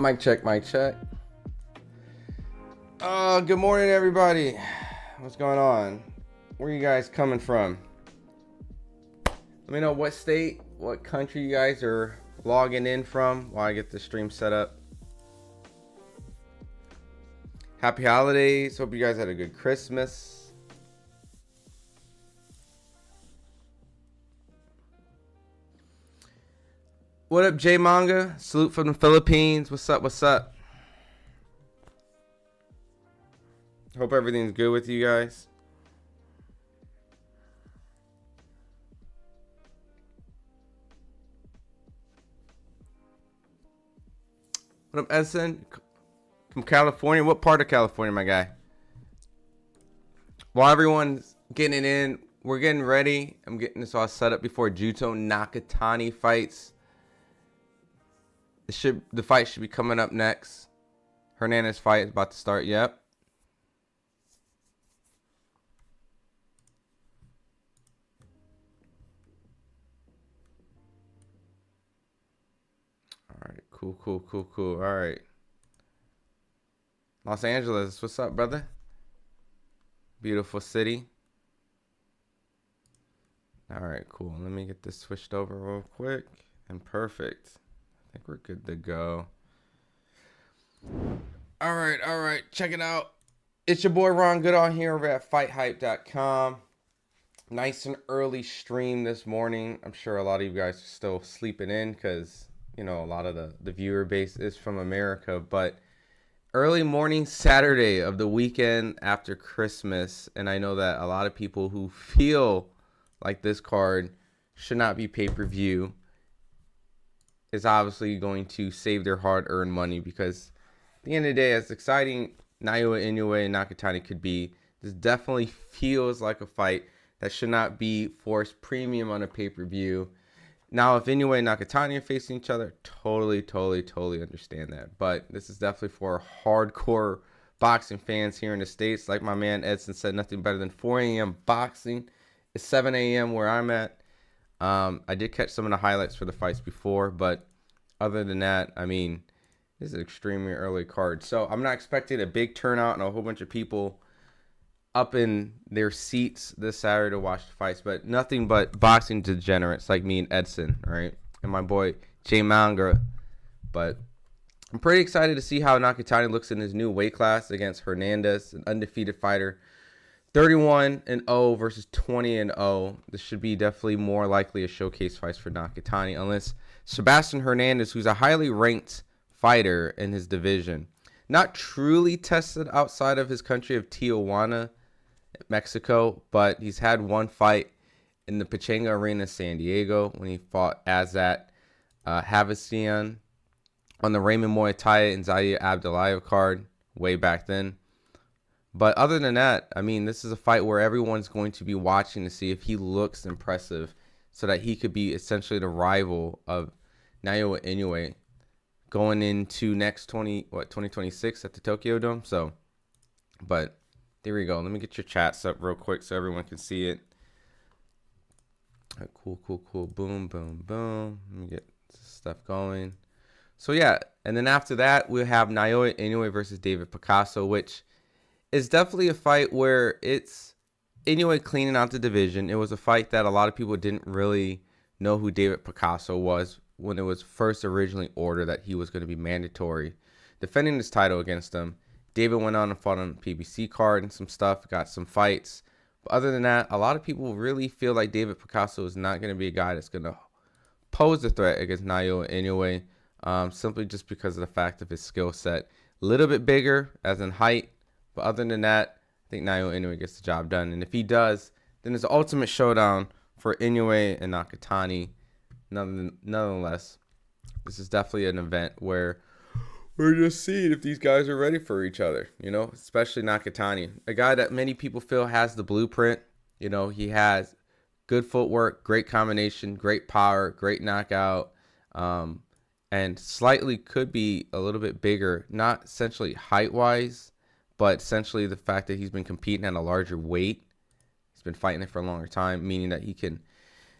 Mic check, mic check. Good morning, everybody. What's going on? Where are you guys coming from? Let me know what state, what country you guys are logging in from while I get the stream set up. Happy holidays. Hope you guys had a good Christmas. What up, J Manga? Salute from the Philippines. What's up? What's up? Hope everything's good with you guys. What up, Edson? From California. What part of California, my guy? While everyone's getting it in, we're getting ready. I'm getting this all set up before Junto Nakatani fights. The fight should be coming up next. Hernandez fight is about to start. Yep. All right. Cool. All right. Los Angeles, what's up, brother? Beautiful city. All right, cool. Let me get this switched over real quick. And perfect. I think we're good to go. All right. Check it out. It's your boy Ron Goodall here over at FightHype.com. Nice and early stream this morning. I'm sure a lot of you guys are still sleeping in because, you know, a lot of the viewer base is from America. But early morning Saturday of the weekend after Christmas. And I know that a lot of people who feel like this card should not be pay-per-view is obviously going to save their hard-earned money, because at the end of the day, as exciting Naoya Inoue and Nakatani could be, this definitely feels like a fight that should not be forced premium on a pay-per-view. Now, if Inoue and Nakatani are facing each other, totally understand that. But this is definitely for hardcore boxing fans here in the States. Like my man Edson said, nothing better than 4 a.m. boxing. It's 7 a.m. where I'm at. I did catch some of the highlights for the fights before, but other than that, I mean, this is an extremely early card. So I'm not expecting a big turnout and a whole bunch of people up in their seats this Saturday to watch the fights, but nothing but boxing degenerates like me and Edson, right? And my boy J Manga. But I'm pretty excited to see how Nakatani looks in his new weight class against Hernandez, an undefeated fighter. 31-0 versus 20-0. This should be definitely more likely a showcase fight for Nakatani, unless Sebastian Hernandez, who's a highly ranked fighter in his division, not truly tested outside of his country of Tijuana, Mexico, but he's had one fight in the Pachanga Arena, San Diego, when he fought Azat Havasian on the Raymond Muay Thai and Zaire Abdulayev card way back then. But other than that, I mean, this is a fight where everyone's going to be watching to see if he looks impressive so that he could be essentially the rival of Naoya Inoue going into next 2026 at the Tokyo Dome. So, but there we go. Let me get your chats up real quick so everyone can see it. All right, cool. Boom. Let me get stuff going. So, yeah. And then after that, we'll have Naoya Inoue versus David Picasso, which is definitely a fight where it's Inoue cleaning out the division. It was a fight that a lot of people didn't really know who David Picasso was when it was first originally ordered that he was going to be mandatory defending his title against him. David went on and fought on the PBC card and some stuff, got some fights. But other than that, a lot of people really feel like David Picasso is not going to be a guy that's going to pose a threat against Naoya Inoue, simply just because of the fact of his skill set. A little bit bigger, as in height. But other than that, I think Naoya Inoue gets the job done. And if he does, then it's the ultimate showdown for Inoue and Nakatani. Nonetheless, this is definitely an event where we're just seeing if these guys are ready for each other, you know, especially Nakatani, a guy that many people feel has the blueprint. You know, he has good footwork, great combination, great power, great knockout, and slightly could be a little bit bigger, not essentially height-wise, but essentially the fact that he's been competing at a larger weight. He's been fighting it for a longer time, meaning that he can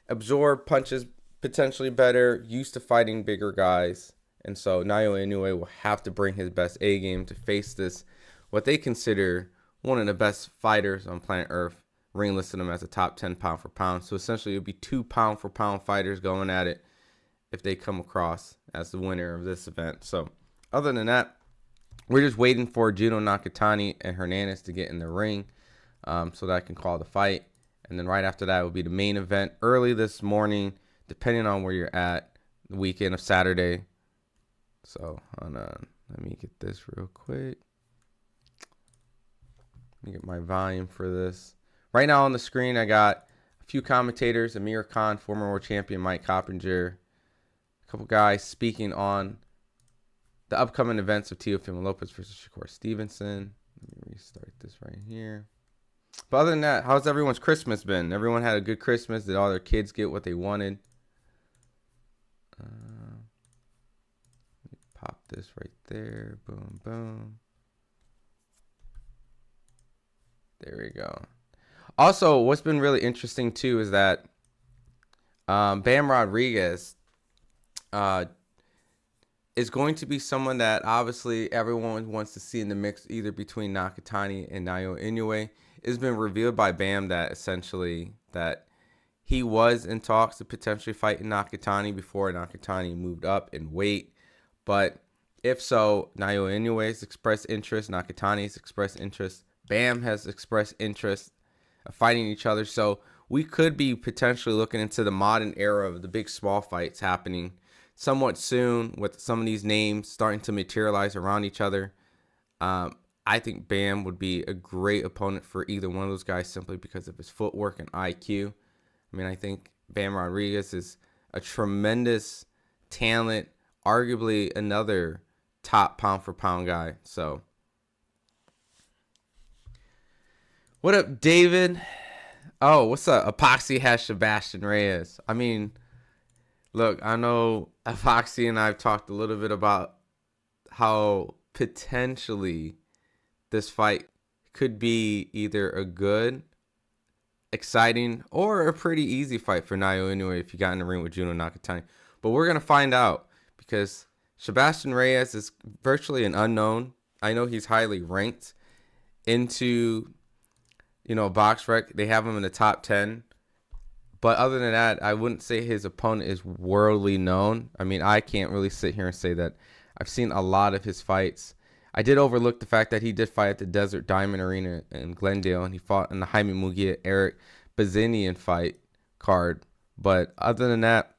absorb punches potentially better, used to fighting bigger guys, And so Naoya Inoue will have to bring his best A game to face this, what they consider one of the best fighters on planet Earth. Ring listed him as a top 10 pound for pound. So essentially, it'll be 2 pound for pound fighters going at it if they come across as the winner of this event. So other than that, we're just waiting for Junto Nakatani and Hernandez to get in the ring so that I can call the fight. And then right after that will be the main event early this morning, depending on where you're at, the weekend of Saturday. So hold on, let me get this real quick. Let me get my volume for this. Right now on the screen, I got a few commentators, Amir Khan, former world champion Mike Coppinger, a couple guys speaking on the upcoming events of Teofimo Lopez versus Shakur Stevenson. Let me restart this right here. But other than that, how's everyone's Christmas been? Everyone had a good Christmas. Did all their kids get what they wanted? Let me pop this right there. Boom, boom. There we go. Also, what's been really interesting, too, is that Bam Rodriguez is going to be someone that obviously everyone wants to see in the mix, either between Nakatani and Naoya Inoue. It's been revealed by Bam that essentially that he was in talks to potentially fight Nakatani before Nakatani moved up in weight. But if so, Naoya Inoue has expressed interest, Nakatani has expressed interest, Bam has expressed interest of fighting each other. So we could be potentially looking into the modern era of the big small fights happening somewhat soon, with some of these names starting to materialize around each other. I think Bam would be a great opponent for either one of those guys simply because of his footwork and IQ. I mean, I think Bam Rodriguez is a tremendous talent, arguably another top pound for pound guy. So what up, David? Oh, what's up? Epoxy has Sebastian Reyes. I mean, look, I know Epoxy and I have talked a little bit about how potentially this fight could be either a good, exciting, or a pretty easy fight for Naoya Inoue if you got in the ring with Junto Nakatani. But we're going to find out because Sebastian Reyes is virtually an unknown. I know he's highly ranked into, BoxRec. They have him in the top 10. But other than that, I wouldn't say his opponent is worldly known. I mean, I can't really sit here and say that I've seen a lot of his fights. I did overlook the fact that he did fight at the Desert Diamond Arena in Glendale, and he fought in the Jaime Munguia Eric Bazinian fight card. But other than that,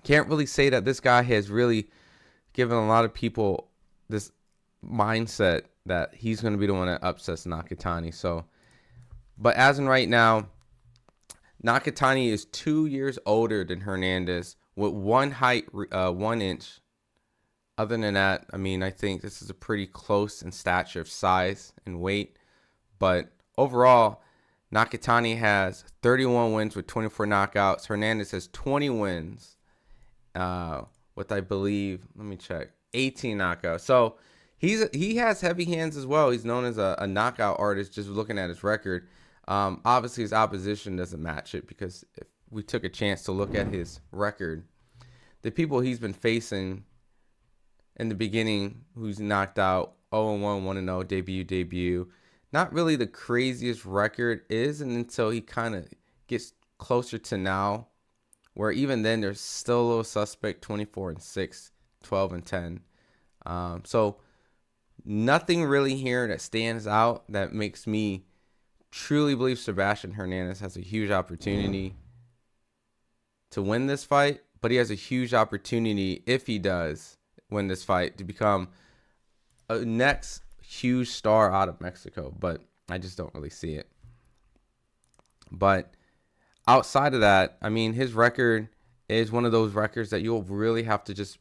can't really say that this guy has really given a lot of people this mindset that he's going to be the one that upsets Nakatani. So, but as in right now, Nakatani is 2 years older than Hernandez with 1 inch. Other than that, I mean, I think this is a pretty close in stature of size and weight. But overall, Nakatani has 31 wins with 24 knockouts. Hernandez has 20 wins with, I believe, let me check, 18 knockouts. So he has heavy hands as well. He's known as a knockout artist just looking at his record. Obviously, his opposition doesn't match it because if we took a chance to look at his record, the people he's been facing in the beginning, who's knocked out 0-1, 1-0, debut. Not really the craziest record isn't until he kind of gets closer to now, where even then there's still a little suspect, 24-6, 12-10. So nothing really here that stands out that makes me truly believe Sebastian Hernandez has a huge opportunity to win this fight, but he has a huge opportunity, if he does win this fight, to become a next huge star out of Mexico, but I just don't really see it. But outside of that, I mean, his record is one of those records that you'll really have to just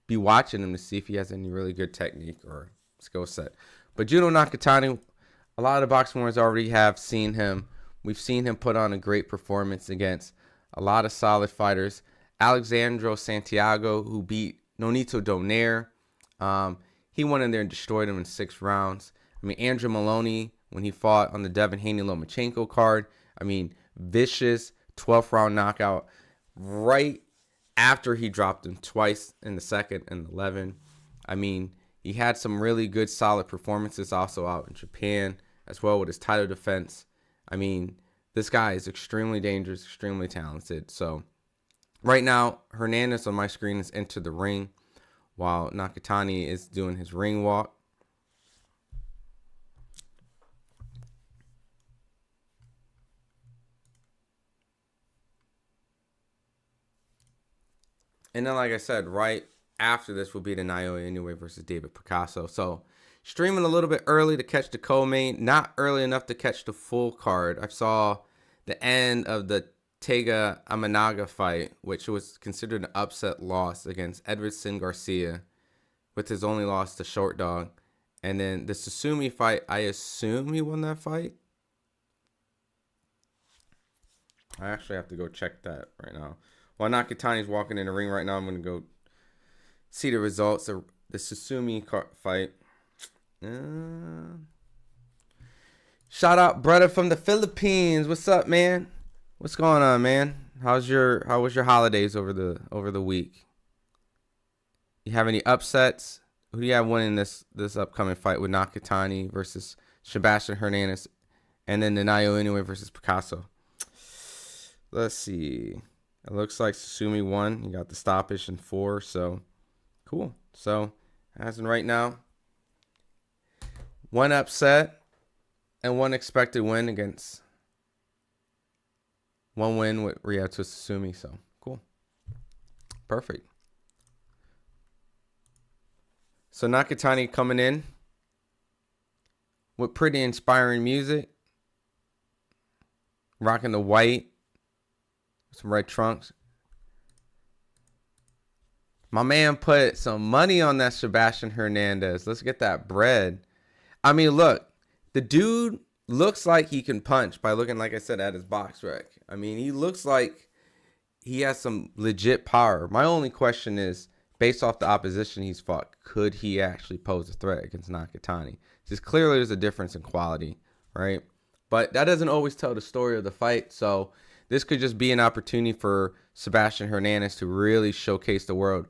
be watching him to see if he has any really good technique or skill set. But Junto Nakatani, a lot of the boxing warriors already have seen him. We've seen him put on a great performance against a lot of solid fighters. Alexandro Santiago, who beat Nonito Donaire. He went in there and destroyed him in 6 rounds. I mean, Andrew Maloney, when he fought on the Devin Haney-Lomachenko card, I mean, vicious 12th round knockout right after he dropped him twice in the second and 11. I mean, he had some really good, solid performances also out in Japan as well with his title defense. I mean, this guy is extremely dangerous, extremely talented. So right now, Hernandez on my screen is into the ring while Nakatani is doing his ring walk. And then, like I said, right after this will be the Naoya Inoue versus David Picasso. So streaming a little bit early to catch the co-main, not early enough to catch the full card. I saw the end of the Tega Amanaga fight, which was considered an upset loss against Edwardson Garcia, with his only loss to Short Dog. And then the Susumi fight, I assume he won that fight. I actually have to go check that right now. While Nakatani's walking in the ring right now, I'm going to go see the results of the Susumi fight. Shout out, brother from the Philippines. What's up, man? What's going on, man? How was your holidays over the week? You have any upsets? Who do you have winning this upcoming fight with Nakatani versus Sebastian Hernandez, and then the Naoya Inoue versus Picasso? Let's see. It looks like Susumi won. You got the stoppage in 4, so cool. So as in right now, 1 upset and 1 expected win against 1 win with Ryato Susumi. So cool. Perfect. So Nakatani coming in with pretty inspiring music. Rocking the white. Some red trunks. My man put some money on that Sebastian Hernandez. Let's get that bread. I mean, look. The dude looks like he can punch by looking, like I said, at his box rec. I mean, he looks like he has some legit power. My only question is, based off the opposition he's fought, could he actually pose a threat against Nakatani? Just clearly there's a difference in quality, right? But that doesn't always tell the story of the fight, so this could just be an opportunity for Sebastian Hernandez to really showcase the world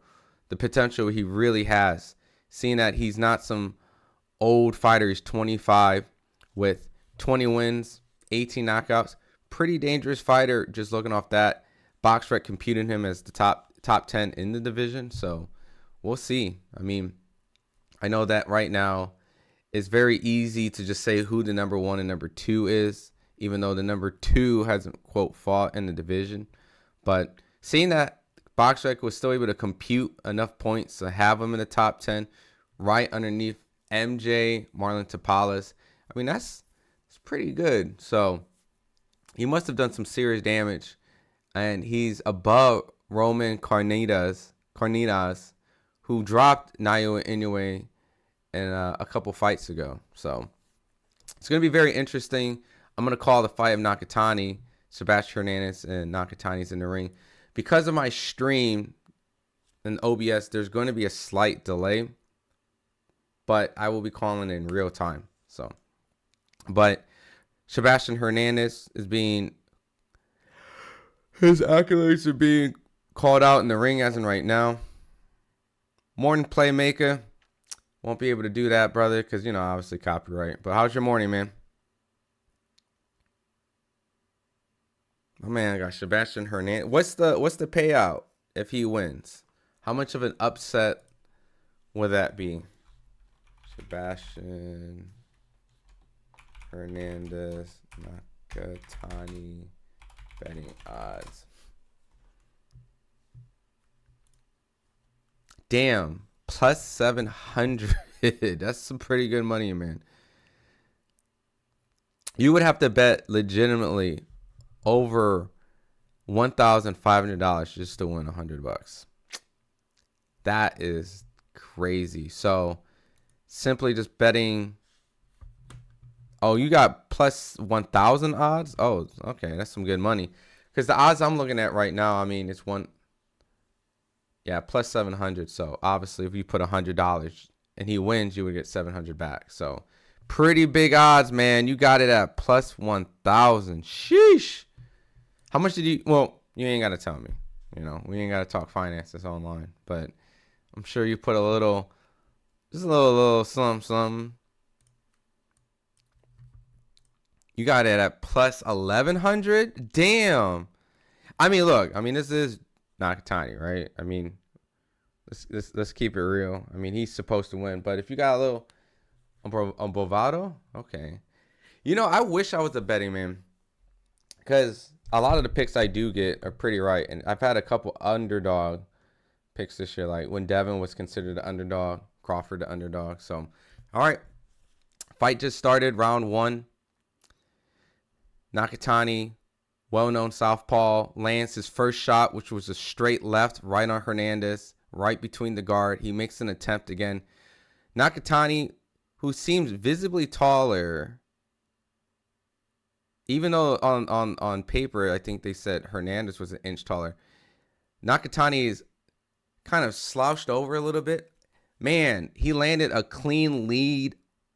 the potential he really has. Seeing that he's not some old fighter. He's 25 with 20 wins, 18 knockouts. Pretty dangerous fighter just looking off that. BoxRec computing him as the top 10 in the division. So we'll see. I mean, I know that right now it's very easy to just say who the number 1 and number 2 is, even though the number 2 hasn't, quote, fought in the division. But seeing that BoxRec was still able to compute enough points to have him in the top 10 right underneath MJ, Marlon Tapales, I mean, that's pretty good. So he must have done some serious damage. And he's above Roman Carnitas, who dropped Naoya Inoue in a couple fights ago. So it's going to be very interesting. I'm going to call the fight of Nakatani, Sebastian Hernandez, and Nakatani's in the ring. Because of my stream and OBS, there's going to be a slight delay, but I will be calling in real time. So, but Sebastian Hernandez is his accolades are being called out in the ring as in right now. Morning playmaker. Won't be able to do that, brother, because, you know, obviously copyright. But how's your morning, man? Oh man, I got Sebastian Hernandez. What's the payout if he wins? How much of an upset would that be? Sebastian Hernandez, Nakatani, betting odds. Damn, plus 700. That's some pretty good money, man. You would have to bet legitimately over $1,500 just to win $100. That is crazy. So simply just betting. Oh, you got plus 1,000 odds? Oh, okay. That's some good money. Because the odds I'm looking at right now, I mean, it's plus 700. So obviously if you put $100 and he wins, you would get 700 back. So pretty big odds, man. You got it at plus 1,000. Sheesh. How much did you? Well, you ain't got to tell me. You know, we ain't got to talk finances online, but I'm sure you put a little, just a little something. You got it at plus 1,100. Damn. I mean, look. I mean, this is Nakatani, right? I mean, let's keep it real. I mean, he's supposed to win, but if you got a little Bovado, okay. You know, I wish I was a betting man, because a lot of the picks I do get are pretty right, and I've had a couple underdog picks this year, like when Devin was considered the underdog, Crawford the underdog. So, all right, fight just started, round 1. Nakatani, well-known southpaw, lands his first shot, which was a straight left right on Hernandez, right between the guard. He makes an attempt again. Nakatani, who seems visibly taller, even though on paper I think they said Hernandez was an inch taller, Nakatani is kind of slouched over a little bit. Man, he landed a clean lead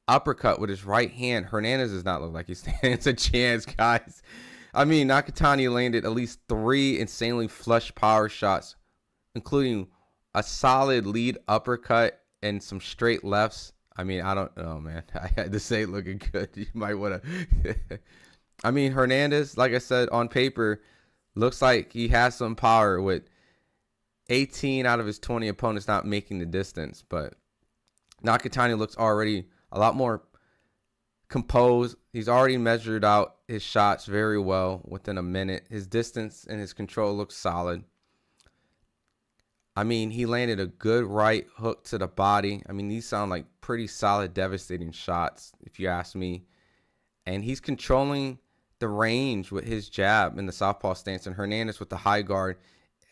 uppercut with his right hand. Hernandez does not look like he stands a chance, guys. I mean, Nakatani landed at least 3 insanely flush power shots, including a solid lead uppercut and some straight lefts. I mean, I don't know, man. This ain't looking good. You might want to. I mean, Hernandez, like I said, on paper, looks like he has some power with 18 out of his 20 opponents not making the distance. But Nakatani looks already a lot more composed. He's already measured out his shots very well within a minute. His distance and his control looks solid. I mean, he landed a good right hook to the body. I mean, these sound like pretty solid, devastating shots, if you ask me. And he's controlling the range with his jab in the southpaw stance. And Hernandez with the high guard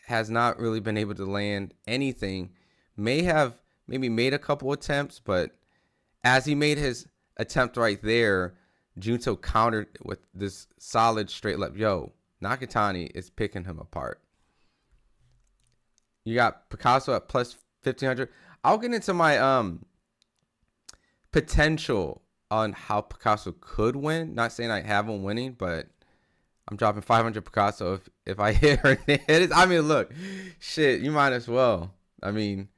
has not really been able to land anything. May have maybe made a couple attempts, but as he made his attempt right there, Junto countered with this solid straight left. Yo, Nakatani is picking him apart. You got Picasso at plus 1,500. I'll get into my potential on how Picasso could win. Not saying I have him winning, but I'm dropping 500 Picasso if I hit Hernandez. I mean, look, shit, you might as well. I mean,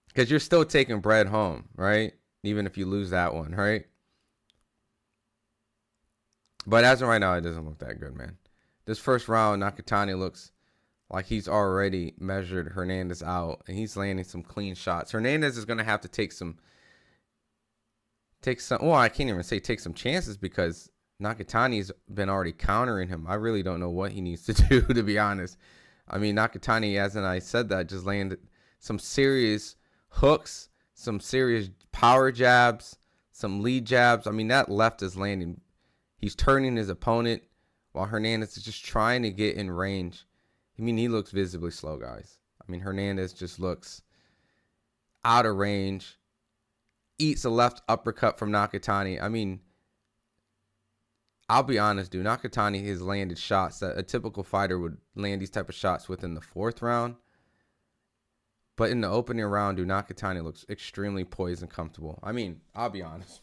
because you're still taking bread home, right? Even if you lose that one, right? But as of right now, it doesn't look that good, man. This first round, Nakatani looks like he's already measured Hernandez out, and he's landing some clean shots. Hernandez is going to have to take some, well, I can't even say take some chances, because Nakatani's been already countering him. I really don't know what he needs to do, to be honest. I mean, Nakatani, as I said that, just landed some serious hooks, some serious power jabs, some lead jabs. I mean, that left is landing. He's turning his opponent while Hernandez is just trying to get in range. I mean, he looks visibly slow, guys. I mean, Hernandez just looks out of range. Eats a left uppercut from Nakatani. I mean, I'll be honest, dude. Nakatani has landed shots that a typical fighter would land these type of shots within the 4th round. But in the opening round, dude, Nakatani looks extremely poised and comfortable. I mean, I'll be honest.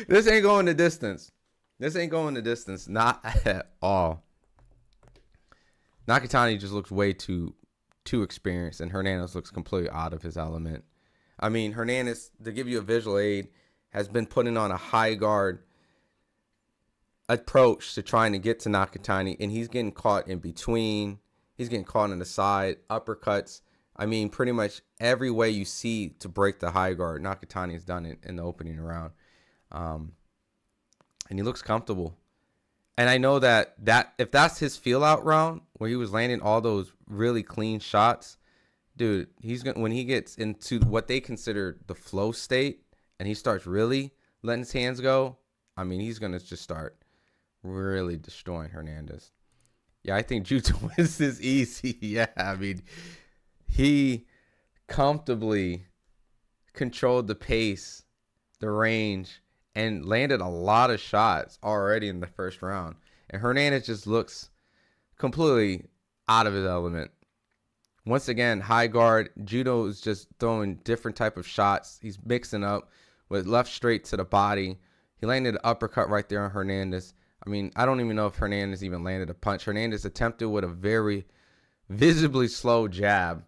This ain't going the distance. This ain't going the distance. Not at all. Nakatani just looks way too experienced, and Hernandez looks completely out of his element. I mean, Hernandez, to give you a visual aid, has been putting on a high guard approach to trying to get to Nakatani, and he's getting caught in between. He's getting caught on the side, uppercuts. I mean, pretty much every way you see to break the high guard, Nakatani has done it in the opening round. And he looks comfortable. And I know that if that's his feel out round, where he was landing all those really clean shots, dude, when he gets into what they consider the flow state and he starts really letting his hands go, I mean, he's going to just start really destroying Hernandez. Yeah, I think Junto wins this easy. Yeah, I mean, he comfortably controlled the pace, the range, and landed a lot of shots already in the first round. And Hernandez just looks completely out of his element. Once again, high guard. Judo is just throwing different type of shots. He's mixing up with left straight to the body. He landed an uppercut right there on Hernandez. I mean, I don't even know if Hernandez even landed a punch. Hernandez attempted with a very visibly slow jab,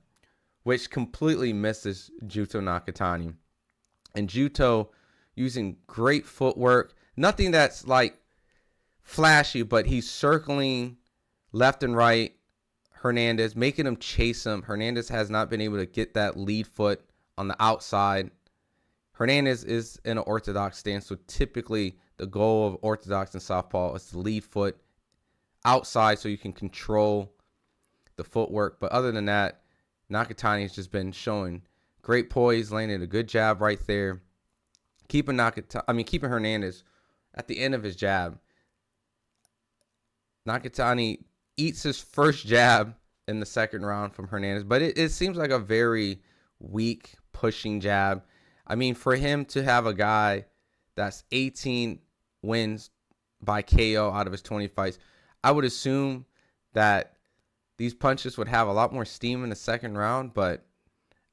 which completely misses Junto Nakatani. And Junto using great footwork. Nothing that's like flashy, but he's circling left and right Hernandez, making him chase him. Hernandez has not been able to get that lead foot on the outside. Hernandez is in an orthodox stance, so typically the goal of orthodox and southpaw is to lead foot outside so you can control the footwork. But other than that, Nakatani has just been showing great poise, landing a good jab right there, keeping Hernandez at the end of his jab. Nakatani eats his first jab in the second round from Hernandez, but it seems like a very weak pushing jab. I mean, for him to have a guy that's 18 wins by KO out of his 20 fights, I would assume that these punches would have a lot more steam in the second round, but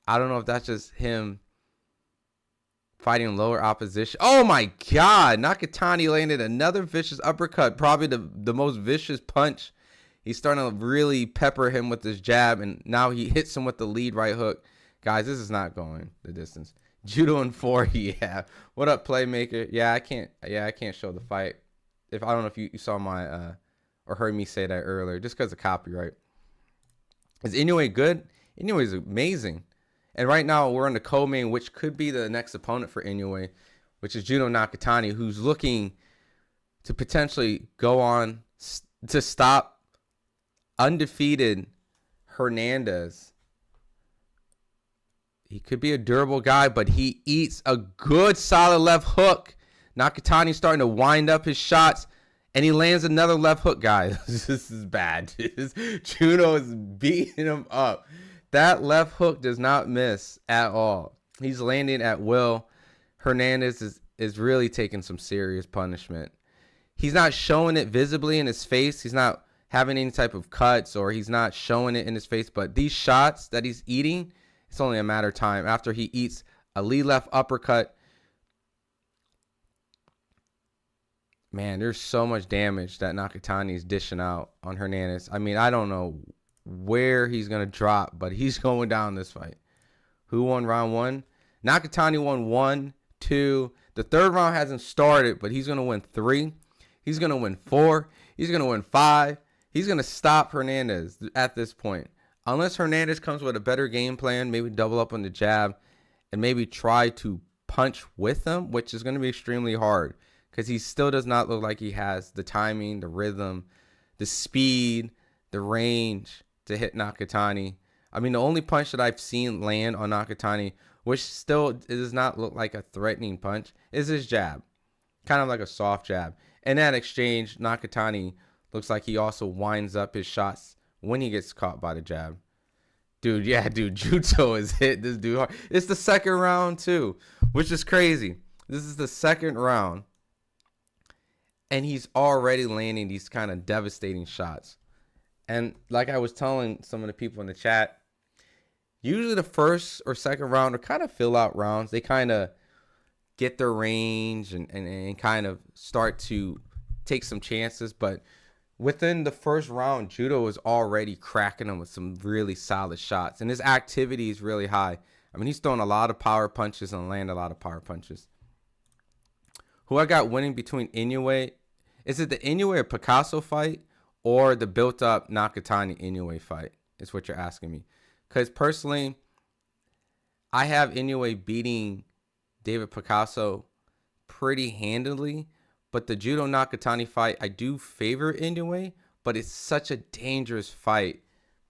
I don't know if that's just him fighting lower opposition. Oh my God, Nakatani landed another vicious uppercut, probably the most vicious punch. He's starting to really pepper him with this jab, and now he hits him with the lead right hook. Guys, this is not going the distance. Judo in 4, yeah. What up, Playmaker? Yeah, I can't show the fight. I don't know if you saw my or heard me say that earlier, just because of copyright. Is Inoue good? Inoue is amazing. And right now we're in the co-main, which could be the next opponent for Inoue, which is Junto Nakatani, who's looking to potentially go on to stop undefeated Hernandez. He could be a durable guy, but he eats a good solid left hook. Nakatani's starting to wind up his shots, and he lands another left hook, guys. This is bad. Juno is beating him up. That left hook does not miss at all. He's landing at will. Hernandez is really taking some serious punishment. He's not showing it visibly in his face. He's not having any type of cuts, or he's not showing it in his face. But these shots that he's eating, it's only a matter of time after he eats a lead left uppercut. Man, there's so much damage that Nakatani is dishing out on Hernandez. I mean, I don't know where he's going to drop, but he's going down this fight. Who won round 1? Nakatani won 1, 2. The third round hasn't started, but he's going to win 3. He's going to win 4. He's going to win 5. He's going to stop Hernandez at this point. Unless Hernandez comes with a better game plan, maybe double up on the jab, and maybe try to punch with him, which is going to be extremely hard because he still does not look like he has the timing, the rhythm, the speed, the range to hit Nakatani. I mean, the only punch that I've seen land on Nakatani, which still does not look like a threatening punch, is his jab. Kind of like a soft jab. In that exchange, Nakatani looks like he also winds up his shots when he gets caught by the jab. Dude, Junto is hit this dude hard. It's the second round too, which is crazy. This is the second round, and he's already landing these kind of devastating shots. And like I was telling some of the people in the chat, usually the first or second round are kind of fill out rounds. They kind of get their range and kind of start to take some chances. But within the first round, Judo is already cracking him with some really solid shots. And his activity is really high. I mean, he's throwing a lot of power punches and landing a lot of power punches. Who I got winning between Inoue? Is it the Inoue or Picasso fight? Or the built-up Nakatani Inoue fight is what you're asking me. Because personally, I have Inoue beating David Picasso pretty handily. But the Junto Nakatani fight, I do favor Inoue. But it's such a dangerous fight,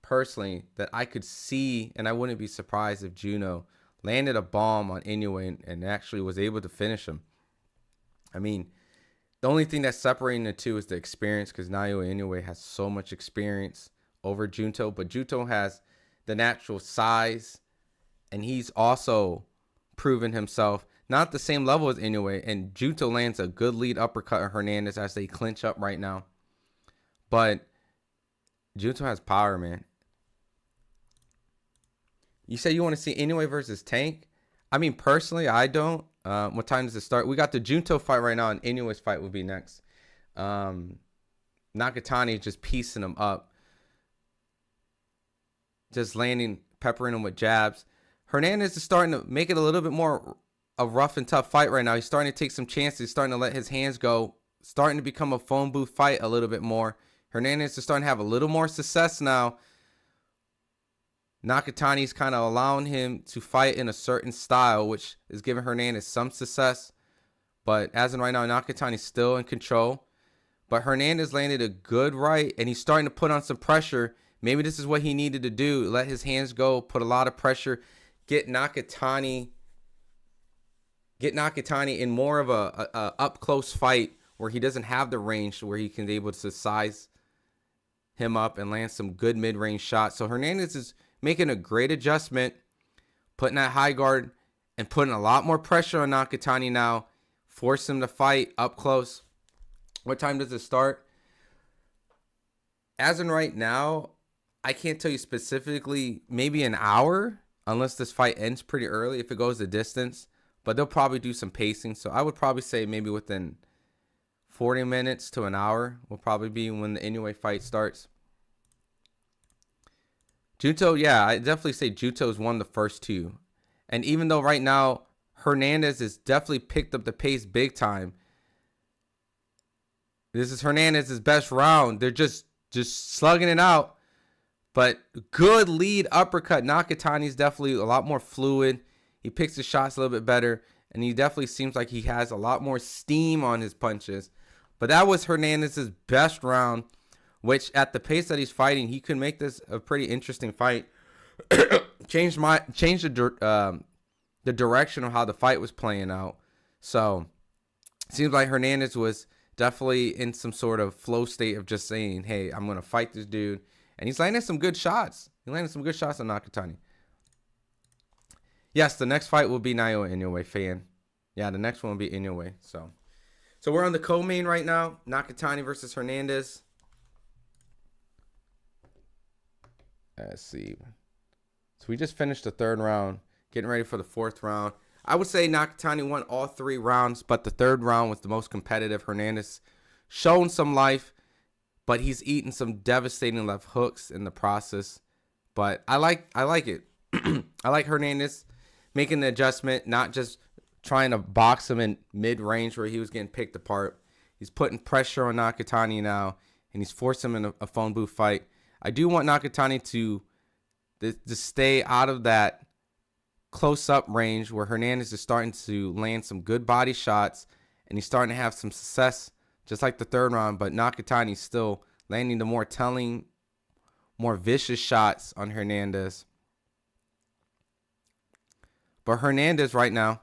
personally, that I could see, and I wouldn't be surprised if Juno landed a bomb on Inoue and actually was able to finish him. I mean, the only thing that's separating the two is the experience, because Naoya Inoue has so much experience over Junto, but Junto has the natural size, and he's also proven himself not the same level as Inoue, and Junto lands a good lead uppercut on Hernandez as they clinch up right now. But Junto has power, man. You say you want to see Inoue versus Tank? I mean, personally, I don't. What time does it start? We got the Junto fight right now, and Inoue's fight will be next. Nakatani just piecing him up. Just peppering him with jabs. Hernandez is starting to make it a little bit more a rough and tough fight right now. He's starting to take some chances. He's starting to let his hands go. Starting to become a phone booth fight a little bit more. Hernandez is starting to have a little more success now. Nakatani's kind of allowing him to fight in a certain style, which is giving Hernandez some success. But as in right now, Nakatani's still in control. But Hernandez landed a good right, and he's starting to put on some pressure. Maybe this is what he needed to do. Let his hands go, put a lot of pressure, get Nakatani in more of a up-close fight where he doesn't have the range, where he can be able to size him up and land some good mid-range shots. So Hernandez is making a great adjustment, putting that high guard and putting a lot more pressure on Nakatani now, force him to fight up close. What time does it start? As in right now, I can't tell you specifically, maybe an hour, unless this fight ends pretty early if it goes the distance. But they'll probably do some pacing. So I would probably say maybe within 40 minutes to an hour will probably be when the Inoue fight starts. Junto, yeah, I definitely say Junto's won the first two. And even though right now Hernandez has definitely picked up the pace big time, this is Hernandez's best round. They're just slugging it out. But good lead uppercut. Nakatani's definitely a lot more fluid. He picks his shots a little bit better. And he definitely seems like he has a lot more steam on his punches. But that was Hernandez's best round, which at the pace that he's fighting, he could make this a pretty interesting fight. Change the direction of how the fight was playing out. So it seems like Hernandez was definitely in some sort of flow state of just saying, hey, I'm going to fight this dude. And he's landing some good shots. He landed some good shots on Nakatani. Yes, the next fight will be Naoya Inoue, fan. Yeah, the next one will be Inoue. So we're on the co-main right now. Nakatani versus Hernandez. Let's see. So we just finished the third round. Getting ready for the fourth round. I would say Nakatani won all three rounds, but the third round was the most competitive. Hernandez shown some life, but he's eaten some devastating left hooks in the process. But I like it. I like Hernandez making the adjustment, not just trying to box him in mid-range where he was getting picked apart. He's putting pressure on Nakatani now, and he's forcing him in a phone booth fight. I do want Nakatani to stay out of that close-up range where Hernandez is starting to land some good body shots, and he's starting to have some success, just like the third round. But Nakatani's still landing the more telling, more vicious shots on Hernandez. But Hernandez right now,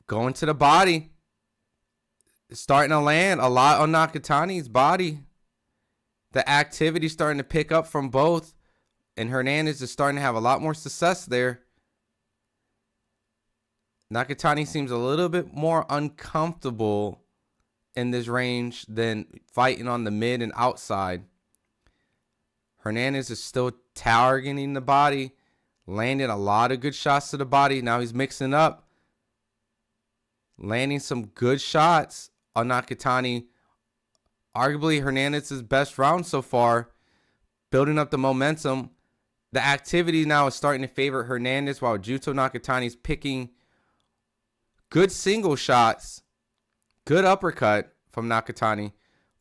going to the body, starting to land a lot on Nakatani's body. The activity starting to pick up from both. And Hernandez is starting to have a lot more success there. Nakatani seems a little bit more uncomfortable in this range than fighting on the mid and outside. Hernandez is still targeting the body, landing a lot of good shots to the body. Now he's mixing up, landing some good shots on Nakatani. Arguably Hernandez's best round so far, building up the momentum. The activity now is starting to favor Hernandez, while Junto Nakatani is picking good single shots, good uppercut from Nakatani,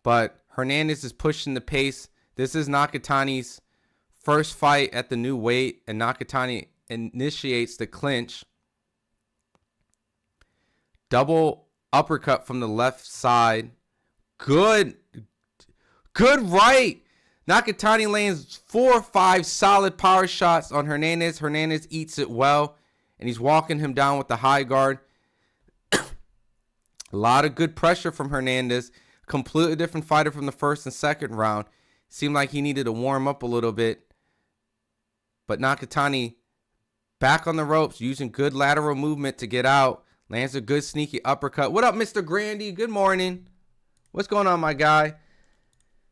but Hernandez is pushing the pace. This is Nakatani's first fight at the new weight, and Nakatani initiates the clinch. Double uppercut from the left side. Good right. Nakatani lands 4 or 5 solid power shots on Hernandez. Hernandez eats it well, and he's walking him down with the high guard. A lot of good pressure from Hernandez. Completely different fighter from the first and second round. Seemed like he needed to warm up a little bit. But Nakatani back on the ropes, using good lateral movement to get out. Lands a good sneaky uppercut. What up, Mr. Grandy? Good morning. What's going on, my guy?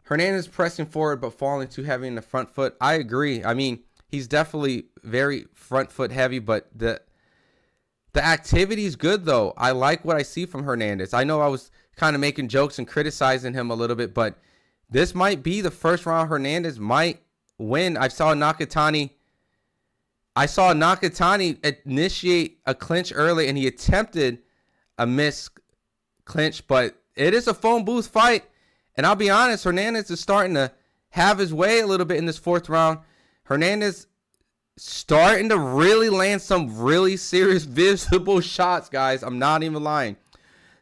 Hernandez pressing forward but falling too heavy in the front foot. I agree. I mean, he's definitely very front foot heavy, but the The activity is good, though. I like what I see from Hernandez. I know I was kind of making jokes and criticizing him a little bit, but this might be the first round Hernandez might win. I saw Nakatani initiate a clinch early, and he attempted a miss clinch, but it is a phone booth fight. And I'll be honest, Hernandez is starting to have his way a little bit in this fourth round. Hernandez starting to really land some really serious, visible shots, guys. I'm not even lying.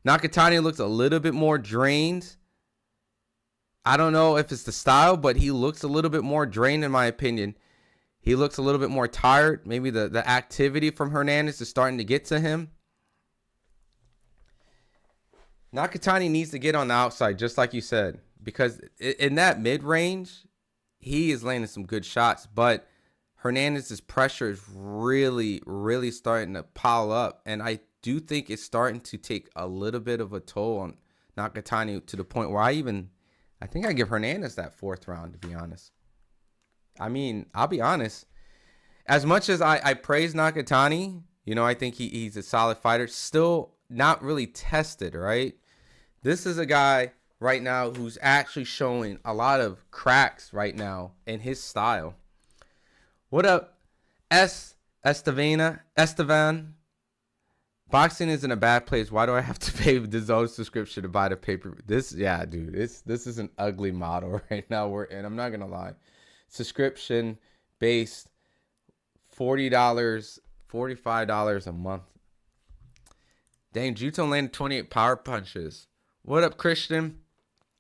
Nakatani looks a little bit more drained. I don't know if it's the style, but he looks a little bit more drained in my opinion. He looks a little bit more tired. Maybe the activity from Hernandez is starting to get to him. Nakatani needs to get on the outside, just like you said, because in that mid-range, he is landing some good shots, but Hernandez's pressure is really, really starting to pile up, and I do think it's starting to take a little bit of a toll on Nakatani to the point where I think I give Hernandez that fourth round, to be honest. I mean, I'll be honest. As much as I praise Nakatani, I think he's a solid fighter, still not really tested, right? This is a guy right now who's actually showing a lot of cracks right now in his style. What up, Estevan? Boxing is in a bad place. Why do I have to pay the DAZN subscription to buy the paper? This is an ugly model right now. And I'm not gonna lie, subscription based $40, $45 a month. Dang, Junto landed 28 power punches. What up, Christian?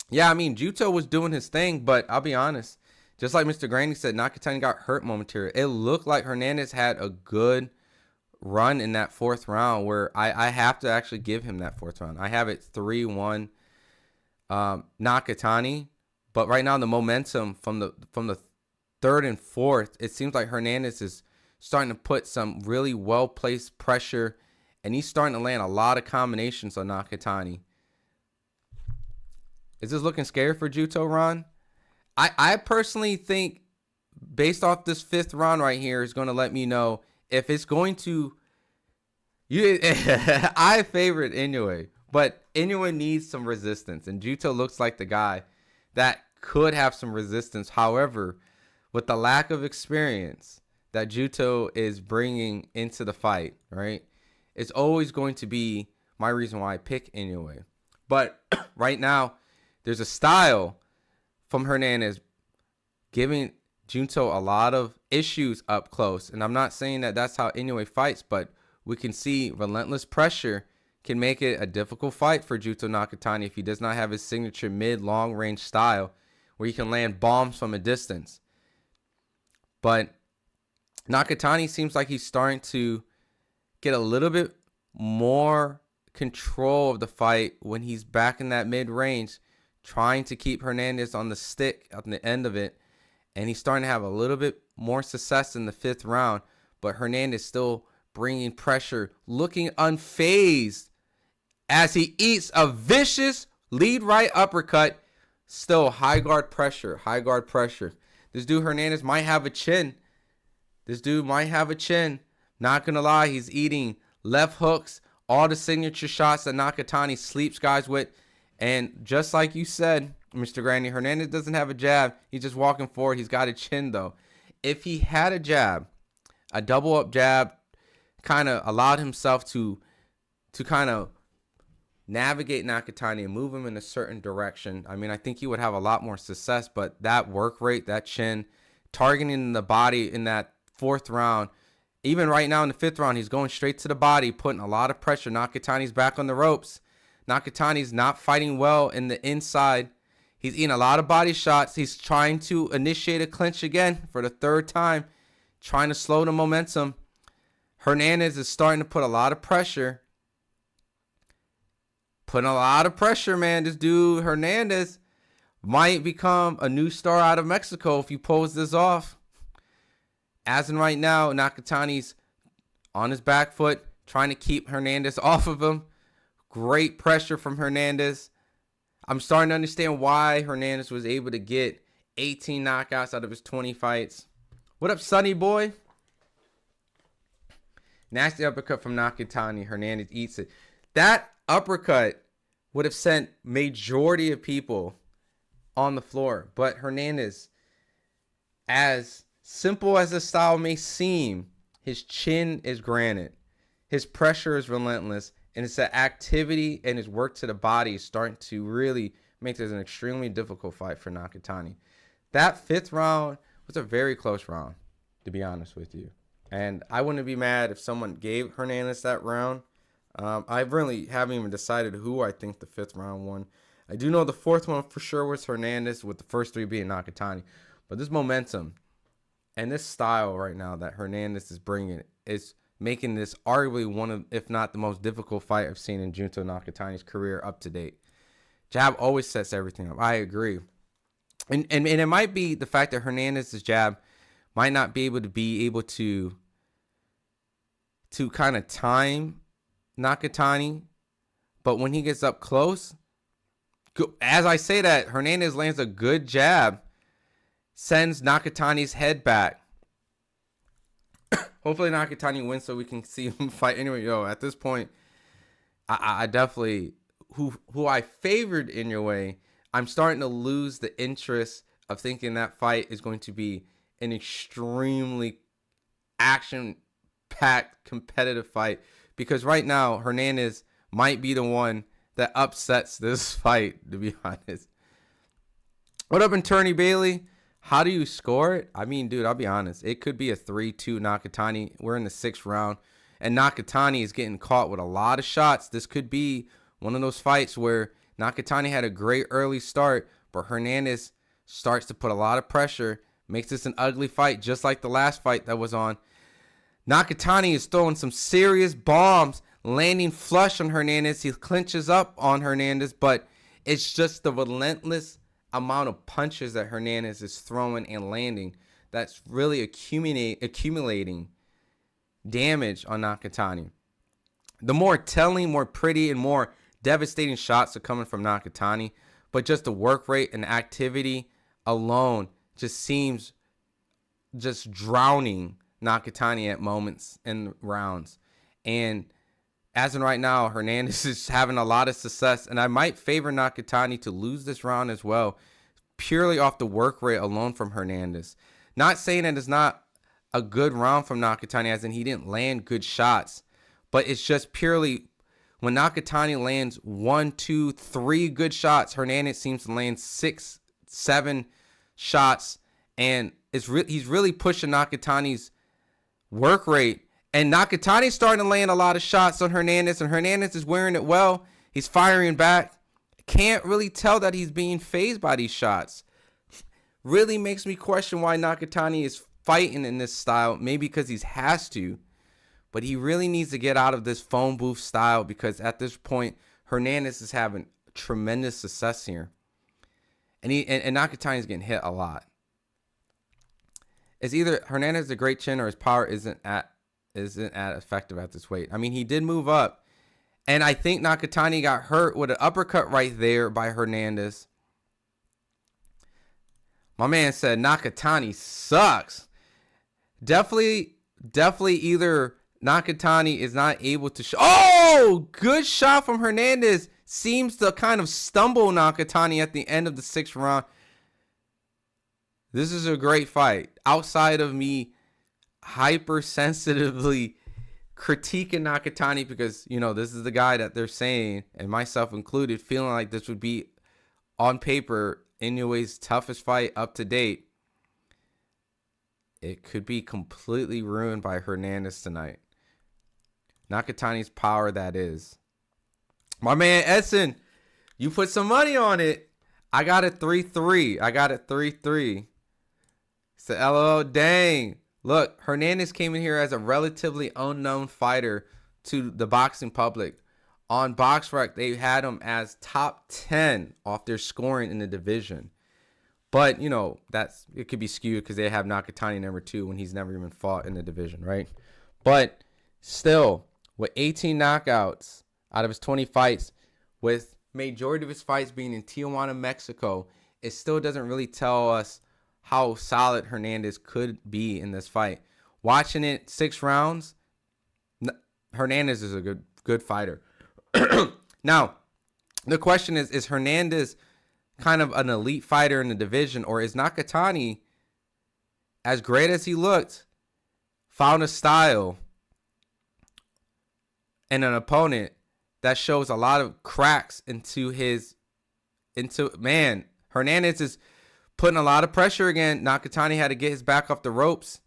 Yeah, I mean, Junto was doing his thing, but I'll be honest. Just like Mr. Granny said, Nakatani got hurt momentarily. It looked like Hernandez had a good run in that fourth round where I have to actually give him that fourth round. I have it 3-1 Nakatani. But right now, the momentum from the third and fourth, it seems like Hernandez is starting to put some really well-placed pressure, and he's starting to land a lot of combinations on Nakatani. Is this looking scary for Junto, Ron? I personally think, based off this fifth round right here, is going to let me know if it's going to. I favorite Inoue, but Inoue needs some resistance, and Junto looks like the guy that could have some resistance. However, with the lack of experience that Junto is bringing into the fight, right, it's always going to be my reason why I pick Inoue. But right now, there's a style from Hernandez giving Junto a lot of issues up close. And I'm not saying that that's how Inoue fights, but we can see relentless pressure can make it a difficult fight for Junto Nakatani if he does not have his signature mid-long range style where he can land bombs from a distance. But Nakatani seems like he's starting to get a little bit more control of the fight when he's back in that mid-range, trying to keep Hernandez on the stick at the end of it. And he's starting to have a little bit more success in the fifth round. But Hernandez still bringing pressure, looking unfazed as he eats a vicious lead right uppercut. Still high guard pressure, high guard pressure. This dude Hernandez might have a chin. Not going to lie, he's eating left hooks, all the signature shots that Nakatani sleeps guys with. And just like you said, Mr. Granny, Hernandez doesn't have a jab. He's just walking forward. He's got a chin, though. If he had a jab, a double-up jab, kind of allowed himself to kind of navigate Nakatani and move him in a certain direction, I mean, I think he would have a lot more success. But that work rate, that chin, targeting the body in that fourth round, even right now in the fifth round, he's going straight to the body, putting a lot of pressure. Nakatani's back on the ropes. Nakatani's not fighting well in the inside. He's eating a lot of body shots. He's trying to initiate a clinch again for the third time, trying to slow the momentum. Hernandez is starting to put a lot of pressure. Putting a lot of pressure, man. This dude, Hernandez, might become a new star out of Mexico if he pulls this off. As in right now, Nakatani's on his back foot, trying to keep Hernandez off of him. Great pressure from Hernandez. I'm starting to understand why Hernandez was able to get 18 knockouts out of his 20 fights. What up, Sonny boy? Nasty uppercut from Nakatani. Hernandez eats it. That uppercut would have sent majority of people on the floor. But Hernandez, as simple as the style may seem, his chin is granite. His pressure is relentless. And it's that activity and his work to the body is starting to really make this an extremely difficult fight for Nakatani. That 5th round was a very close round, to be honest with you. And I wouldn't be mad if someone gave Hernandez that round. I really haven't even decided who I think the 5th round won. I do know the 4th one for sure was Hernandez, with the first 3 being Nakatani. But this momentum and this style right now that Hernandez is bringing is making this arguably one of, if not the most difficult fight I've seen in Junto Nakatani's career up to date. Jab always sets everything up. I agree. And it might be the fact that Hernandez's jab might not be able to kind of time Nakatani, but when he gets up close, as I say that, Hernandez lands a good jab, sends Nakatani's head back. Hopefully Nakatani wins so we can see him fight. Anyway, at this point, I definitely, who I favored Inoue, I'm starting to lose the interest of thinking that fight is going to be an extremely action-packed, competitive fight. Because right now, Hernandez might be the one that upsets this fight, to be honest. What up, Attorney Bailey? How do you score it? I mean, dude, I'll be honest. It could be a 3-2 Nakatani. We're in the 6th round, and Nakatani is getting caught with a lot of shots. This could be one of those fights where Nakatani had a great early start, but Hernandez starts to put a lot of pressure, makes this an ugly fight, just like the last fight that was on. Nakatani is throwing some serious bombs, landing flush on Hernandez. He clinches up on Hernandez, but it's just the relentless amount of punches that Hernandez is throwing and landing that's really accumulating damage on Nakatani. The more telling, more pretty, and more devastating shots are coming from Nakatani, but just the work rate and activity alone just seems just drowning Nakatani at moments in rounds. And as in right now, Hernandez is having a lot of success, and I might favor Nakatani to lose this round as well, purely off the work rate alone from Hernandez. Not saying that it's not a good round from Nakatani, as in he didn't land good shots, but it's just purely when Nakatani lands 1, 2, 3 good shots, Hernandez seems to land 6, 7 shots, and he's really pushing Nakatani's work rate. And Nakatani's starting to land a lot of shots on Hernandez, and Hernandez is wearing it well. He's firing back. Can't really tell that he's being fazed by these shots. Really makes me question why Nakatani is fighting in this style. Maybe because he has to. But he really needs to get out of this phone booth style, because at this point, Hernandez is having tremendous success here. And Nakatani is getting hit a lot. It's either Hernandez has a great chin or his power isn't at effective at this weight. I mean, he did move up, and I think Nakatani got hurt with an uppercut right there by Hernandez. My man said Nakatani sucks. Definitely either Nakatani is not able to oh, good shot from Hernandez. Seems to kind of stumble Nakatani at the end of the 6th round. This is a great fight. Outside of me hypersensitively critiquing Nakatani, because this is the guy that they're saying, and myself included, feeling like this would be on paper Inoue's toughest fight up to date. It could be completely ruined by Hernandez tonight. Nakatani's power, that is. My man Edson, you put some money on it. I got it 3-3. 3-3. So LOL, dang. Look, Hernandez came in here as a relatively unknown fighter to the boxing public. On BoxRec, they had him as top 10 off their scoring in the division. But, it could be skewed because they have Nakatani number 2 when he's never even fought in the division, right? But still, with 18 knockouts out of his 20 fights, with majority of his fights being in Tijuana, Mexico, it still doesn't really tell us how solid Hernandez could be in this fight. Watching it 6 rounds, Hernandez is a good fighter. Now, the question is Hernandez kind of an elite fighter in the division, or is Nakatani, as great as he looked, found a style and an opponent that shows a lot of cracks man, Hernandez is putting a lot of pressure again. Nakatani had to get his back off the ropes.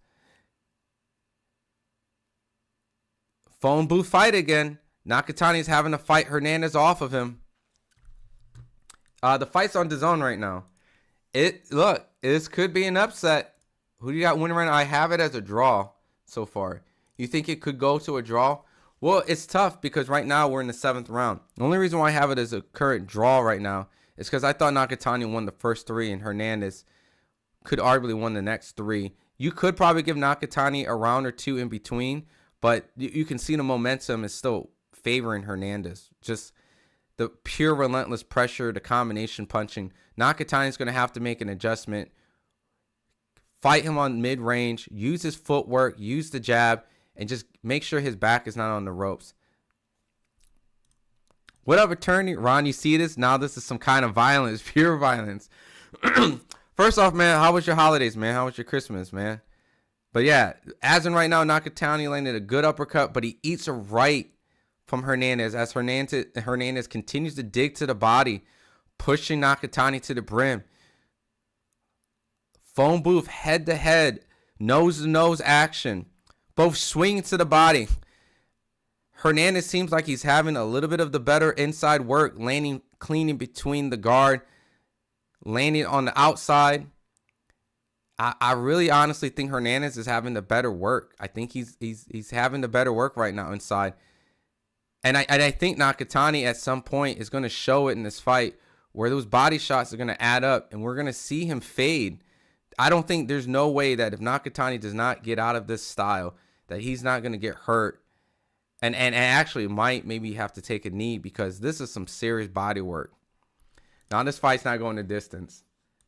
Phone booth fight again. Nakatani's having to fight Hernandez off of him. The fight's on DAZN right now. This could be an upset. Who do you got winning right now? I have it as a draw so far. You think it could go to a draw? Well, it's tough because right now we're in the 7th round. The only reason why I have it as a current draw right now is because I thought Nakatani won the first 3 and Hernandez could arguably win the next 3. You could probably give Nakatani a round or 2 in between, but you can see the momentum is still favoring Hernandez. Just the pure relentless pressure, the combination punching. Nakatani's going to have to make an adjustment. Fight him on mid-range. Use his footwork. Use the jab. And just make sure his back is not on the ropes. What up, attorney? Ron, you see this? Now this is some kind of violence. Pure violence. First off, man, how was your holidays, man? How was your Christmas, man? But yeah, as in right now, Nakatani landed a good uppercut, but he eats a right from Hernandez as Hernandez continues to dig to the body, pushing Nakatani to the brim. Phone booth, head-to-head, nose-to-nose action. Both swing to the body. Hernandez seems like he's having a little bit of the better inside work, landing clean in between the guard, landing on the outside. I really honestly think Hernandez is having the better work. I think he's having the better work right now inside. And I think Nakatani at some point is going to show it in this fight where those body shots are going to add up and we're going to see him fade. I don't think there's no way that if Nakatani does not get out of this style that he's not going to get hurt and actually might maybe have to take a knee because this is some serious body work. Now this fight's not going the distance.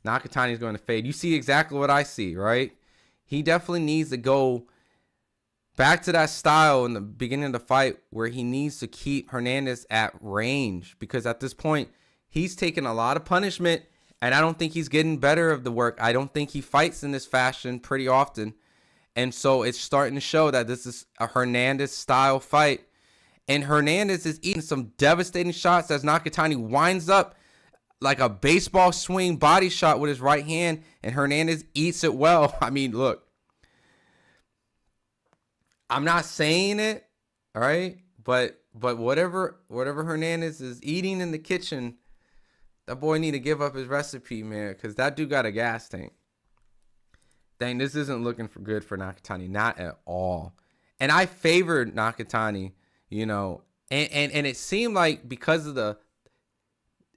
Nakatani's going to fade. You see exactly what I see, right? He definitely needs to go back to that style in the beginning of the fight where he needs to keep Hernandez at range because at this point, he's taking a lot of punishment and I don't think he's getting better of the work. I don't think he fights in this fashion pretty often. And so it's starting to show that this is a Hernandez style fight. And Hernandez is eating some devastating shots as Nakatani winds up like a baseball swing body shot with his right hand. And Hernandez eats it well. I mean, look. I'm not saying it, all right? But whatever Hernandez is eating in the kitchen, that boy need to give up his recipe, man, because that dude got a gas tank. Dang, this isn't looking for good for Nakatani, not at all. And I favored Nakatani, you know, and it seemed like because of the,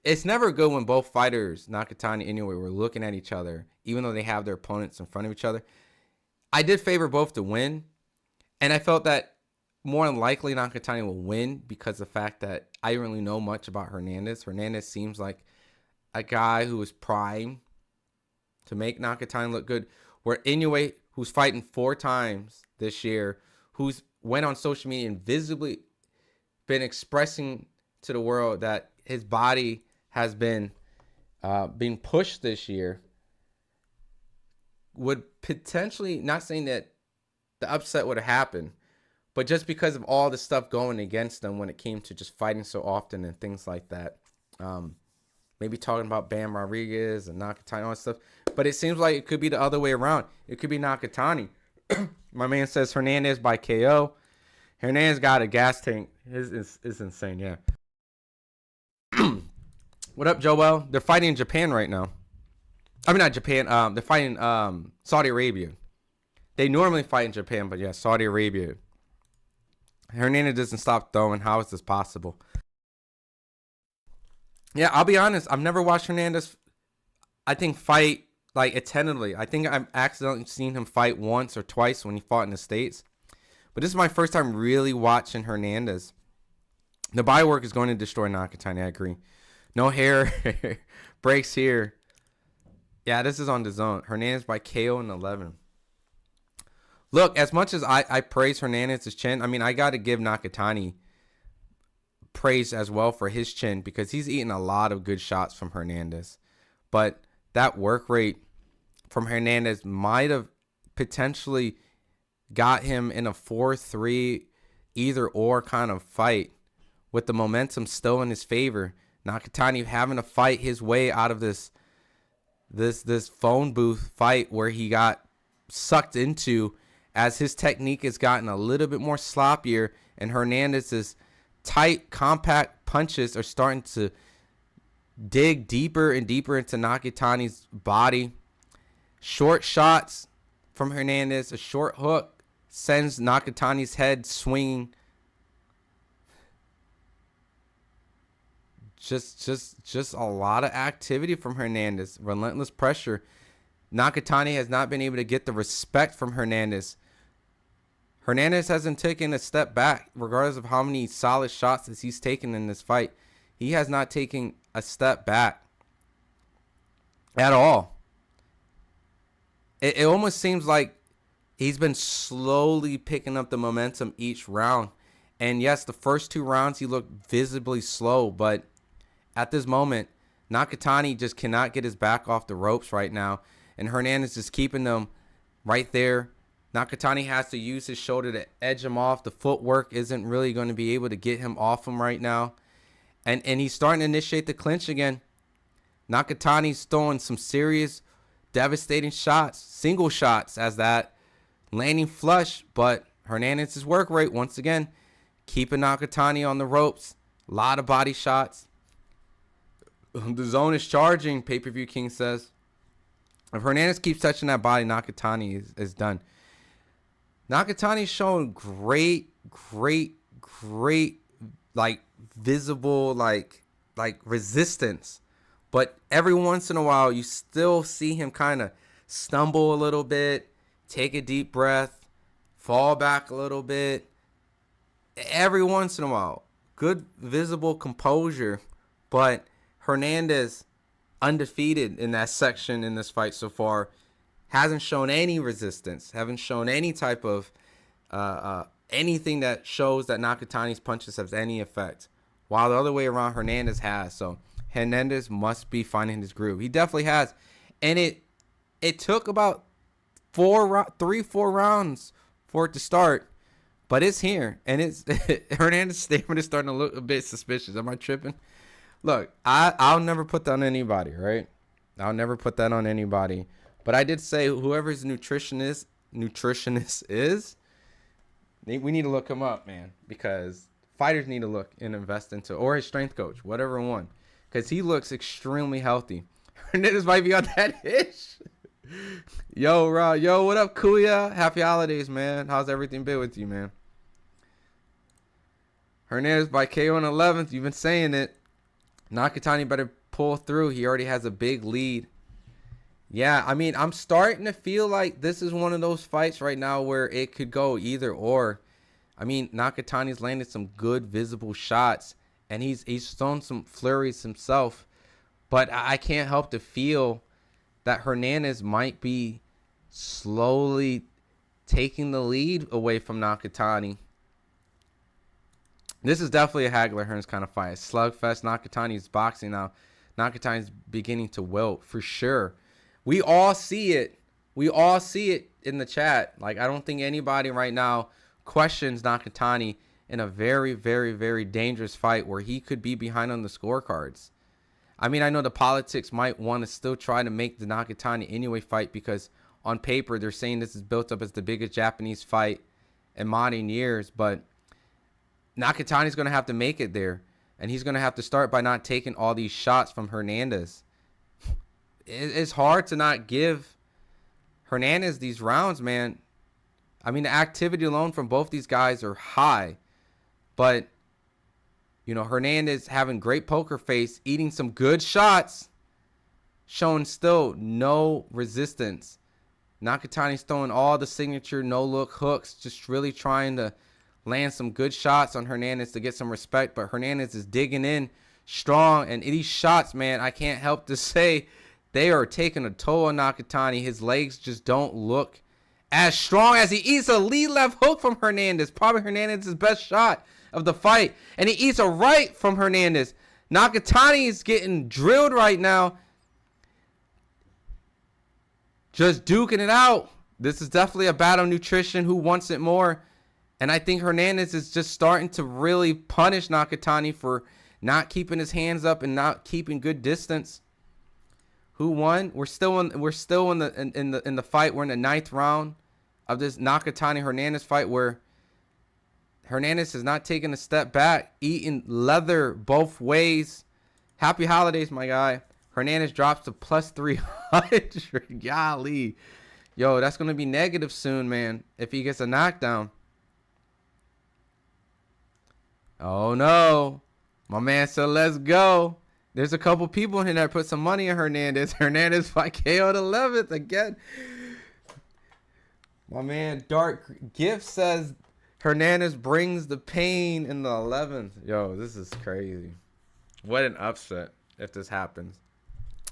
it's never good when both fighters, Nakatani anyway, were looking at each other, even though they have their opponents in front of each other. I did favor both to win, and I felt that more than likely Nakatani will win because of the fact that I didn't really know much about Hernandez. Hernandez seems like a guy who is primed to make Nakatani look good. Where Inoue, who's fighting 4 times this year, who's went on social media and visibly been expressing to the world that his body has been being pushed this year, would potentially, not saying that the upset would have happened, but just because of all the stuff going against them when it came to just fighting so often and things like that. Maybe talking about Bam Rodriguez and Nakatani, all that stuff. But it seems like it could be the other way around. It could be Nakatani. My man says Hernandez by KO. Hernandez got a gas tank. It's insane, yeah. What up, Joel? They're fighting in Japan right now. I mean, not Japan. They're fighting Saudi Arabia. They normally fight in Japan, but yeah, Saudi Arabia. Hernandez doesn't stop throwing. How is this possible? Yeah, I'll be honest. I've never watched Hernandez, I think, fight like attentively. I think I've accidentally seen him fight once or twice when he fought in the States. But this is my first time really watching Hernandez. The body work is going to destroy Nakatani, I agree. No hair breaks here. Yeah, this is on DAZN. Hernandez by KO in 11. Look, as much as I praise Hernandez's chin, I mean, I got to give Nakatani praise as well for his chin because he's eaten a lot of good shots from Hernandez. But that work rate from Hernandez might have potentially got him in a 4-3 either or kind of fight with the momentum still in his favor. Nakatani having to fight his way out of this phone booth fight where he got sucked into as his technique has gotten a little bit more sloppier and Hernandez's tight, compact punches are starting to dig deeper and deeper into Nakatani's body. Short shots from Hernandez, a short hook sends Nakatani's head swinging. Just a lot of activity from Hernandez. Relentless pressure. Nakatani has not been able to get the respect from Hernandez. Hernandez hasn't taken a step back, regardless of how many solid shots that he's taken in this fight. He has not taken a step back at all. It almost seems like he's been slowly picking up the momentum each round. And yes, the first 2 rounds he looked visibly slow, but at this moment, Nakatani just cannot get his back off the ropes right now. And Hernandez is keeping them right there. Nakatani has to use his shoulder to edge him off. The footwork isn't really going to be able to get him off him right now. And he's starting to initiate the clinch again. Nakatani's throwing some serious, devastating shots. Single shots as that. Landing flush. But Hernandez's work rate, once again, keeping Nakatani on the ropes. A lot of body shots. The zone is charging, Pay-Per-View King says. If Hernandez keeps touching that body, Nakatani is done. Nakatani's showing great, like, visible, like resistance. But every once in a while, you still see him kind of stumble a little bit, take a deep breath, fall back a little bit. Every once in a while. Good visible composure. But Hernandez, undefeated in that section in this fight so far, hasn't shown any resistance, haven't shown any type of anything that shows that Nakatani's punches have any effect, while the other way around, Hernandez has. So Hernandez must be finding his groove. He definitely has. And it took about 3-4 rounds for it to start, but it's here. And it's Hernandez's statement is starting to look a bit suspicious. Am I tripping? Look, I'll never put that on anybody, right? I'll never put that on anybody. But I did say whoever his nutritionist is, we need to look him up, man. Because fighters need to look and invest into, or his strength coach, whatever one. Because he looks extremely healthy. Hernandez might be on that ish. Yo, Ra. Yo, what up, Kuya? Happy holidays, man. How's everything been with you, man? Hernandez by KO on 11th. You've been saying it. Nakatani better pull through. He already has a big lead. Yeah, I mean, I'm starting to feel like this is one of those fights right now where it could go either or. I mean, Nakatani's landed some good visible shots, and he's thrown some flurries himself. But I can't help to feel that Hernandez might be slowly taking the lead away from Nakatani. This is definitely a Hagler Hearns kind of fight. A slugfest. Nakatani's boxing now. Nakatani's beginning to wilt for sure. We all see it. We all see it in the chat. Like, I don't think anybody right now questions Nakatani in a very, very, very dangerous fight where he could be behind on the scorecards. I mean, I know the politics might want to still try to make the Nakatani Inoue fight because on paper they're saying this is built up as the biggest Japanese fight in modern years, but Nakatani's going to have to make it there, and he's going to have to start by not taking all these shots from Hernandez. It's hard to not give Hernandez these rounds, man. I mean, the activity alone from both these guys are high, but, you know, Hernandez having great poker face, eating some good shots, showing still no resistance. Nakatani's throwing all the signature no-look hooks, just really trying to land some good shots on Hernandez to get some respect, but Hernandez is digging in strong, and these shots, man, I can't help to say they are taking a toll on Nakatani. His legs just don't look as strong as he eats a lead left hook from Hernandez. Probably Hernandez's best shot of the fight. And he eats a right from Hernandez. Nakatani is getting drilled right now. Just duking it out. This is definitely a battle nutrition. Who wants it more? And I think Hernandez is just starting to really punish Nakatani for not keeping his hands up and not keeping good distance. Who won? We're still in the fight. We're in the 9th round of this Nakatani Hernandez fight, where Hernandez has not taken a step back, eating leather both ways. Happy holidays, my guy. Hernandez drops to plus 300. Golly. Yo, that's going to be negative soon, man, if he gets a knockdown. Oh, no. My man said, let's go. There's a couple people in here that put some money in Hernandez. Hernandez fight KO the 11th again. My man Dark Gift says Hernandez brings the pain in the 11th. Yo, this is crazy. What an upset if this happens.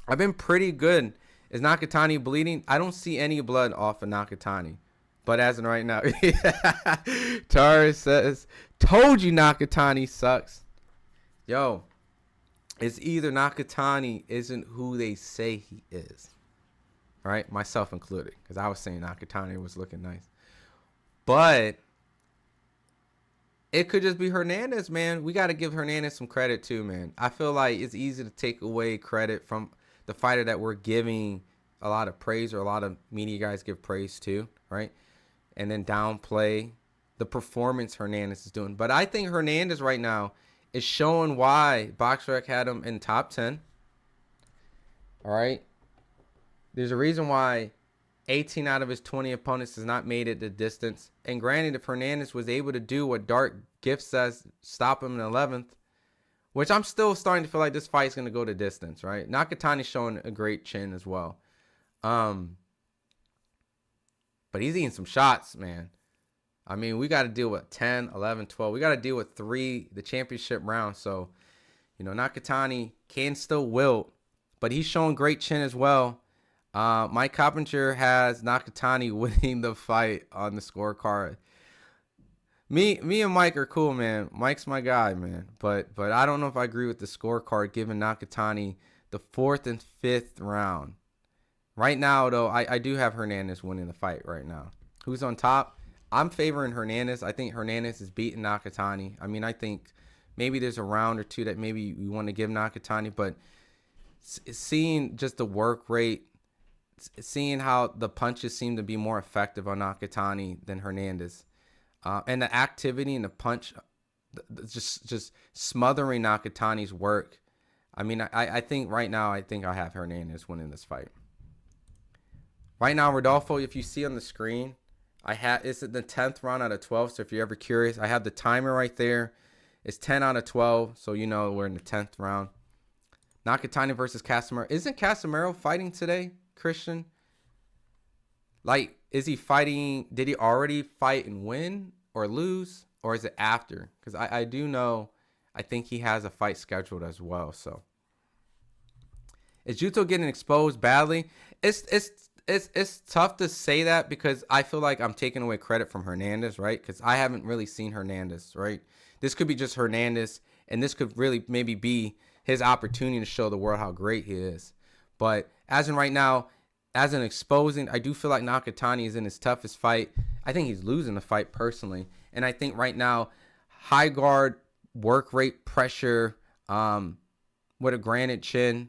I've been pretty good. Is Nakatani bleeding? I don't see any blood off of Nakatani. But as in right now, Tara says, told you Nakatani sucks. Yo, it's either Nakatani isn't who they say he is. Right? Myself included. Because I was saying Nakatani was looking nice. But it could just be Hernandez, man. We got to give Hernandez some credit too, man. I feel like it's easy to take away credit from the fighter that we're giving a lot of praise, or a lot of media guys give praise to, right? And then downplay the performance Hernandez is doing. But I think Hernandez right now is showing why BoxRec had him in top 10. All right? There's a reason why 18 out of his 20 opponents has not made it the distance. And granted, if Hernandez was able to do what Dark Gift says, stop him in the 11th, which I'm still starting to feel like this fight is going to go the distance, right? Nakatani's showing a great chin as well. But he's eating some shots, man. I mean, we got to deal with 10, 11, 12. We got to deal with 3, the championship round. So, you know, Nakatani can still wilt, but he's showing great chin as well. Mike Coppinger has Nakatani winning the fight on the scorecard. Me and Mike are cool, man. Mike's my guy, man. But I don't know if I agree with the scorecard giving Nakatani the 4th and 5th round. Right now, though, I do have Hernandez winning the fight right now. Who's on top? I'm favoring Hernandez. I think Hernandez is beating Nakatani. I mean, I think maybe there's a round or two that maybe you want to give Nakatani, but seeing just the work rate, seeing how the punches seem to be more effective on Nakatani than Hernandez, and the activity and the punch, just smothering Nakatani's work. I mean, I think right now, I think I have Hernandez winning this fight. Right now, Rodolfo, if you see on the screen, it's the 10th round out of 12. So if you're ever curious, I have the timer right there. It's 10 out of 12. So you know we're in the 10th round. Nakatani versus Casimiro. Isn't Casimiro fighting today, Christian? Like, is he fighting? Did he already fight and win or lose? Or is it after? Because I do know, I think he has a fight scheduled as well. So is Junto getting exposed badly? It's tough to say that, because I feel like I'm taking away credit from Hernandez, right? Because I haven't really seen Hernandez, right? This could be just Hernandez, and this could really maybe be his opportunity to show the world how great he is. But as in right now, as in exposing, I do feel like Nakatani is in his toughest fight. I think he's losing the fight personally. And I think right now, high guard, work rate, pressure, with a granite chin,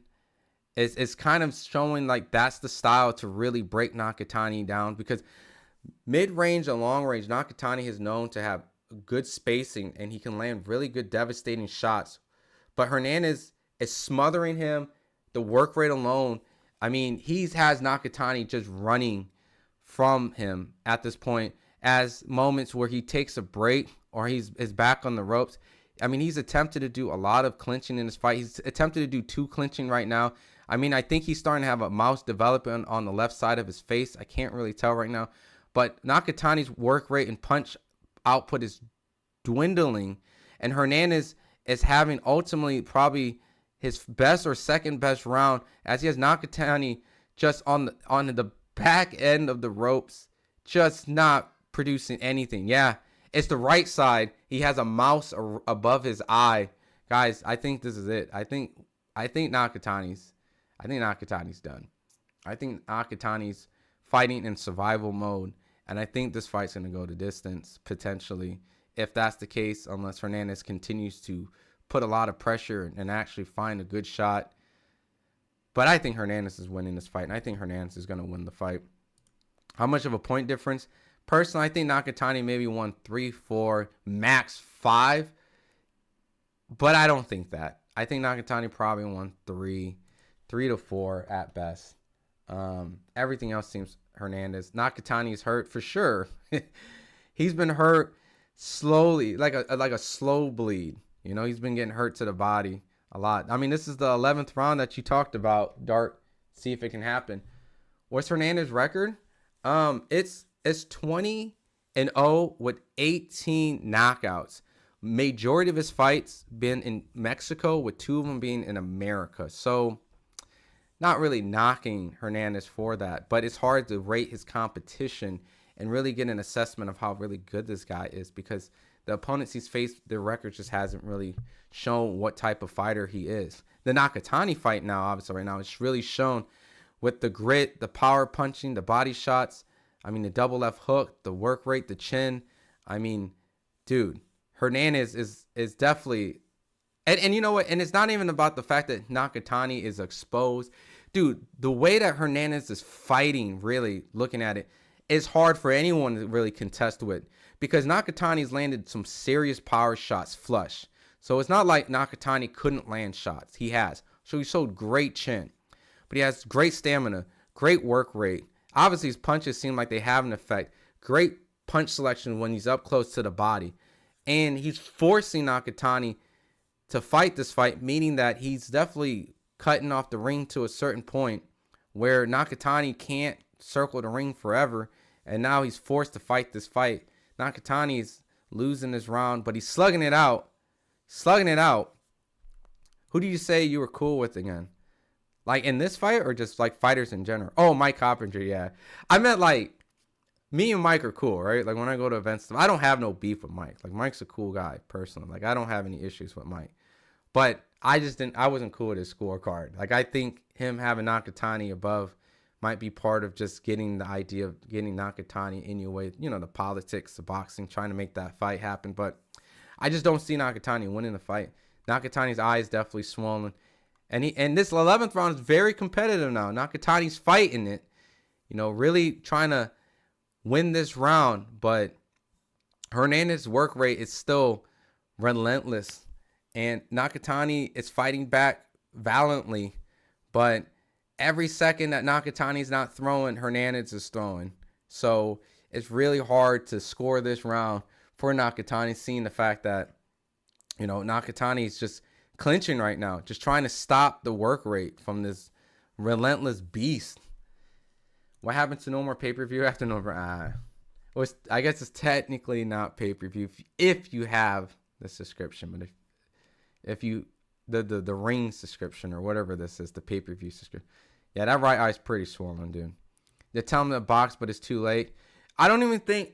is kind of showing like that's the style to really break Nakatani down, because mid-range and long-range, Nakatani is known to have good spacing and he can land really good devastating shots. But Hernandez is smothering him. The work rate alone, I mean, he has Nakatani just running from him at this point, as moments where he takes a break or he's back on the ropes. I mean, he's attempted to do a lot of clinching in this fight. He's attempted to do 2 clinching right now. I mean, I think he's starting to have a mouse development on the left side of his face. I can't really tell right now. But Nakatani's work rate and punch output is dwindling. And Hernandez is having ultimately probably his best or second best round, as he has Nakatani just on the back end of the ropes, just not producing anything. Yeah, it's the right side. He has a mouse above his eye. Guys, I think this is it. I think Nakatani's done. I think Nakatani's fighting in survival mode, and I think this fight's going to go to distance, potentially. If that's the case, unless Hernandez continues to put a lot of pressure and actually find a good shot. But I think Hernandez is winning this fight, and I think Hernandez is going to win the fight. How much of a point difference? Personally, I think Nakatani maybe won 3-4, max 5. But I don't think that. I think Nakatani probably won 3 to 4 at best. Everything else seems Hernandez. Nakatani is hurt for sure. He's been hurt slowly, like a slow bleed. You know, he's been getting hurt to the body a lot. I mean, this is the 11th round that you talked about, Dart. See if it can happen. What's Hernandez's record? It's 20-0 with 18 knockouts. Majority of his fights been in Mexico, with 2 of them being in America. So not really knocking Hernandez for that, but it's hard to rate his competition and really get an assessment of how really good this guy is, because the opponents he's faced, their record just hasn't really shown what type of fighter he is. The Nakatani fight now, obviously right now, it's really shown with the grit, the power punching, the body shots. I mean, the double left hook, the work rate, the chin. I mean, dude, Hernandez is definitely, and you know what? And it's not even about the fact that Nakatani is exposed. Dude, the way that Hernandez is fighting, really looking at it, is hard for anyone to really contest with, because Nakatani's landed some serious power shots flush. So it's not like Nakatani couldn't land shots. He has. So he showed great chin. But he has great stamina, great work rate. Obviously, his punches seem like they have an effect. Great punch selection when he's up close to the body. And he's forcing Nakatani to fight this fight, meaning that he's definitely cutting off the ring to a certain point where Nakatani can't circle the ring forever. And now he's forced to fight this fight. Nakatani is losing this round, but he's slugging it out. Who do you say you were cool with again? Like in this fight, or just like fighters in general? Oh, Mike Coppinger, yeah. I meant like, me and Mike are cool, right? Like when I go to events, I don't have no beef with Mike. Like Mike's a cool guy, personally. Like I don't have any issues with Mike. But I wasn't cool with his scorecard. Like I think him having Nakatani above might be part of just getting the idea of getting Nakatani Inoue, you know, the politics, the boxing, trying to make that fight happen. But I just don't see Nakatani winning the fight. Nakatani's eye is definitely swollen. And this 11th round is very competitive now. Nakatani's fighting it, you know, really trying to win this round. But Hernandez's work rate is still relentless. And Nakatani is fighting back valiantly. But every second that Nakatani's not throwing, Hernandez is throwing. So it's really hard to score this round for Nakatani, seeing the fact that, you know, Nakatani is just clinching right now, just trying to stop the work rate from this relentless beast. What happened to no more pay-per-view after November? I guess it's technically not pay-per-view if you have the subscription, but if you the ring subscription or whatever this is, the pay-per-view subscription. Yeah, that right eye is pretty swollen, dude. They're telling him to box, but it's too late. I don't even think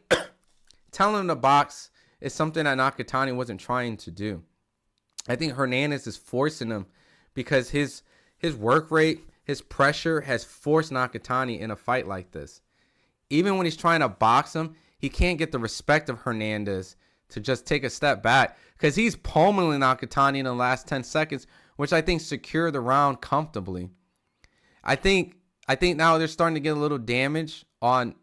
telling him to box is something that Nakatani wasn't trying to do. I think Hernandez is forcing him because his work rate, his pressure has forced Nakatani in a fight like this. Even when he's trying to box him, he can't get the respect of Hernandez to just take a step back, because he's pummeling Nakatani in the last 10 seconds, which I think secured the round comfortably. I think now they're starting to get a little damage on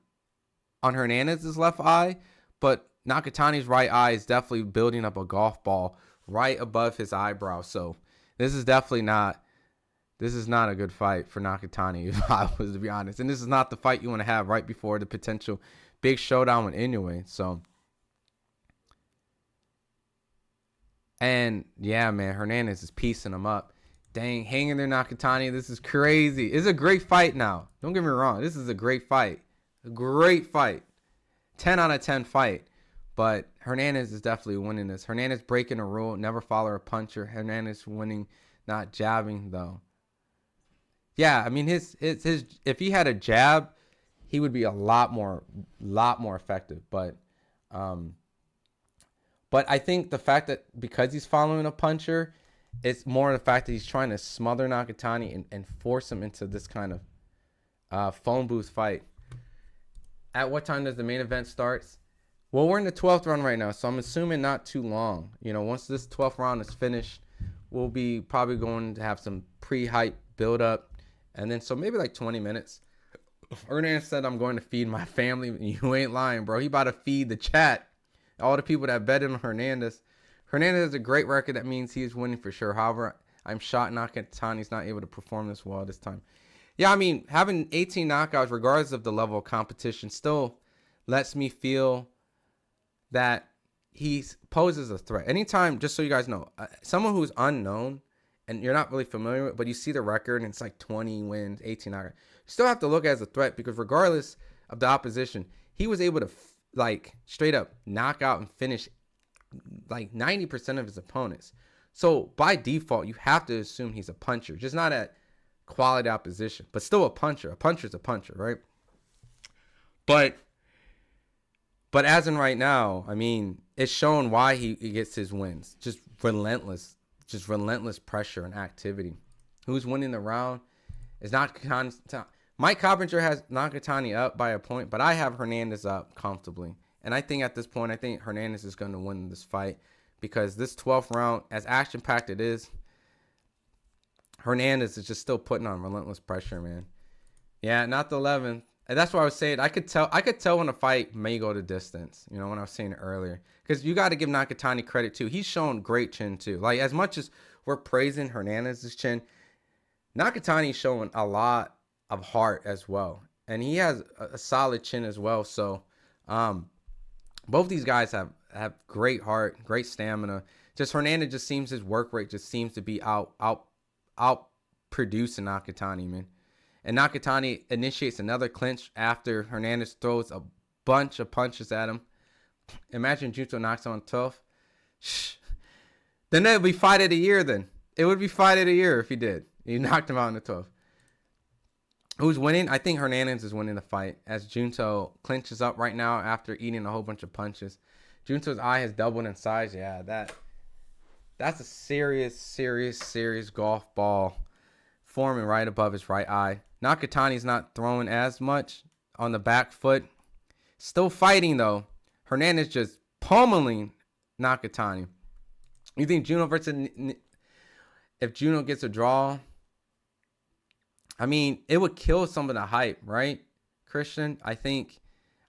Hernandez's left eye, but Nakatani's right eye is definitely building up a golf ball right above his eyebrow. So this is not a good fight for Nakatani, if I was to be honest. And this is not the fight you want to have right before the potential big showdown with Inoue. So, and yeah, man, Hernandez is piecing him up. Dang, hanging there, Nakatani. This is crazy. It's a great fight now. Don't get me wrong. This is a great fight. A great fight. 10 out of 10 fight. But Hernandez is definitely winning this. Hernandez breaking a rule, never follow a puncher. Hernandez winning, not jabbing though. Yeah, I mean his if he had a jab, he would be a lot more effective. But I think the fact that because he's following a puncher, it's more the fact that he's trying to smother Nakatani and force him into this kind of phone booth fight. At what time does the main event starts? Well, we're in the 12th round right now, so I'm assuming not too long. You know, once this 12th round is finished, we'll be probably going to have some pre-hype build-up, and then so maybe like 20 minutes. Hernandez said, I'm going to feed my family. You ain't lying, bro. He about to feed the chat. All the people that betted on Hernandez. Hernandez has a great record. That means he is winning for sure. However, I'm shocked Nakatani's not able to perform this well this time. Yeah, I mean, having 18 knockouts, regardless of the level of competition, still lets me feel that he poses a threat. Anytime, just so you guys know, someone who's unknown and you're not really familiar with, but you see the record and it's like 20 wins, 18 knockouts, you still have to look at it as a threat, because regardless of the opposition, he was able to like straight up knock out and finish like 90% of his opponents. So by default, you have to assume he's a puncher, just not at quality opposition, but still a puncher. A puncher's a puncher, right? But as in right now, I mean, it's shown why he gets his wins. Just relentless pressure and activity. Who's winning the round is not Mike Coppinger has Nakatani up by a point, but I have Hernandez up comfortably. And I think at this point, I think Hernandez is going to win this fight, because this 12th round, as action-packed it is, Hernandez is just still putting on relentless pressure, man. Yeah, not the 11th. And that's why I was saying I could tell when a fight may go to distance, you know, when I was saying it earlier. Because you got to give Nakatani credit, too. He's shown great chin, too. Like, as much as we're praising Hernandez's chin, Nakatani's showing a lot of heart as well. And he has a solid chin as well. So, both these guys have great heart, great stamina. Just Hernandez just seems, his work rate just seems to be out producing Nakatani, man. And Nakatani initiates another clinch after Hernandez throws a bunch of punches at him. Imagine Junto knocks on 12. Then that would be fight of the year then. It would be fight of the year if he did. He knocked him out in the 12th. Who's winning? I think Hernandez is winning the fight, as Junto clinches up right now after eating a whole bunch of punches. Junto's eye has doubled in size. Yeah, that's a serious golf ball forming right above his right eye. Nakatani's not throwing as much on the back foot. Still fighting, though. Hernandez just pummeling Nakatani. You think Juno versus... If Juno gets a draw, I mean, it would kill some of the hype, right, Christian? I think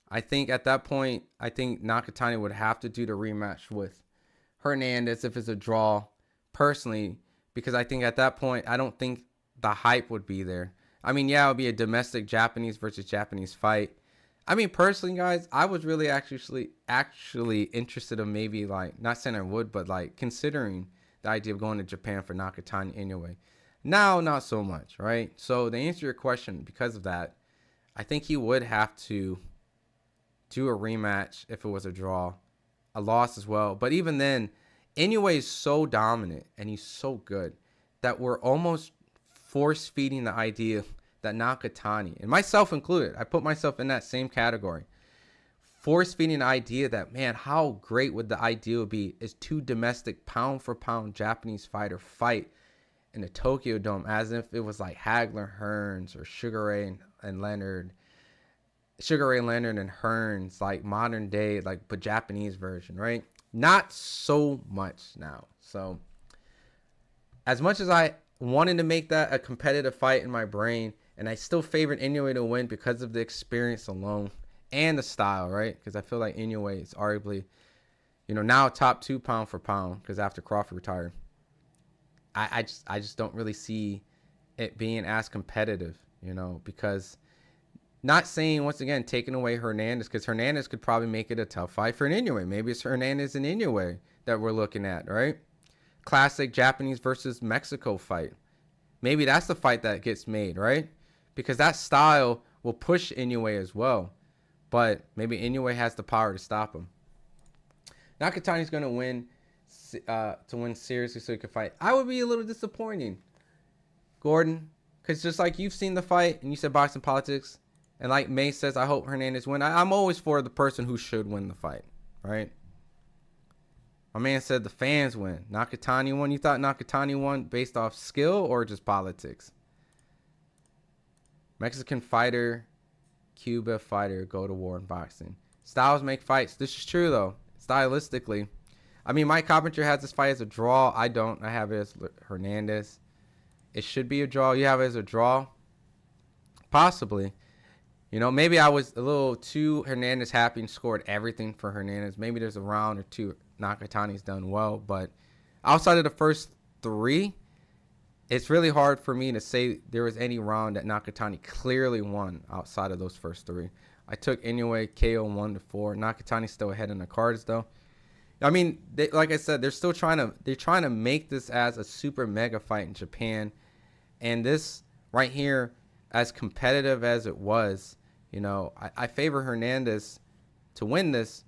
at that point, I think Nakatani would have to do the rematch with Hernandez if it's a draw, personally, because I think at that point, I don't think the hype would be there. I mean, yeah, it would be a domestic Japanese versus Japanese fight. I mean, personally, guys, I was really actually interested in maybe, like, not saying I would, but, like, considering the idea of going to Japan for Nakatani anyway. Now, not so much, right? So, to answer your question, because of that, I think he would have to do a rematch if it was a draw, a loss as well. But even then, Inoue is so dominant and he's so good that we're almost force-feeding the idea that Nakatani, and myself included, I put myself in that same category, force-feeding the idea that, man, how great would the idea be is two domestic pound-for-pound Japanese fighter fight in the Tokyo Dome, as if it was like Hagler, Hearns, or Sugar Ray Leonard and Hearns, like modern day, like, but Japanese version, right? Not so much now. So as much as I wanted to make that a competitive fight in my brain, and I still favored Inoue to win because of the experience alone and the style, right? Because I feel like Inoue is arguably, you know, now top 2 pound for pound, because after Crawford retired, I just don't really see it being as competitive, you know, because, not saying, once again, taking away Hernandez, because Hernandez could probably make it a tough fight for an Inoue. Maybe it's Hernandez and Inoue that we're looking at, right? Classic Japanese versus Mexico fight. Maybe that's the fight that gets made, right? Because that style will push Inoue as well. But maybe Inoue has the power to stop him. Nakatani's going to win seriously so he can fight. I would be a little disappointing, Gordon, because just like you've seen the fight and you said boxing politics, And like May says, I hope Hernandez win. I'm always for the person who should win the fight, right? My man said the fans win. Nakatani won. You thought Nakatani won based off skill or just politics? Mexican fighter, Cuba fighter go to war in boxing. Styles make fights. This is true, though. Stylistically. I mean, Mike Carpenter has this fight as a draw. I don't. I have it as Hernandez. It should be a draw. You have it as a draw? Possibly. You know, maybe I was a little too Hernandez happy and scored everything for Hernandez. Maybe there's a round or two Nakatani's done well. But outside of the first three, it's really hard for me to say there was any round that Nakatani clearly won outside of those first three. I took Inoue KO 1-4. Nakatani's still ahead in the cards, though. I mean, like I said, they're trying to make this as a super mega fight in Japan. And this right here, as competitive as it was, you know, I favor Hernandez to win this.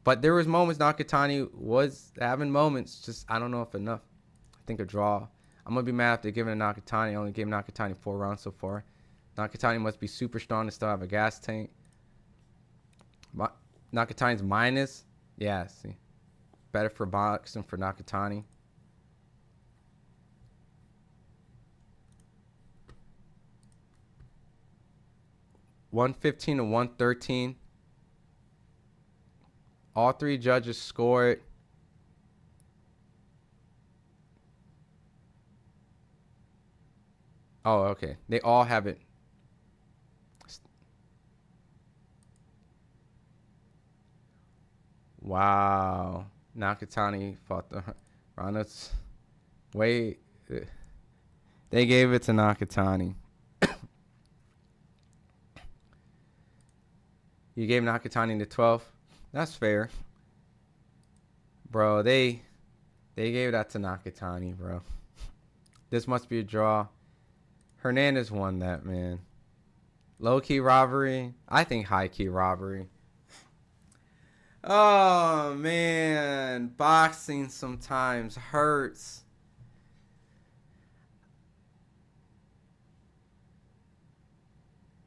But there was moments Nakatani was having moments, just I don't know if enough. I think a draw. I'm going to be mad if they're giving it to Nakatani. I only gave Nakatani 4 rounds so far. Nakatani must be super strong to still have a gas tank. Nakatani's minus. Yeah, see. Better for boxing for Nakatani. $115 to $113. All three judges scored. Oh, okay. They all have it. Wow. Nakatani fought the Ronald's. Wait. They gave it to Nakatani. You gave Nakatani the 12. That's fair. Bro, they gave that to Nakatani, bro. This must be a draw. Hernandez won that, man. Low-key robbery. I think high-key robbery. Oh, man. Boxing sometimes hurts.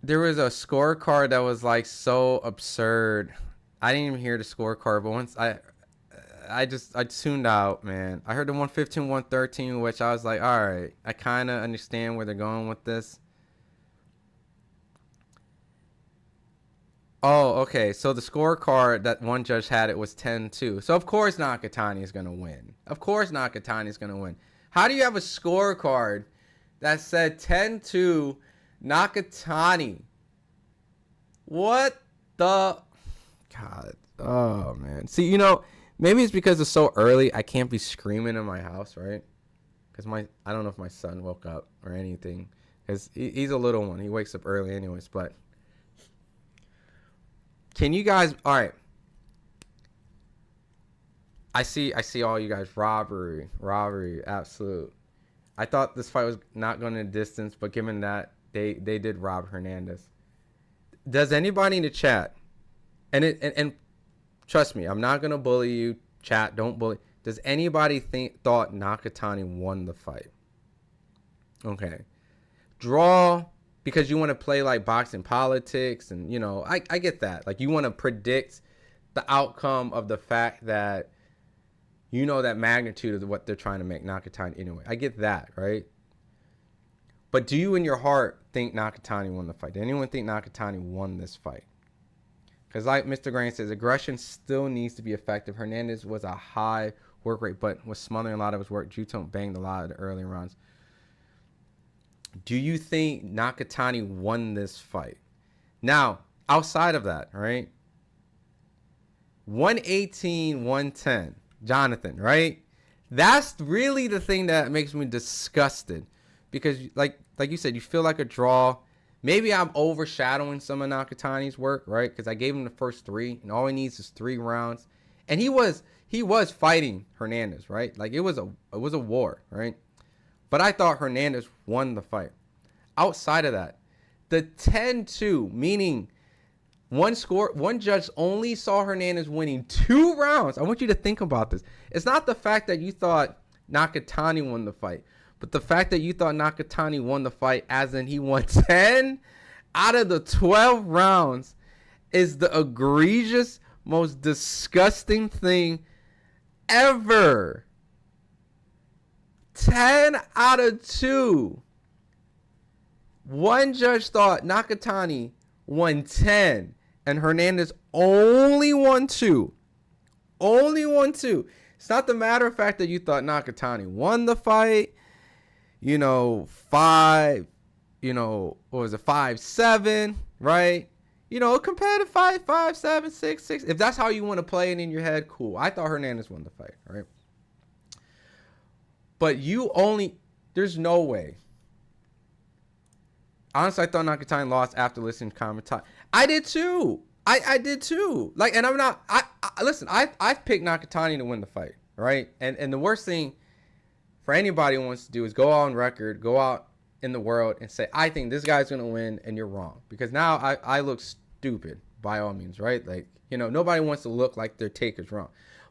There was a scorecard that was like so absurd. I didn't even hear the scorecard, but once I tuned out, man. I heard the 115, 113, which I was like, all right, I kind of understand where they're going with this. Oh, okay. So the scorecard that one judge had, it was 10-2. So of course Nakatani is going to win. Of course Nakatani is going to win. How do you have a scorecard that said 10-2 Nakatani? What the God? Oh man. See, you know, maybe it's because it's so early. I can't be screaming in my house, right? Because I don't know if my son woke up or anything. Because he's a little one. He wakes up early anyways. But can you guys? All right. I see all you guys. Robbery, absolute. I thought this fight was not going to distance, but given that they did rob Hernandez. Does anybody in the chat? And trust me, I'm not gonna bully you. Chat, don't bully. Does anybody thought Nakatani won the fight? Okay, draw because you want to play like boxing politics, and you know I get that. Like you want to predict the outcome of the fact that you know that magnitude of what they're trying to make Nakatani anyway. I get that, right? But do you in your heart think Nakatani won the fight? Did anyone think Nakatani won this fight? Because like Mr. Grant says, aggression still needs to be effective. Hernandez was a high work rate, but was smothering a lot of his work. Junto banged a lot of the early rounds. Do you think Nakatani won this fight? Now, outside of that, right? 118, 110. Jonathan, right? That's really the thing that makes me disgusted. Because like you said, you feel like a draw. Maybe I'm overshadowing some of Nakatani's work, right? Because I gave him the first 3, and all he needs is 3 rounds. And he was fighting Hernandez, right? Like it was a war, right? But I thought Hernandez won the fight. Outside of that, the 10-2, meaning one judge only saw Hernandez winning 2 rounds. I want you to think about this. It's not the fact that you thought Nakatani won the fight, but the fact that you thought Nakatani won the fight as in he won 10 out of the 12 rounds is the egregious, most disgusting thing ever. 10 out of 2. One judge thought Nakatani won 10 and Hernandez only won 2. Only won 2. It's not the matter of fact that you thought Nakatani won the fight. 5, what was it, 5-7, right? A competitive fight, 5-7, 6-6. If that's how you want to play it in your head, cool. I thought Hernandez won the fight, right? But there's no way. Honestly, I thought Nakatani lost after listening to commentary. I did too. I did too. And I'm not. Listen. I've picked Nakatani to win the fight, right? And the worst thing for anybody who wants to do is go on record, go out in the world and say, I think this guy's gonna win, and you're wrong. Because now I look stupid by all means, right? Nobody wants to look like their take is wrong.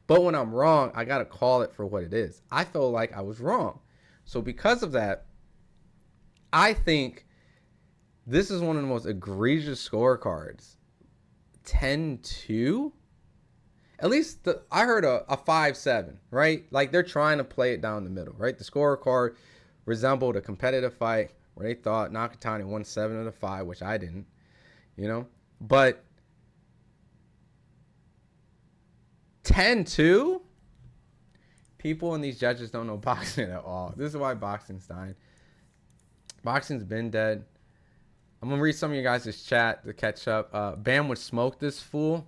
But when I'm wrong, I gotta call it for what it is. I feel like I was wrong. So because of that, I think this is one of the most egregious scorecards. 10-2? At least I heard a 5-7, right? They're trying to play it down the middle, right? The scorecard resembled a competitive fight where they thought Nakatani won 7 of the 5, which I didn't, But 10-2? People and these judges don't know boxing at all. This is why boxing's dying. Boxing's been dead. I'm going to read some of you guys' chat to catch up. Bam would smoke this fool.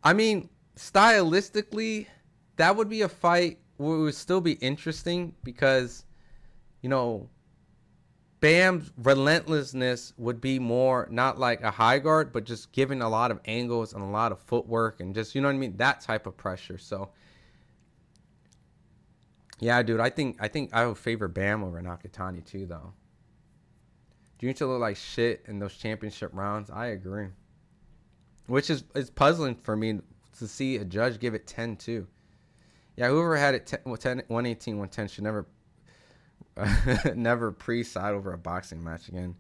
I mean, stylistically, that would be a fight where it would still be interesting because, Bam's relentlessness would be more not like a high guard, but just giving a lot of angles and a lot of footwork and just, that type of pressure. So, yeah, dude, I think I would favor Bam over Nakatani too, though. Junto look like shit in those championship rounds. I agree. Which is puzzling for me to see a judge give it 10-2. Yeah, whoever had it 118, 110 should never pre-side over a boxing match again.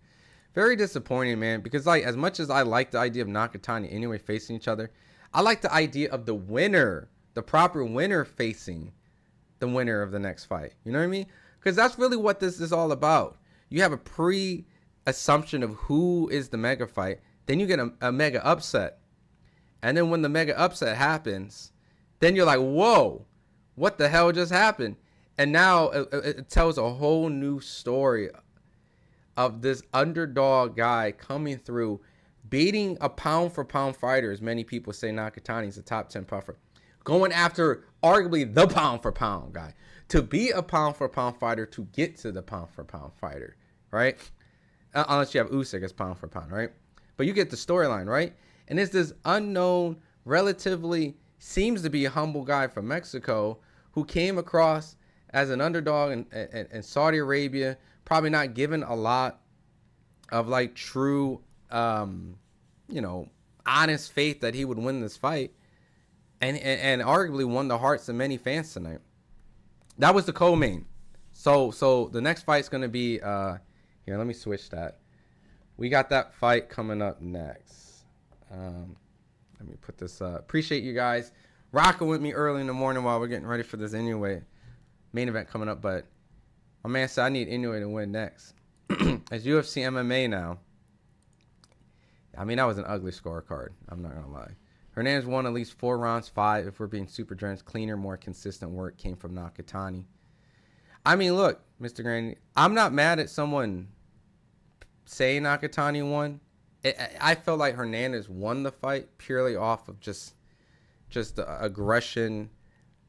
Very disappointing, man, because as much as I like the idea of Nakatani Inoue facing each other, I like the idea of the winner, the proper winner facing the winner of the next fight. You know what I mean? Because that's really what this is all about. You have a pre-assumption of who is the mega fight. Then you get a mega upset. And then when the mega upset happens, then you're like, whoa, what the hell just happened? And now it tells a whole new story of this underdog guy coming through, beating a pound-for-pound fighter, as many people say Nakatani's a top 10 puffer, going after arguably the pound-for-pound guy, to be a pound-for-pound fighter to get to the pound-for-pound fighter, right? Unless you have Usyk as pound-for-pound, right? But you get the storyline, right? And it's this unknown, relatively seems to be a humble guy from Mexico who came across as an underdog in Saudi Arabia, probably not given a lot of true, honest faith that he would win this fight, and arguably won the hearts of many fans tonight. That was the co-main. So the next fight's gonna be here. Let me switch that. We got that fight coming up next. Let me put this up. Appreciate you guys rocking with me early in the morning while we're getting ready for this Inoue main event coming up. But my man said I need Inoue to win next. As UFC MMA now. I mean, that was an ugly scorecard. I'm not going to lie. Hernandez won at least 4 rounds, 5. If we're being super drenched, cleaner, more consistent work came from Nakatani. I mean, look, Mr. Grandy, I'm not mad at someone saying Nakatani won. I felt like Hernandez won the fight purely off of just the aggression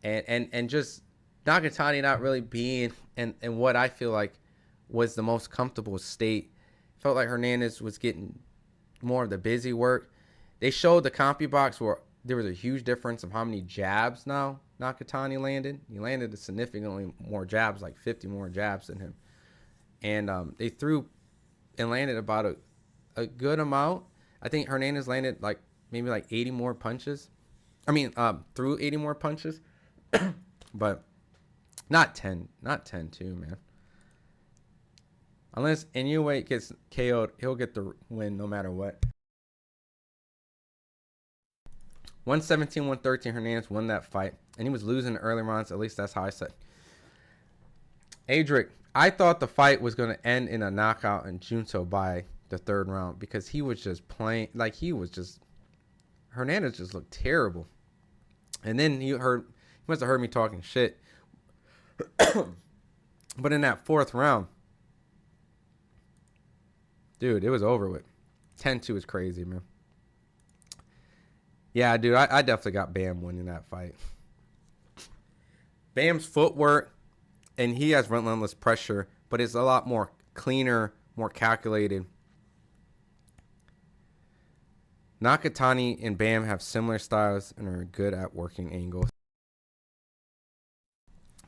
and just Nakatani not really being in what I feel like was the most comfortable state. Felt like Hernandez was getting more of the busy work. They showed the CompuBox where there was a huge difference of how many jabs now Nakatani landed. He landed a significantly more jabs, like 50 more jabs than him. And they threw and landed about a good amount. I think Hernandez landed maybe 80 more punches. I mean, threw 80 more punches. But not 10 too, man. Unless Inoue gets KO'd, he'll get the win no matter what. 117, 113, Hernandez won that fight. And he was losing the early rounds. At least that's how I said. Adric, I thought the fight was going to end in a knockout in Junto by the third round because he was just playing. Like, Hernandez just looked terrible. And then he must have heard me talking shit. But in that fourth round, dude, it was over with. 10-2 is crazy, man. Yeah, dude, I definitely got Bam winning that fight. Bam's footwork, and he has relentless pressure, but it's a lot more cleaner, more calculated. Nakatani and Bam have similar styles and are good at working angles.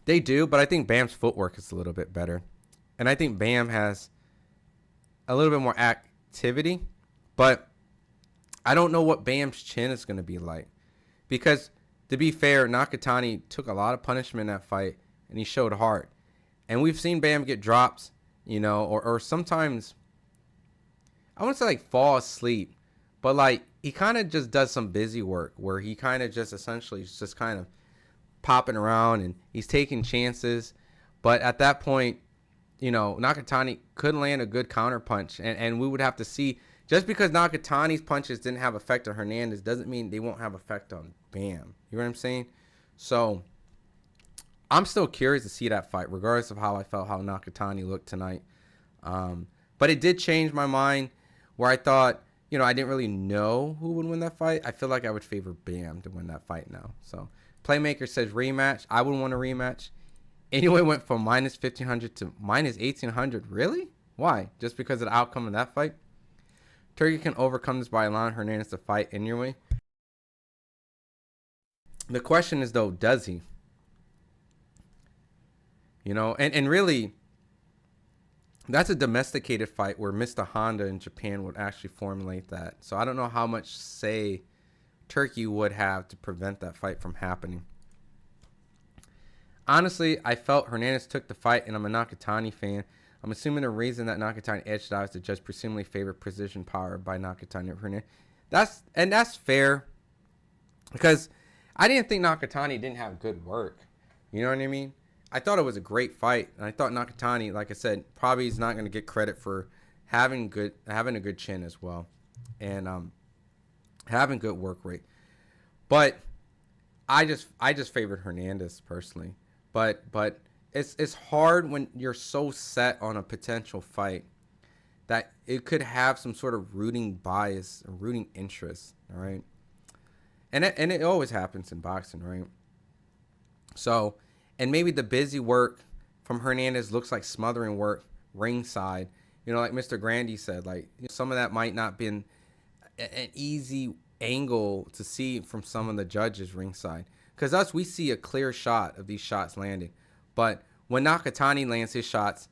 They do, but I think Bam's footwork is a little bit better. And I think Bam has a little bit more activity, but I don't know what Bam's chin is going to be like. Because, to be fair, Nakatani took a lot of punishment in that fight, and he showed heart. And we've seen Bam get drops, you know, or sometimes, I wouldn't say like fall asleep, but like he kind of just does some busy work where he kind of just essentially is just kind of popping around and he's taking chances. But at that point, you know, Nakatani could land a good counter punch, and we would have to see. Just because Nakatani's punches didn't have effect on Hernandez doesn't mean they won't have effect on Bam. You know what I'm saying? So I'm still curious to see that fight, regardless of how I felt how Nakatani looked tonight. But it did change my mind where I thought, you know, I didn't really know who would win that fight. I feel like I would favor Bam to win that fight now. So Playmaker says rematch. I would want a rematch. Anyway, went from minus 1,500 to minus 1,800. Really? Why? Just because of the outcome of that fight? Turkey can overcome this by allowing Hernandez to fight Inoue. The question is, though, does he? You know, and really, that's a domesticated fight where Mr. Honda in Japan would actually formulate that. So I don't know how much say Turkey would have to prevent that fight from happening. Honestly, I felt Hernandez took the fight, and I'm a Nakatani fan. I'm assuming the reason that Nakatani edged out is to just presumably favor precision power by Nakatani over Hernandez. That's fair, because I didn't think Nakatani didn't have good work. You know what I mean? I thought it was a great fight, and I thought Nakatani, like I said, probably is not going to get credit for having a good chin as well, and having good work rate. But I just favored Hernandez personally. But it's hard when you're so set on a potential fight that it could have some sort of rooting bias or rooting interest, all right? And it always happens in boxing, right? So, and maybe the busy work from Hernandez looks like smothering work ringside. You know, like Mr. Grandy said, like some of that might not be an easy angle to see from some of the judges ringside. Because we see a clear shot of these shots landing. But when Nakatani lands his shots,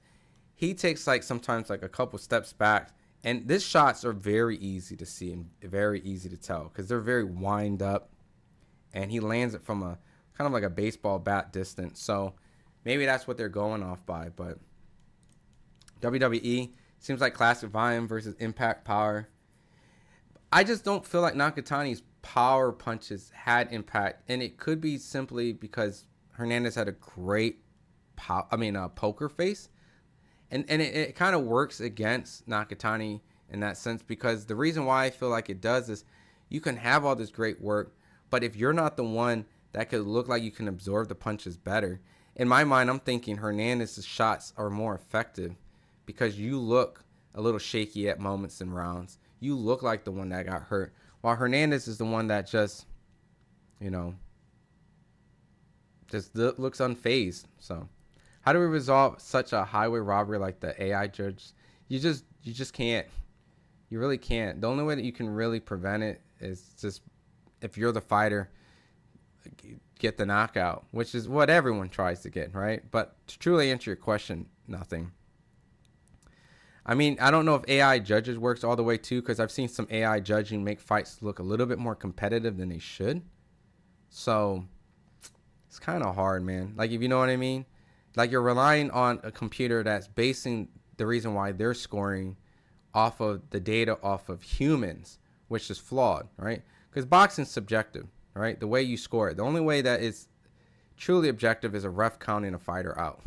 he takes like sometimes like a couple steps back. And these shots are very easy to see and very easy to tell because they're very wind up. And he lands it from a kind of like a baseball bat distance. So maybe that's what they're going off by. But WWE seems like classic volume versus impact power. I just don't feel like Nakatani's power punches had impact, and it could be simply because Hernandez had a great poker face, and it kind of works against Nakatani in that sense, because the reason why I feel like it does is you can have all this great work, but if you're not the one that could look like you can absorb the punches better, in my mind I'm thinking Hernandez's shots are more effective because you look a little shaky at moments in rounds. You look like the one that got hurt, while Hernandez is the one that just, you know, just looks unfazed. So how do we resolve such a highway robbery like the AI judge? You just can't. You really can't. The only way that you can really prevent it is just, if you're the fighter, get the knockout, which is what everyone tries to get, right? But to truly answer your question, nothing. I mean, I don't know if AI judges works all the way too, because I've seen some AI judging make fights look a little bit more competitive than they should. So it's kind of hard, man. Like, if you know what I mean? Like, you're relying on a computer that's basing the reason why they're scoring off of the data off of humans, which is flawed, right? Because boxing's subjective, right? The way you score it. The only way that is truly objective is a ref counting a fighter out,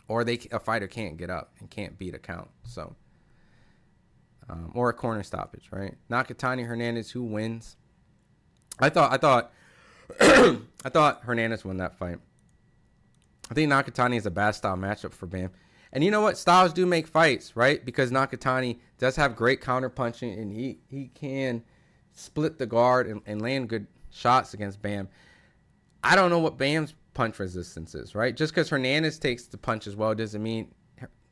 or a fighter can't get up and can't beat a count. So, or a corner stoppage, right? Nakatani, Hernandez, who wins? I thought Hernandez won that fight. I think Nakatani is a bad style matchup for Bam. And you know what? Styles do make fights, right? Because Nakatani does have great counter punching, and he can split the guard and land good shots against Bam. I don't know what Bam's punch resistance is, right? Just because Hernandez takes the punch as well doesn't mean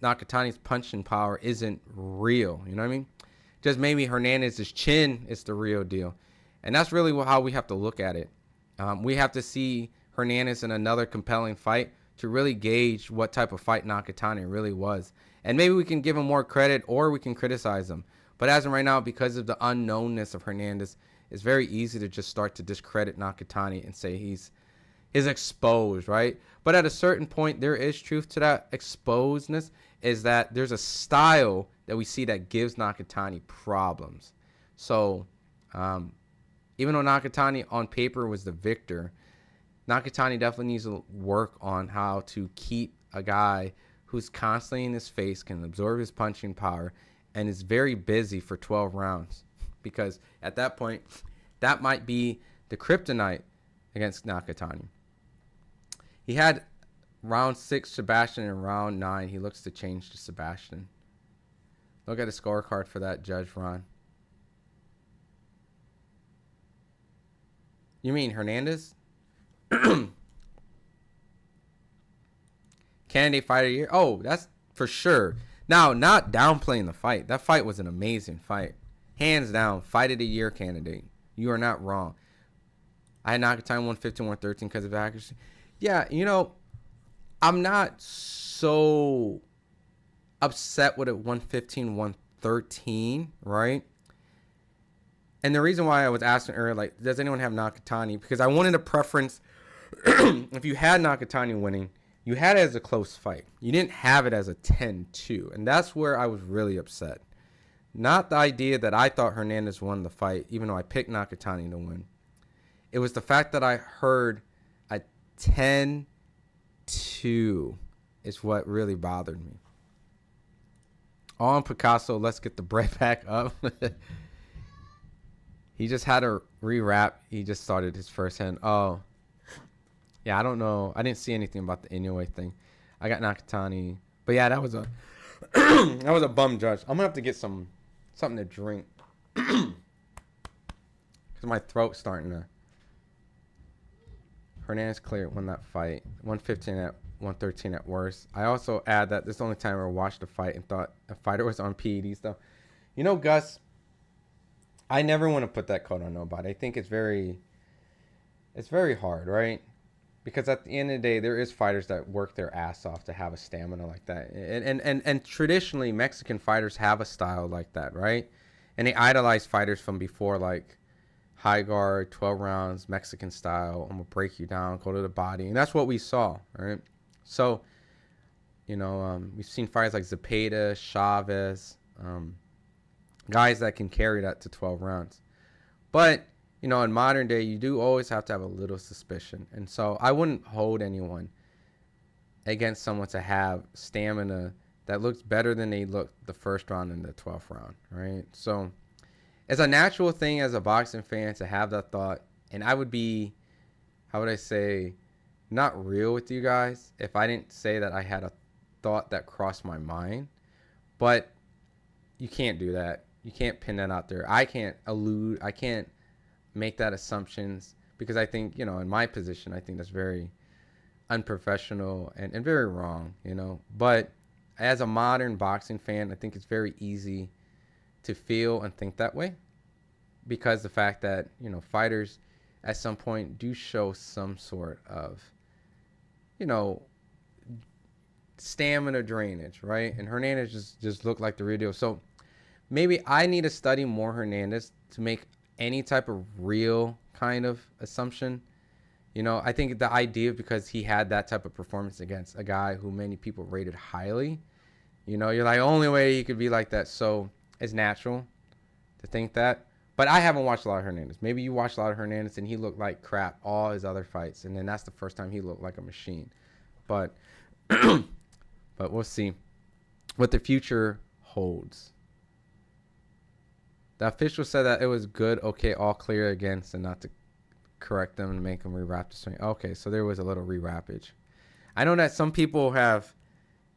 Nakatani's punching power isn't real. You know what I mean? Just maybe Hernandez's chin is the real deal. And that's really how we have to look at it. We have to see Hernandez in another compelling fight to really gauge what type of fight Nakatani really was. And maybe we can give him more credit or we can criticize him. But as of right now, because of the unknownness of Hernandez, it's very easy to just start to discredit Nakatani and say he's exposed, right? But at a certain point, there is truth to that exposedness, is that there's a style that we see that gives Nakatani problems. So even though Nakatani on paper was the victor, Nakatani definitely needs to work on how to keep a guy who's constantly in his face, can absorb his punching power, and is very busy for 12 rounds. Because at that point, that might be the kryptonite against Nakatani. He had round 6 Sebastian, and round 9 he looks to change to Sebastian. Look at the scorecard for that, Judge Ron. You mean Hernandez? Candidate fight of the year? Oh, that's for sure. Now, not downplaying the fight. That fight was an amazing fight. Hands down, fight of the year candidate. You are not wrong. I had Nakatani 115, 113 because of accuracy. Yeah, you know, I'm not so upset with it 115, 113, right? And the reason why I was asking earlier, like, does anyone have Nakatani? Because I wanted a preference. If you had Nakatani winning, you had it as a close fight. You didn't have it as a 10-2. And that's where I was really upset. Not the idea that I thought Hernandez won the fight, even though I picked Nakatani to win. It was the fact that I heard a 10-2 is what really bothered me. Alan Picasso, let's get the bread back up. He just had a rewrap. He just started his first hand. Oh, yeah, I don't know. I didn't see anything about the Inoue thing. I got Nakatani. But yeah, that was a that was a bum judge. I'm gonna have to get something to drink. Because my throat's starting to. Hernandez cleared won that fight. 115 at 113 at worst. I also add that this is the only time I ever watched a fight and thought a fighter was on PED stuff. You know, Gus, I never want to put that code on nobody. I think it's very hard, right? Because at the end of the day, there is fighters that work their ass off to have a stamina like that. And traditionally, Mexican fighters have a style like that, right? And they idolize fighters from before, like high guard, 12 rounds, Mexican style. I'm going to break you down, go to the body. And that's what we saw, right? So, you know, we've seen fighters like Zepeda, Chavez, guys that can carry that to 12 rounds. But, you know, in modern day, you do always have to have a little suspicion. And so I wouldn't hold anyone against someone to have stamina that looks better than they looked the first round and the 12th round, right? So it's a natural thing as a boxing fan to have that thought. And I would be, how would I say, not real with you guys if I didn't say that I had a thought that crossed my mind. But you can't do that. You can't pin that out there. I can't make that assumptions because I think, you know, in my position, I think that's very unprofessional and very wrong, you know. But as a modern boxing fan, I think it's very easy to feel and think that way because the fact that, you know, fighters at some point do show some sort of, you know, stamina drainage, right? And Hernandez just looked like the real deal. So maybe I need to study more Hernandez to make any type of real kind of assumption. You know, I think the idea, because he had that type of performance against a guy who many people rated highly, You know, you're like, only way he could be like that. So it's natural to think that. But I haven't watched a lot of Hernandez. Maybe you watched a lot of Hernandez and he looked like crap all his other fights. And then that's the first time he looked like a machine. But but we'll see what the future holds. The official said that it was good, okay, all clear against, and not to correct them and make them rewrap the swing. Okay, so there was a little rewrappage. I know that some people have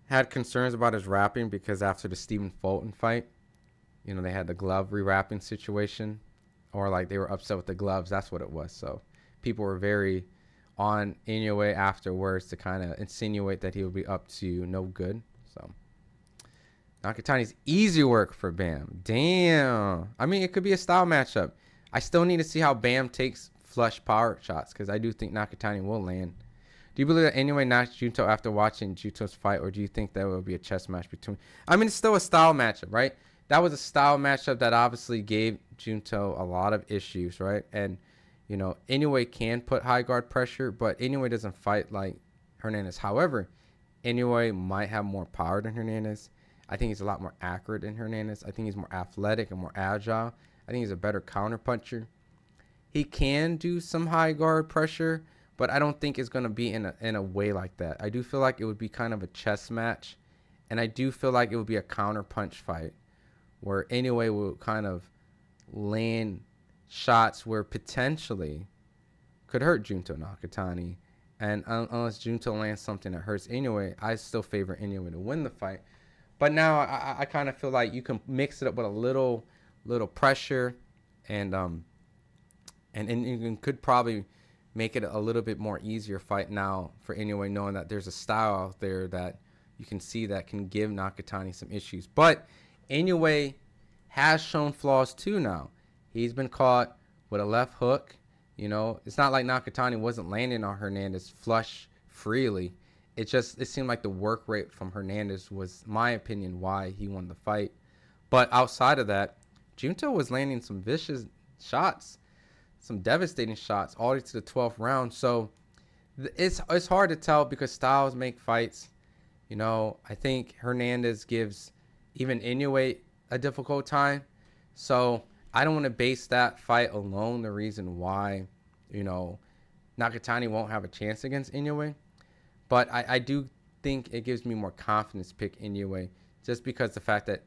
had concerns about his wrapping because after the Stephen Fulton fight, you know, they had the glove rewrapping situation, or like they were upset with the gloves. That's what it was. So people were very on Inoue afterwards to kind of insinuate that he would be up to no good. So Nakatani's easy work for Bam. Damn. I mean, it could be a style matchup. I still need to see how Bam takes flush power shots because I do think Nakatani will land. Do you believe that Inoue knocks Junto after watching Junto's fight, or do you think that will be a chess match between? I mean, it's still a style matchup, right? That was a style matchup that obviously gave Junto a lot of issues, right? And, you know, Inoue can put high guard pressure, but Inoue doesn't fight like Hernandez. However, Inoue might have more power than Hernandez. I think he's a lot more accurate than Hernandez. I think he's more athletic and more agile. I think he's a better counter puncher. He can do some high guard pressure, but I don't think it's going to be in a way like that. I do feel like it would be kind of a chess match, and I do feel like it would be a counter punch fight where Inoue will kind of land shots where potentially could hurt Junto Nakatani. And unless Junto lands something that hurts Inoue, I still favor Inoue to win the fight. But now I kind of feel like you can mix it up with a little pressure, and you could probably make it a little bit more easier fight now for Inoue, knowing that there's a style out there that you can see that can give Nakatani some issues. But Inoue has shown flaws too now. He's been caught with a left hook. You know, it's not like Nakatani wasn't landing on Hernandez flush freely. It seemed like the work rate from Hernandez was, my opinion, why he won the fight. But outside of that, Junto was landing some vicious shots, some devastating shots, all the way to the 12th round. So it's hard to tell because styles make fights. You know, I think Hernandez gives even Inoue a difficult time. So I don't want to base that fight alone the reason why, you know, Nakatani won't have a chance against Inoue. But I do think it gives me more confidence to pick Inoue just because the fact that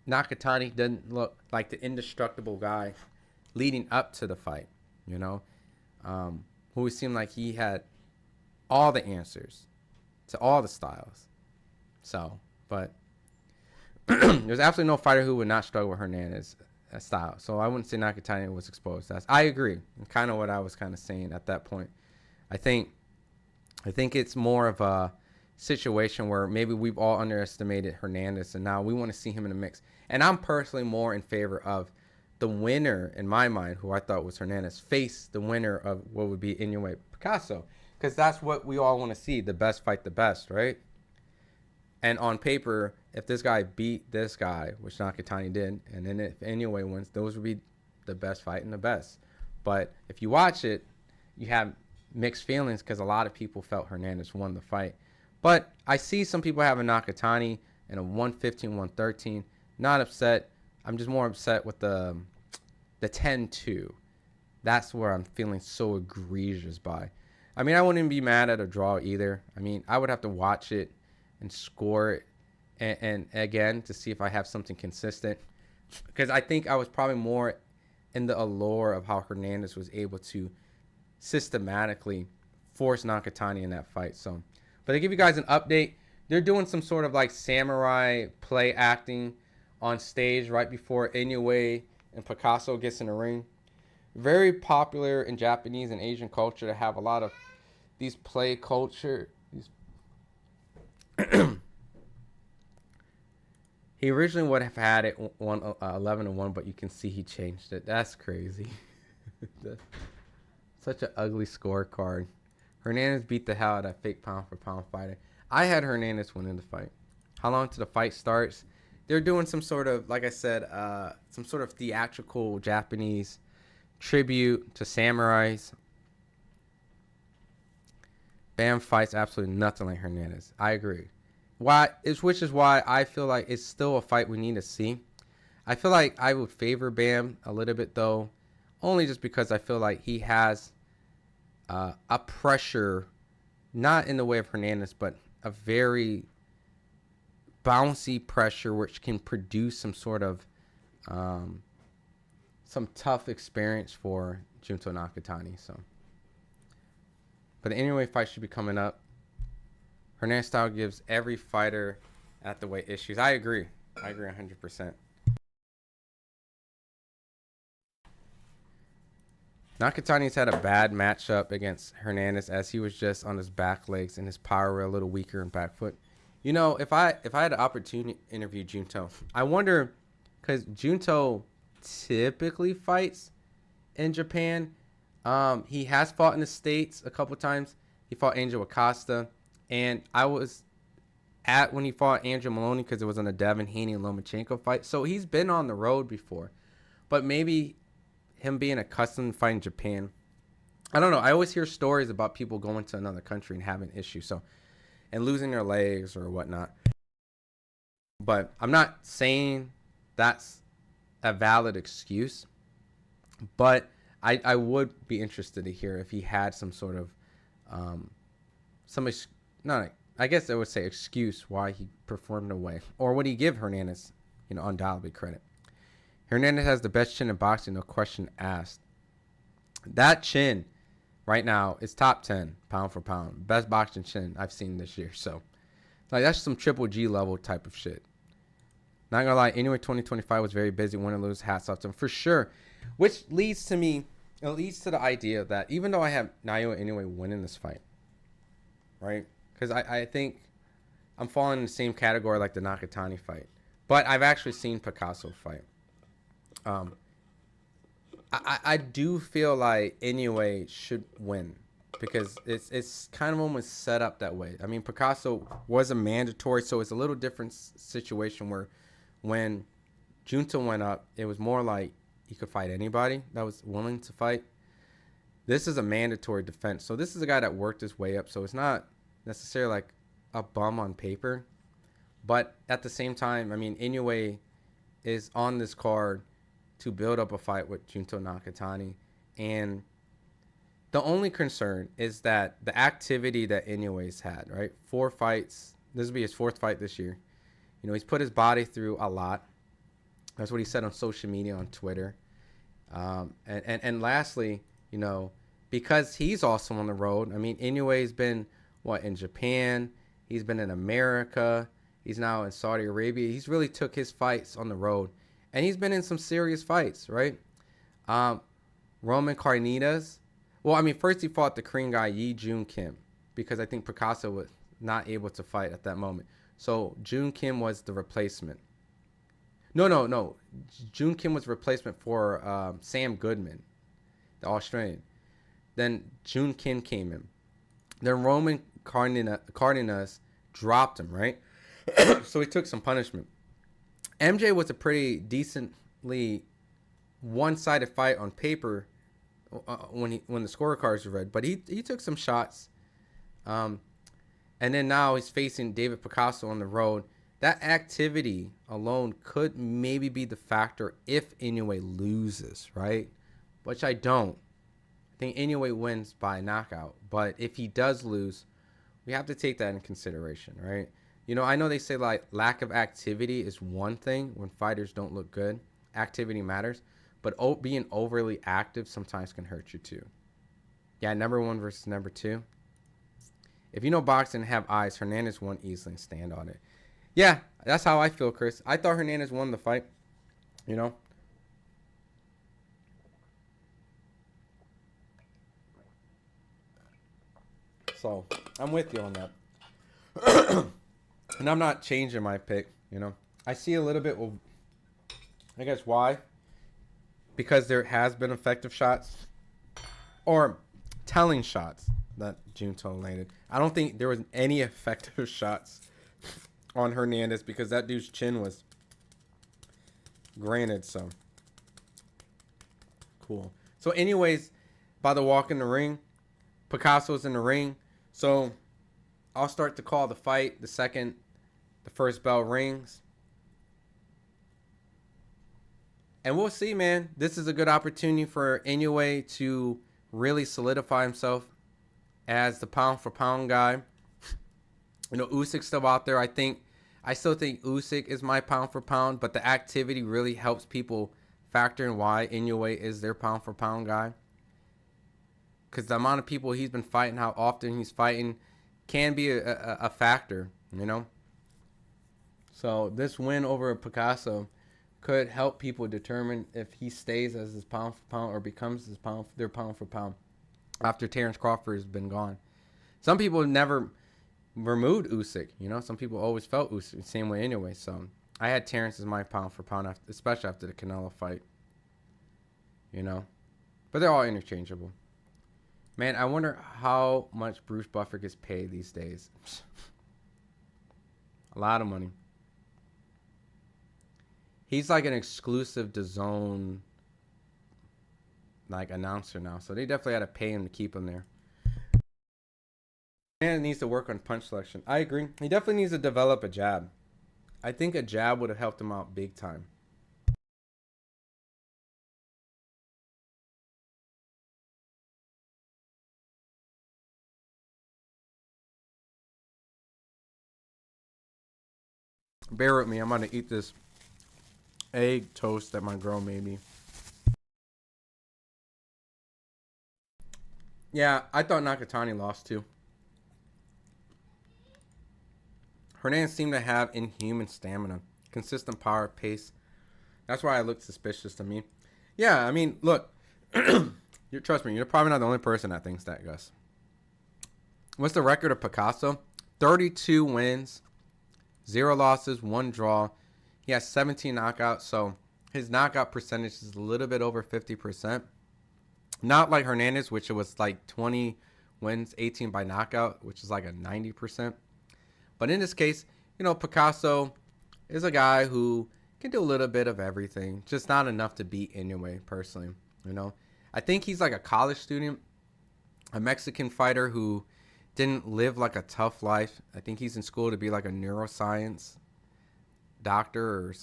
Nakatani doesn't look like the indestructible guy leading up to the fight, you know, who seemed like he had all the answers to all the styles. So, but there's absolutely no fighter who would not struggle with Hernandez style. So I wouldn't say Nakatani was exposed. I agree. Kind of what I was kind of saying at that point. I think it's more of a situation where maybe we've all underestimated Hernandez, and now we want to see him in the mix. And I'm personally more in favor of the winner, in my mind, who I thought was Hernandez, face the winner of what would be Inoue Picasso, because that's what we all want to see, the best fight the best, right? And on paper, if this guy beat this guy, which Nakatani did, and then if Inoue wins, those would be the best fight and the best. But if you watch it, you have mixed feelings because a lot of people felt Hernandez won the fight. But I see some people having Nakatani in a 115-113. Not upset. I'm just more upset with the 10-2. That's where I'm feeling so egregious by. I mean, I wouldn't be mad at a draw either. I mean, I would have to watch it and score it and again to see if I have something consistent. Because I think I was probably more in the allure of how Hernandez was able to systematically force Nakatani in that fight. So, but to give you guys an update, they're doing some sort of like samurai play acting on stage right before Inoue and Picasso gets in the ring. Very popular in Japanese and Asian culture to have a lot of these play culture. He originally would have had it 11-1, but you can see he changed it. That's crazy. Such an ugly scorecard. Hernandez beat the hell out of that fake pound-for-pound fighter. I had Hernandez winning the fight. How long till the fight starts? They're doing some sort of, like I said, some sort of theatrical Japanese tribute to samurais. Bam fights absolutely nothing like Hernandez. I agree. which is why I feel like it's still a fight we need to see. I feel like I would favor Bam a little bit though, only just because I feel like he has a pressure, not in the way of Hernandez, but a very bouncy pressure which can produce some sort of some tough experience for Junto Nakatani. So, but the Inoue fight should be coming up. Hernandez style gives every fighter at the weight issues. I agree 100%. Nakatani's had a bad matchup against Hernandez as he was just on his back legs and his power were a little weaker in back foot. You know, if I had an opportunity to interview Junto, I wonder, because Junto typically fights in Japan. He has fought in the States a couple times. He fought Angel Acosta, and I was at when he fought Andrew Maloney because it was on a Devin Haney and Lomachenko fight. So he's been on the road before, but maybe him being accustomed to fighting Japan, I don't know. I always hear stories about people going to another country and having issues, and losing their legs or whatnot. But I'm not saying that's a valid excuse, but I would be interested to hear if he had some sort of I guess I would say excuse why he performed away, or would he give Hernandez, undoubtedly credit? Hernandez has the best chin in boxing, no question asked. That chin right now is top 10 pound for pound, best boxing chin I've seen this year. So that's some Triple G level type of shit. Not gonna lie, Inoue 2025 was very busy. Win or lose, hats off to him for sure. Which leads to the idea that even though I have Naoya Inoue winning this fight, right? Because I think I'm falling in the same category like the Nakatani fight, but I've actually seen Picasso fight. I do feel like Inoue should win because it's kind of almost set up that way. I mean, Picasso was a mandatory, so it's a little different situation where when Junto went up, it was more like he could fight anybody that was willing to fight. This is a mandatory defense. So this is a guy that worked his way up. So it's not necessarily like a bum on paper. But at the same time, I mean, Inoue is on this card to build up a fight with Junto Nakatani. And the only concern is that the activity that Inoue's had, right? 4 fights. This will be his 4th fight this year. He's put his body through a lot. That's what he said on social media, on Twitter. And lastly, because he's also on the road. I mean, Inoue's been, in Japan. He's been in America. He's now in Saudi Arabia. He's really took his fights on the road. And he's been in some serious fights, right? Roman Hernandez. Well, I mean, first he fought the Korean guy, Yi Jun Kim, because I think Picasso was not able to fight at that moment. So Jun Kim was the replacement. No. Jun Kim was replacement for Sam Goodman, the Australian. Then Jun Kim came in. Then Roman Hernandez dropped him, right? So he took some punishment. MJ was a pretty decently one-sided fight on paper when the scorecards were read, but he took some shots. And then now he's facing David Picasso on the road. That activity alone could maybe be the factor if Inoue loses, right? Which I don't. I think Inoue wins by knockout. But if he does lose, we have to take that in consideration, right? I know they say like lack of activity is one thing when fighters don't look good. Activity matters. But being overly active sometimes can hurt you too. Yeah, number 1 versus number 2. If you know boxing and have eyes, Hernandez won easily and stand on it. Yeah, that's how I feel, Chris. I thought Hernandez won the fight. So, I'm with you on that. And I'm not changing my pick, I see a little bit of, I guess, why? Because there has been effective shots or telling shots that Junto landed. I don't think there was any effective shots on Hernandez because that dude's chin was granted. So cool. So anyways, by the walk in the ring, Picasso's in the ring. So I'll start to call the fight. The second the first bell rings. And we'll see, man. This is a good opportunity for Inoue to really solidify himself as the pound for pound guy. You know, Usyk's still out there. I still think Usyk is my pound for pound, but the activity really helps people factor in why Inoue is their pound for pound guy. Because the amount of people he's been fighting, how often he's fighting, can be a factor, you know. So this win over Picasso could help people determine if he stays as his pound for pound or becomes their pound for pound after Terrence Crawford has been gone. Some people never removed Usyk, you know. Some people always felt Usyk, same way anyway. So I had Terrence as my pound for pound, especially after the Canelo fight, you know. But they're all interchangeable. Man, I wonder how much Bruce Buffer gets paid these days. A lot of money. He's like an exclusive DAZN like announcer now, so they definitely had to pay him to keep him there. Man needs to work on punch selection. I agree. He definitely needs to develop a jab. I think a jab would have helped him out big time. Bear with me. I'm gonna eat this egg toast that my girl made me. Yeah, I thought Nakatani lost too. Hernandez seemed to have inhuman stamina, consistent power, pace. That's why it looked suspicious to me. Yeah, I mean, look, trust me, you're probably not the only person that thinks that, Gus. What's the record of Picasso? 32 wins, 0 losses, 1 draw. He has 17 knockouts, so his knockout percentage is a little bit over 50%. Not like Hernandez, which it was like 20 wins, 18 by knockout, which is like a 90%. But in this case, you know, Picasso is a guy who can do a little bit of everything, just not enough to beat Inoue, personally. You know, I think he's like a college student, a Mexican fighter who didn't live like a tough life. I think he's in school to be like a neuroscience doctor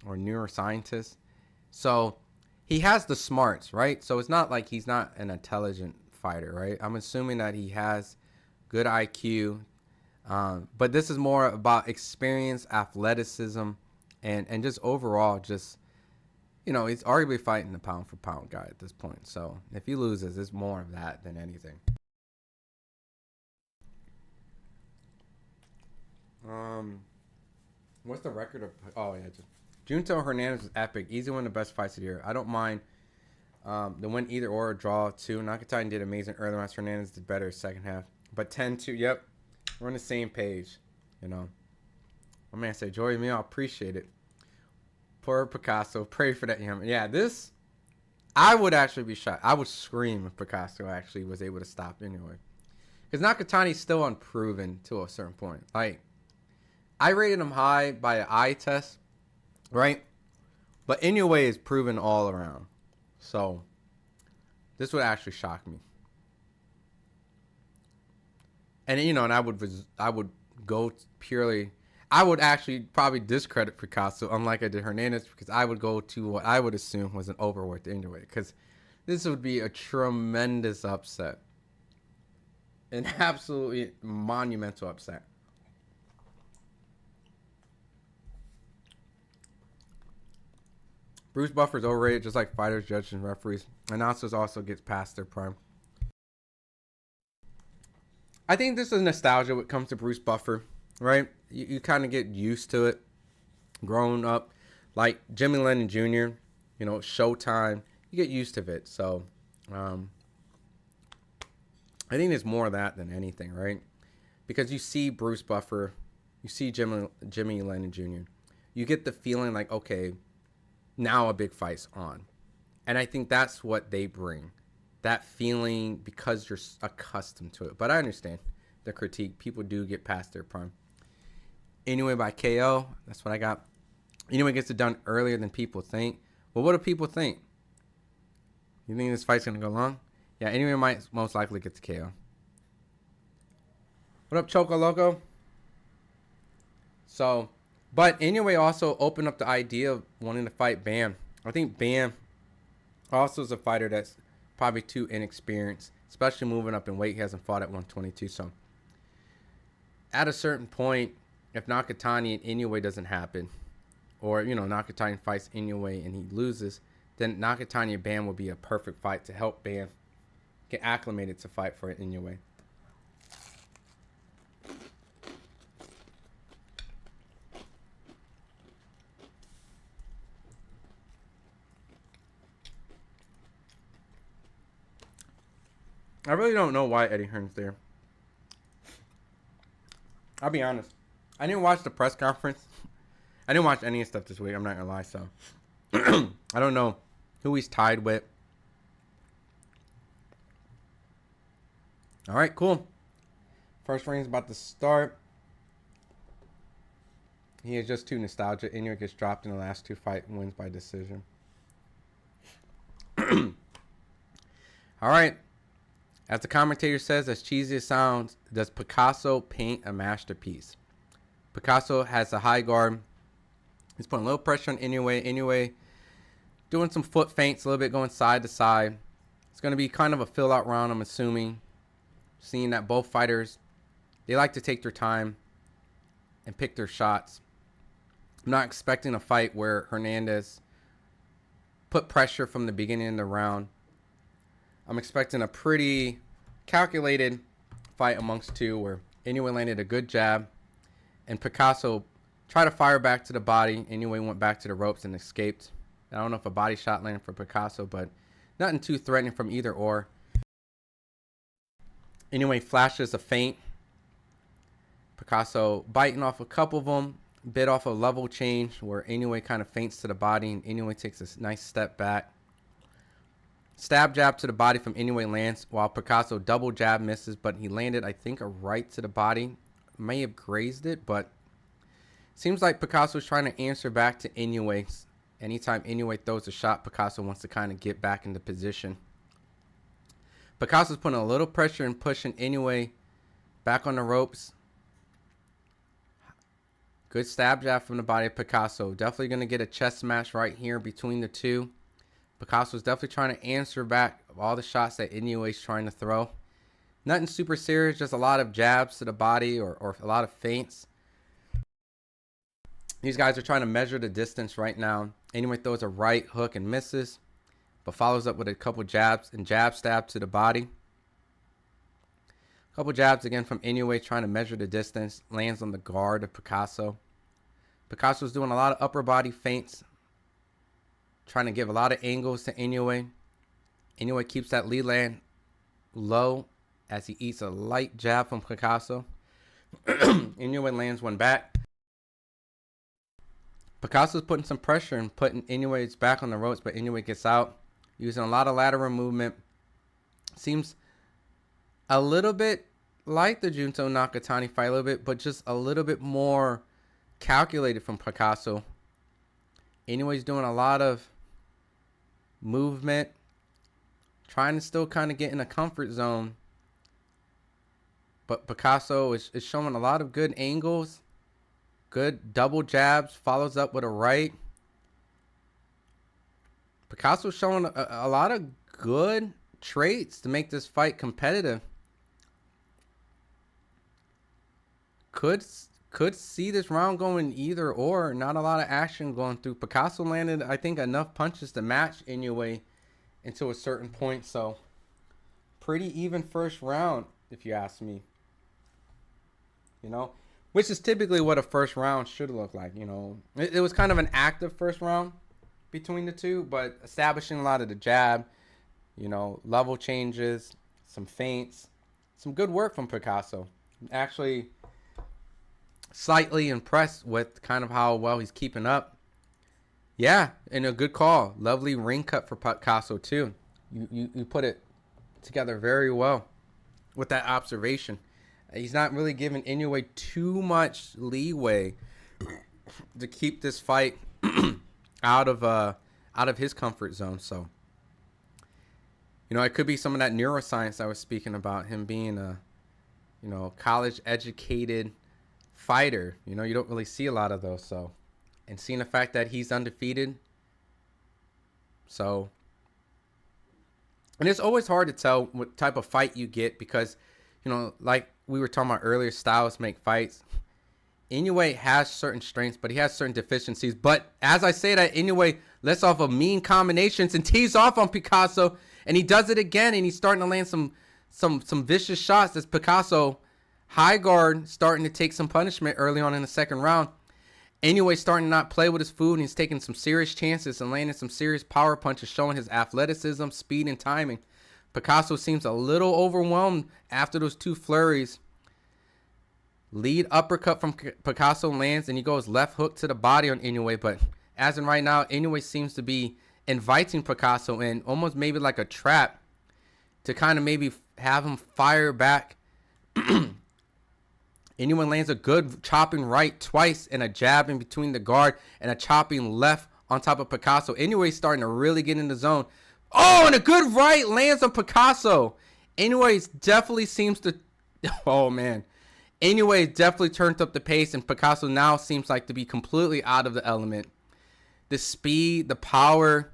or neuroscientist. So he has the smarts, right? So it's not like he's not an intelligent fighter, right? I'm assuming that he has good IQ. But this is more about experience, athleticism, and just overall, just, you know, he's arguably fighting the pound for pound guy at this point. So if he loses, it's more of that than anything. What's the record of? Oh yeah, just Junto Hernandez was epic. Easy one of the best fights of the year. I don't mind the win either or a draw too. Nakatani did amazing early rounds. Hernandez did better second half. But 10-2, yep. We're on the same page, you know. My man said, Joey, me, I appreciate it. Poor Picasso. Pray for that. Yeah, this, I would actually be shocked. I would scream if Picasso actually was able to stop anyway. Because Nakatani's still unproven to a certain point. Like, I rated him high by an eye test, right? But Inoue is proven all around. So, this would actually shock me. And, you know, and I would go purely, I would actually probably discredit Picasso, unlike I did Hernandez, because I would go to what I would assume was an overworked Inoue. Because this would be a tremendous upset. An absolutely monumental upset. Bruce Buffer's overrated, just like fighters, judges, and referees. Announcers also gets past their prime. I think this is nostalgia when it comes to Bruce Buffer, right? You kind of get used to it, growing up. Like Jimmy Lennon Jr., you know, Showtime, you get used to it. So, I think there's more of that than anything, right? Because you see Bruce Buffer, you see Jimmy Lennon Jr., you get the feeling like, okay, now a big fight's on. And I think that's what they bring. That feeling because you're accustomed to it. But I understand the critique. People do get past their prime. Inoue by KO. That's what I got. Inoue gets it done earlier than people think. Well, what do people think? You think this fight's going to go long? Yeah, Inoue might most likely get the KO. What up, Choco Loco? So, but Inoue also opened up the idea of wanting to fight Bam. I think Bam also is a fighter that's probably too inexperienced, especially moving up in weight. He hasn't fought at 122. So, at a certain point, if Nakatani and Inoue doesn't happen, or, you know, Nakatani fights Inoue and he loses, then Nakatani and Bam will be a perfect fight to help Bam get acclimated to fight for Inoue. I really don't know why Eddie Hearn's there. I'll be honest. I didn't watch the press conference. I didn't watch any of stuff this week. I'm not going to lie. So, I don't know who he's tied with. All right, cool. First ring's about to start. He is just too nostalgic. Inoue gets dropped in the last two fights and wins by decision. All right. As the commentator says, as cheesy as it sounds, does Picasso paint a masterpiece? Picasso has a high guard. He's putting a little pressure on Inoue. Inoue doing some foot feints, a little bit going side to side. It's going to be kind of a fill-out round, I'm assuming. Seeing that both fighters, they like to take their time and pick their shots. I'm not expecting a fight where Hernandez put pressure from the beginning of the round. I'm expecting a pretty calculated fight amongst two where Inoue landed a good jab and Picasso tried to fire back to the body. Inoue went back to the ropes and escaped. I don't know if a body shot landed for Picasso, but nothing too threatening from either or. Inoue flashes a feint. Picasso biting off a couple of them, bit off a level change where Inoue kind of feints to the body and Inoue takes a nice step back. Stab jab to the body from Inoue lands while Picasso double jab misses, but he landed, I think, a right to the body. May have grazed it, but seems like Picasso's trying to answer back to Inoue. Anytime Inoue throws a shot, Picasso wants to kind of get back into position. Picasso's putting a little pressure and pushing Inoue back on the ropes. Good stab jab from the body of Picasso. Definitely going to get a chest smash right here between the two. Picasso's definitely trying to answer back all the shots that Inoue's trying to throw. Nothing super serious, just a lot of jabs to the body or a lot of feints. These guys are trying to measure the distance right now. Inoue throws a right hook and misses, but follows up with a couple jabs and jab stab to the body. A couple jabs again from Inoue trying to measure the distance. Lands on the guard of Picasso. Picasso's doing a lot of upper body feints, trying to give a lot of angles to Inoue. Inoue keeps that lead land low as he eats a light jab from Picasso. Inoue lands one back. Picasso's putting some pressure and putting Inoue's back on the ropes, but Inoue gets out. Using a lot of lateral movement. Seems a little bit like the Junto Nakatani fight a little bit, but just a little bit more calculated from Picasso. Inoue's doing a lot of movement, trying to still kind of get in a comfort zone, but Picasso is showing a lot of good angles, good double jabs, follows up with a right. Picasso's showing a lot of good traits to make this fight competitive. Could see this round going either or. Not a lot of action going through. Picasso landed, I think, enough punches to match Inoue until a certain point. So, pretty even first round, if you ask me. You know, which is typically what a first round should look like. You know, it was kind of an active first round between the two, but establishing a lot of the jab, you know, level changes, some feints, some good work from Picasso. Actually, slightly impressed with kind of how well he's keeping up. Yeah, and a good call. Lovely ring cut for Picasso too. You put it together very well with that observation. He's not really giving Inoue too much leeway to keep this fight out of his comfort zone. So, you know, it could be some of that neuroscience I was speaking about, him being a, you know, college educated fighter. You know, you don't really see a lot of those. So, and seeing the fact that he's undefeated. So, and it's always hard to tell what type of fight you get because, you know, like we were talking about earlier, styles make fights. Inoue has certain strengths, but he has certain deficiencies. But as I say that, Inoue lets off of mean combinations and tees off on Picasso, and he does it again, and he's starting to land some vicious shots. As Picasso, high guard, starting to take some punishment early on in the second round. Inoue starting to not play with his food, and he's taking some serious chances and landing some serious power punches, showing his athleticism, speed, and timing. Picasso seems a little overwhelmed after those two flurries. Lead uppercut from Picasso lands, and he goes left hook to the body on Inoue. But as in right now, Inoue seems to be inviting Picasso in, almost maybe like a trap, to kind of maybe have him fire back. Inoue lands a good chopping right twice and a jab in between the guard and a chopping left on top of Picasso. Inoue starting to really get in the zone. Oh, and a good right lands on Picasso. Inoue definitely seems to... Oh, man. Inoue definitely turned up the pace, and Picasso now seems like to be completely out of the element. The speed, the power,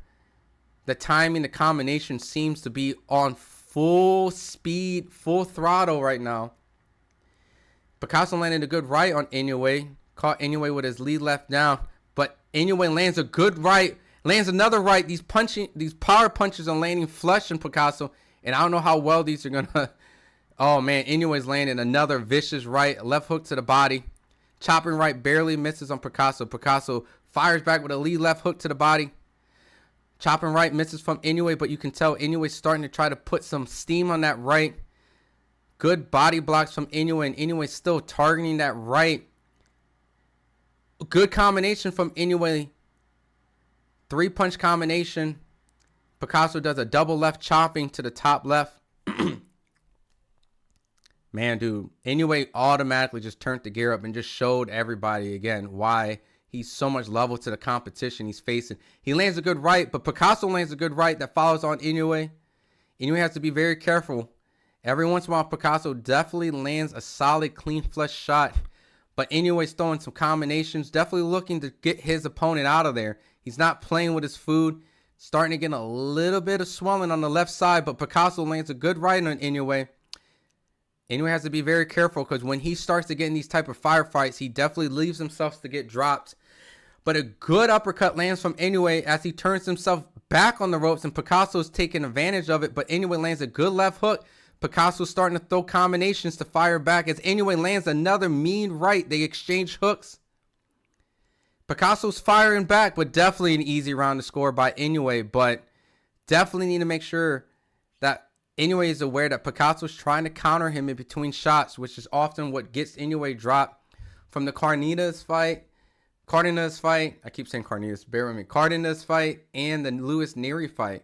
the timing, the combination seems to be on full speed, full throttle right now. Picasso landed a good right on Inoue, caught Inoue with his lead left down, but Inoue lands a good right, lands another right. These power punches are landing flush in Picasso, and I don't know how well these are gonna... Oh, man, Inoue's landing another vicious right, left hook to the body. Chopping right barely misses on Picasso. Picasso fires back with a lead left hook to the body. Chopping right misses from Inoue, but you can tell Inoue's starting to try to put some steam on that right. Good body blocks from Inoue, and Inoue's still targeting that right. Good combination from Inoue. 3-punch combination. Picasso does a double left chopping to the top left. Man, dude, Inoue automatically just turned the gear up and just showed everybody again why he's so much level to the competition he's facing. He lands a good right, but Picasso lands a good right that follows on Inoue. Inoue has to be very careful. Every once in a while, Picasso definitely lands a solid, clean, flush shot. But Inoue's throwing some combinations, definitely looking to get his opponent out of there. He's not playing with his food. Starting to get a little bit of swelling on the left side, but Picasso lands a good right on Inoue. Inoue has to be very careful because when he starts to get in these type of firefights, he definitely leaves himself to get dropped. But a good uppercut lands from Inoue as he turns himself back on the ropes, and Picasso is taking advantage of it. But Inoue lands a good left hook. Picasso's starting to throw combinations to fire back as Inoue lands another mean right. They exchange hooks. Picasso's firing back, but definitely an easy round to score by Inoue. But definitely need to make sure that Inoue is aware that Picasso's trying to counter him in between shots, which is often what gets Inoue dropped from the Cardenas fight. I keep saying Cardenas, bear with me. Cardenas fight and the Luis Neri fight.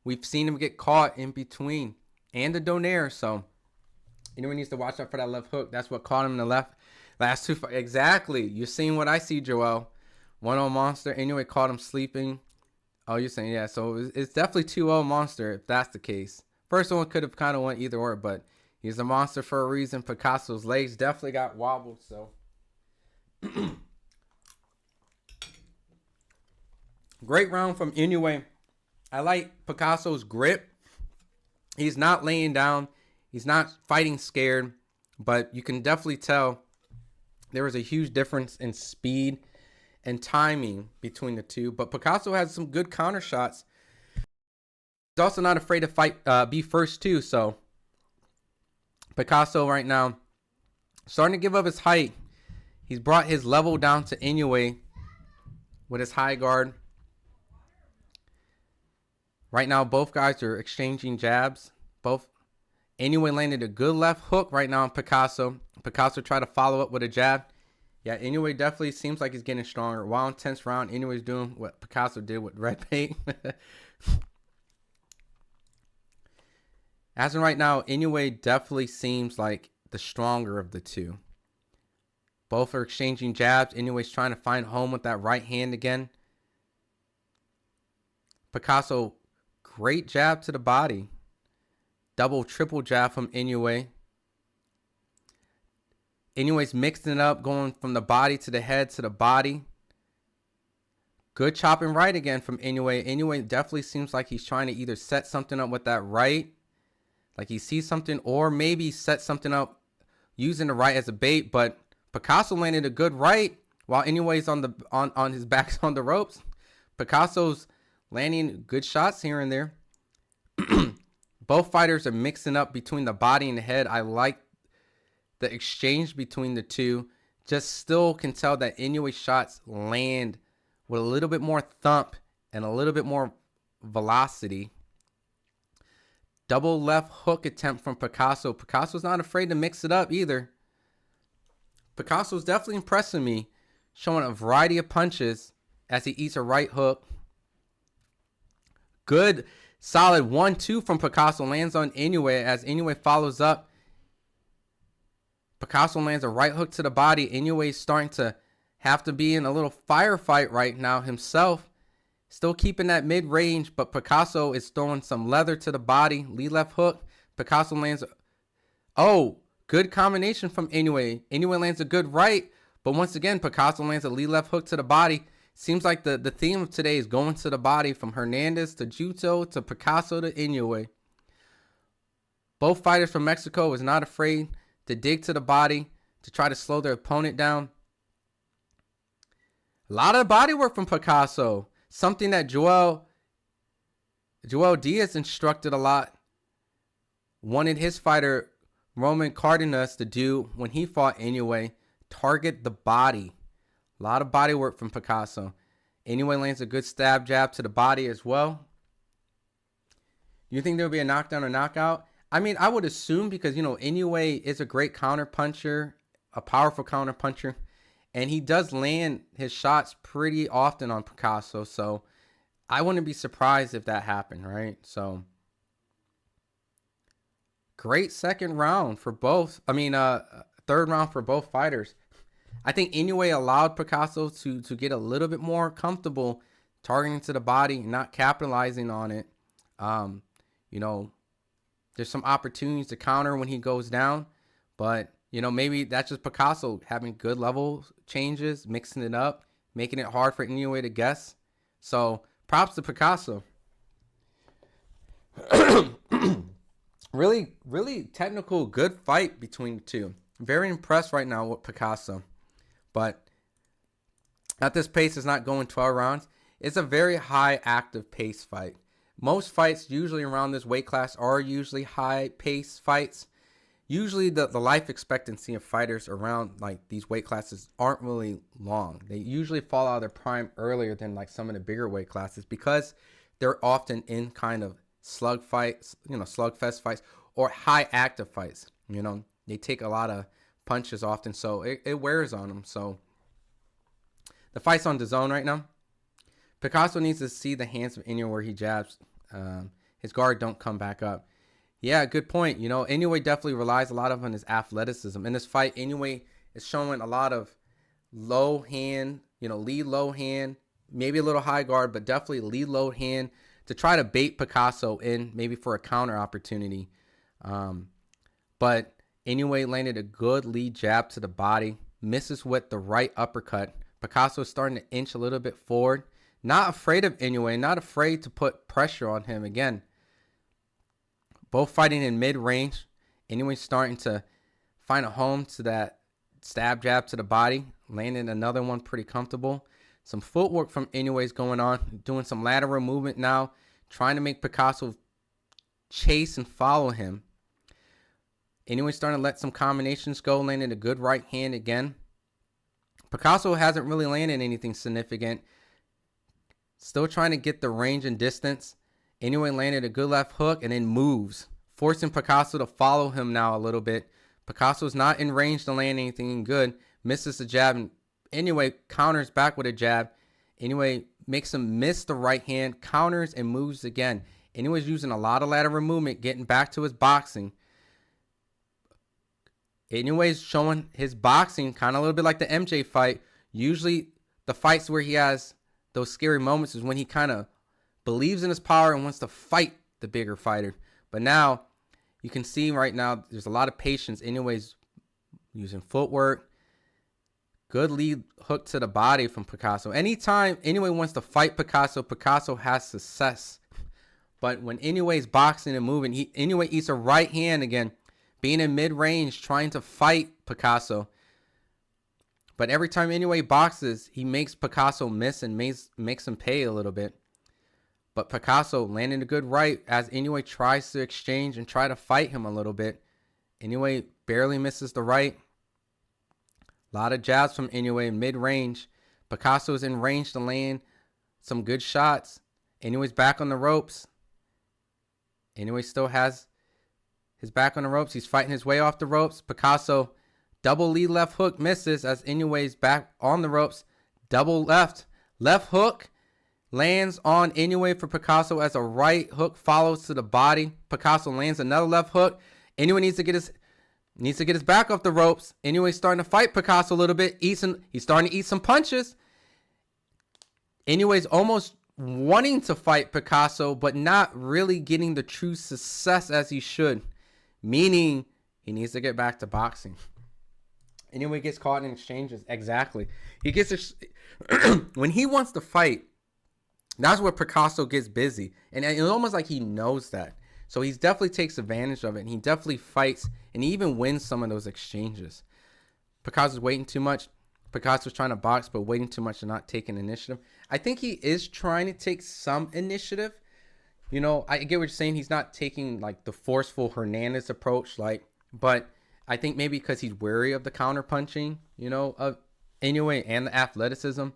We've seen him get caught in between. And the Donaire, so Inoue needs to watch out for that left hook. That's what caught him in the last two fights. Exactly. You're seeing what I see, Joel. 1-0 Monster. Inoue caught him sleeping. Oh, you're saying, yeah. So it's definitely 2-0 Monster if that's the case. First one could have kind of went either or, but he's a monster for a reason. Picasso's legs definitely got wobbled, so. Great round from Inoue. I like Picasso's grip. He's not laying down. He's not fighting scared, but you can definitely tell there was a huge difference in speed and timing between the two. But Picasso has some good counter shots. He's also not afraid to fight, be first too. So Picasso right now starting to give up his height. He's brought his level down to Inoue with his high guard. Right now, both guys are exchanging jabs. Inoue landed a good left hook right now on Picasso. Picasso tried to follow up with a jab. Yeah, Inoue definitely seems like he's getting stronger. While intense round, Inoue's doing what Picasso did with red paint. As of right now, Inoue definitely seems like the stronger of the two. Both are exchanging jabs. Inoue's trying to find home with that right hand again. Picasso, great jab to the body. Double, triple jab from Inoue. Inoue's mixing it up, going from the body to the head to the body. Good chopping right again from Inoue. Inoue definitely seems like he's trying to either set something up with that right, like he sees something, or maybe set something up using the right as a bait. But Picasso landed a good right while Inoue's on his back on the ropes. Picasso's landing good shots here and there. Both fighters are mixing up between the body and the head. I like the exchange between the two. Just still can tell that Inoue's shots land with a little bit more thump and a little bit more velocity. Double left hook attempt from Picasso. Picasso's not afraid to mix it up either. Picasso's definitely impressing me, showing a variety of punches as he eats a right hook. Good, solid 1-2 from Picasso. Lands on Inoue as Inoue follows up. Picasso lands a right hook to the body. Inoue's starting to have to be in a little firefight right now himself. Still keeping that mid-range, but Picasso is throwing some leather to the body. Lead left hook. Picasso lands. Oh, good combination from Inoue. Inoue lands a good right, but once again, Picasso lands a lead left hook to the body. Seems like the theme of today is going to the body, from Hernandez to Junto to Picasso to Inoue. Both fighters from Mexico is not afraid to dig to the body to try to slow their opponent down. A lot of body work from Picasso. Something that Joel Diaz instructed a lot. Wanted his fighter, Roman Cardenas, to do when he fought Inoue. Target the body. A lot of body work from Picasso. Inoue lands a good stab jab to the body as well. Do you think there'll be a knockdown or knockout? I mean, I would assume, because, Inoue is a great counter puncher, a powerful counter puncher. And he does land his shots pretty often on Picasso. So I wouldn't be surprised if that happened, right? So great second round for both. Third round for both fighters. I think Inoue allowed Picasso to get a little bit more comfortable targeting to the body, not capitalizing on it. There's some opportunities to counter when he goes down, but maybe that's just Picasso having good level changes, mixing it up, making it hard for Inoue to guess. So props to Picasso. Really, really technical, good fight between the two. Very impressed right now with Picasso. But at this pace, it's not going 12 rounds. It's a very high active pace fight. Most fights usually around this weight class are usually high pace fights. Usually the life expectancy of fighters around like these weight classes aren't really long. They usually fall out of their prime earlier than like some of the bigger weight classes, because they're often in kind of slug fights, slugfest fights, or high active fights. They take a lot of punches often, so it wears on them. So the fight's on DAZN right now. Picasso needs to see the hands of Inoue where he jabs. His guard don't come back up. Yeah, good point. Inoue definitely relies a lot on his athleticism. In this fight, Inoue is showing a lot of low hand, lead low hand, maybe a little high guard, but definitely lead low hand to try to bait Picasso in, maybe for a counter opportunity. But Inoue landed a good lead jab to the body, misses with the right uppercut. Picasso is starting to inch a little bit forward. Not afraid of Inoue, not afraid to put pressure on him again. Both fighting in mid-range. Inoue's starting to find a home to that stab jab to the body. Landing another one pretty comfortable. Some footwork from Inoue's going on. Doing some lateral movement now. Trying to make Picasso chase and follow him. Inoue's starting to let some combinations go. Landing a good right hand again. Picasso hasn't really landed anything significant. Still trying to get the range and distance. Inoue landed a good left hook and then moves, forcing Picasso to follow him now a little bit. Picasso's not in range to land anything good. Misses the jab, and Inoue counters back with a jab. Inoue makes him miss the right hand, counters, and moves again. Inoue's using a lot of lateral movement, getting back to his boxing. Inoue's showing his boxing kind of a little bit like the MJ fight. Usually the fights where he has those scary moments is when he kind of believes in his power and wants to fight the bigger fighter. But now you can see right now there's a lot of patience. Inoue's using footwork. Good lead hook to the body from Picasso. Anytime Inoue wants to fight Picasso, Picasso has success. But when Inoue's boxing and moving, Inoue eats a right hand again, being in mid-range, trying to fight Picasso. But every time Inoue boxes, he makes Picasso miss and makes him pay a little bit. But Picasso landing a good right as Inoue tries to exchange and try to fight him a little bit. Inoue barely misses the right. A lot of jabs from Inoue in mid-range. Picasso's in range to land some good shots. Inoue's back on the ropes. Inoue still has his back on the ropes. He's fighting his way off the ropes. Picasso, double lead left hook misses as Inoue's back on the ropes. Double left hook lands on Inoue for Picasso as a right hook follows to the body. Picasso lands another left hook. Inoue needs to get his back off the ropes. Inoue's starting to fight Picasso a little bit. He's starting to eat some punches. Inoue's almost wanting to fight Picasso, but not really getting the true success as he should. Meaning, he needs to get back to boxing. Inoue gets caught in exchanges. Exactly. When he wants to fight, that's where Picasso gets busy. And it's almost like he knows that. So he definitely takes advantage of it. And he definitely fights. And he even wins some of those exchanges. Picasso's waiting too much. Picasso's trying to box, but waiting too much and not taking initiative. I think he is trying to take some initiative. You know, I get what you're saying. He's not taking like the forceful Hernandez approach. But I think maybe because he's wary of the counter punching, you know, of Inoue and the athleticism.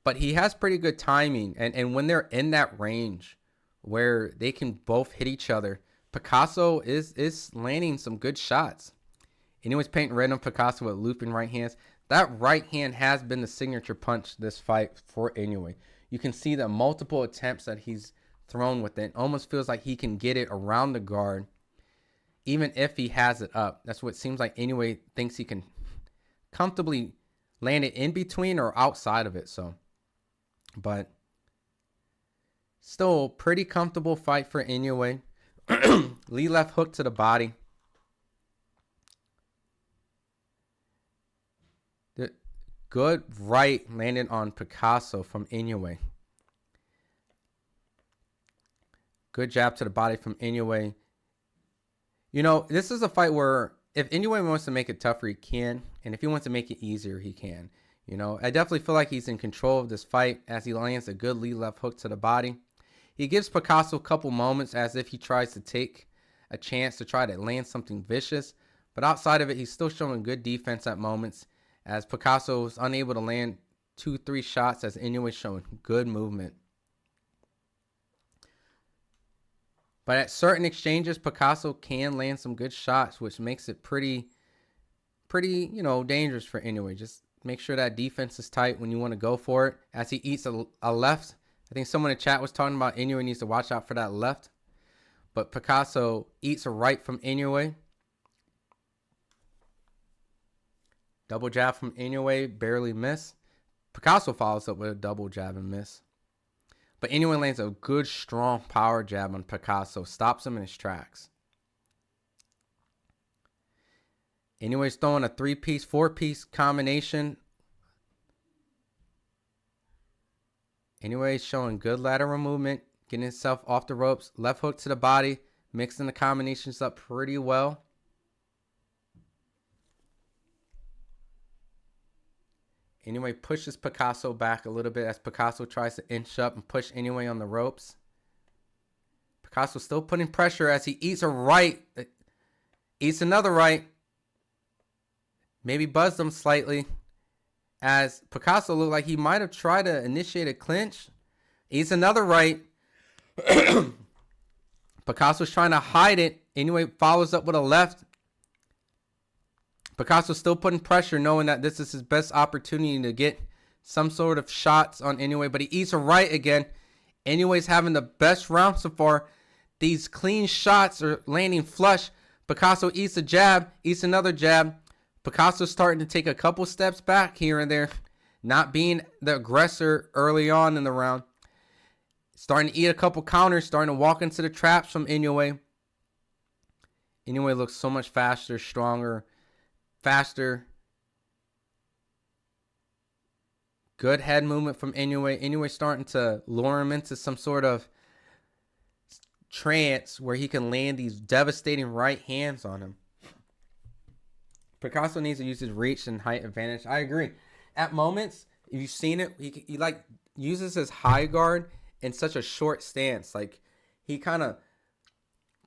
But he has pretty good timing. And when they're in that range where they can both hit each other, Picasso is landing some good shots. Inoue's painting red on Picasso with looping right hands. That right hand has been the signature punch this fight for Inoue. You can see the multiple attempts that he's thrown with it. Almost feels like he can get it around the guard, even if he has it up. That's what it seems like Inoue thinks he can comfortably land it in between or outside of it. But still pretty comfortable fight for Inoue. Lead left hook to the body. The good right landed on Picasso from Inoue. Good jab to the body from Inoue. You know, this is a fight where if Inoue wants to make it tougher, he can. And if he wants to make it easier, he can. You know, I definitely feel like he's in control of this fight as he lands a good lead left hook to the body. He gives Picasso a couple moments as if he tries to take a chance to try to land something vicious. But outside of it, he's still showing good defense at moments as Picasso is unable to land 2-3 shots as Inoue is showing good movement. But at certain exchanges, Picasso can land some good shots, which makes it pretty, you know, dangerous for Inoue. Just make sure that defense is tight when you want to go for it. As he eats a left, I think someone in the chat was talking about Inoue needs to watch out for that left. But Picasso eats a right from Inoue. Double jab from Inoue, barely miss. Picasso follows up with a double jab and miss. But Inoue lands a good, strong power jab on Picasso. Stops him in his tracks. Inoue's throwing a 3-piece, 4-piece combination. Inoue's showing good lateral movement. Getting himself off the ropes. Left hook to the body. Mixing the combinations up pretty well. Inoue pushes Picasso back a little bit as Picasso tries to inch up and push Inoue on the ropes. Picasso still putting pressure as he eats a right. Eats another right. Maybe buzzed him slightly as Picasso looked like he might have tried to initiate a clinch. Eats another right. Picasso's trying to hide it. Inoue follows up with a left. Picasso's still putting pressure, knowing that this is his best opportunity to get some sort of shots on Inoue, but he eats a right again. Inoue's having the best round so far. These clean shots are landing flush. Picasso eats a jab, eats another jab. Picasso's starting to take a couple steps back here and there, not being the aggressor early on in the round. Starting to eat a couple counters, starting to walk into the traps from Inoue. Inoue looks so much faster, stronger, faster. Good head movement from Inoue. Inoue starting to lure him into some sort of trance where he can land these devastating right hands on him. Picasso needs to use his reach and height advantage. I agree. At moments, if you've seen it, he like uses his high guard in such a short stance. Like he kind of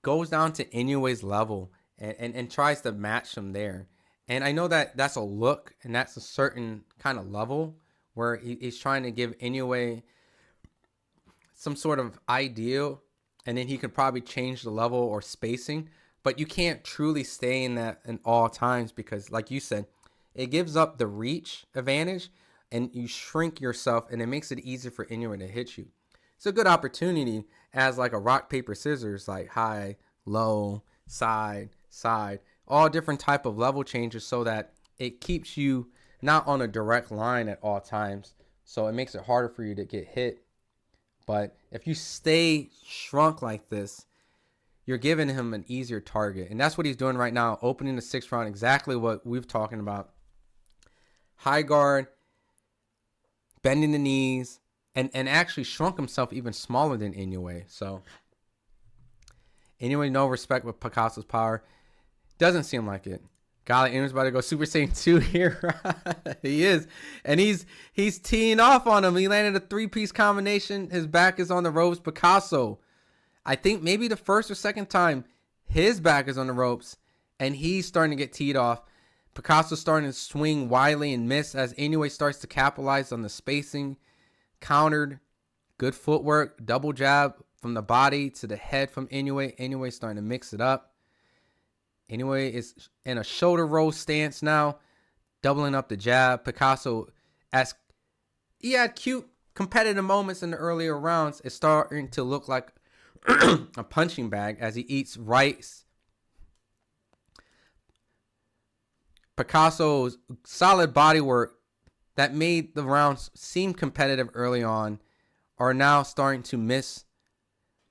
goes down to Inoue's level and tries to match him there. And I know that that's a look and that's a certain kind of level where he's trying to give Inoue some sort of ideal, and then he could probably change the level or spacing. But you can't truly stay in that in all times because, like you said, it gives up the reach advantage and you shrink yourself, and it makes it easier for Inoue to hit you. It's a good opportunity as like a rock, paper, scissors, like high, low, side, all different type of level changes so that it keeps you not on a direct line at all times. So it makes it harder for you to get hit. But if you stay shrunk like this, you're giving him an easier target. And that's what he's doing right now, opening the 6th round, exactly what we've talking about. High guard, bending the knees, and actually shrunk himself even smaller than Inoue. So Inoue, no respect with Picasso's power. Doesn't seem like it. Golly, Inoue's about to go Super Saiyan 2 here. He is. And he's teeing off on him. He landed a 3-piece combination. His back is on the ropes. Picasso, I think maybe the first or second time, his back is on the ropes, and he's starting to get teed off. Picasso's starting to swing wildly and miss as Inoue starts to capitalize on the spacing. Countered. Good footwork. Double jab from the body to the head from Inoue. Inoue starting to mix it up. Inoue is in a shoulder roll stance now, doubling up the jab. Picasso, as he had cute competitive moments in the earlier rounds, is starting to look like a punching bag as he eats rights. Picasso's solid body work that made the rounds seem competitive early on are now starting to miss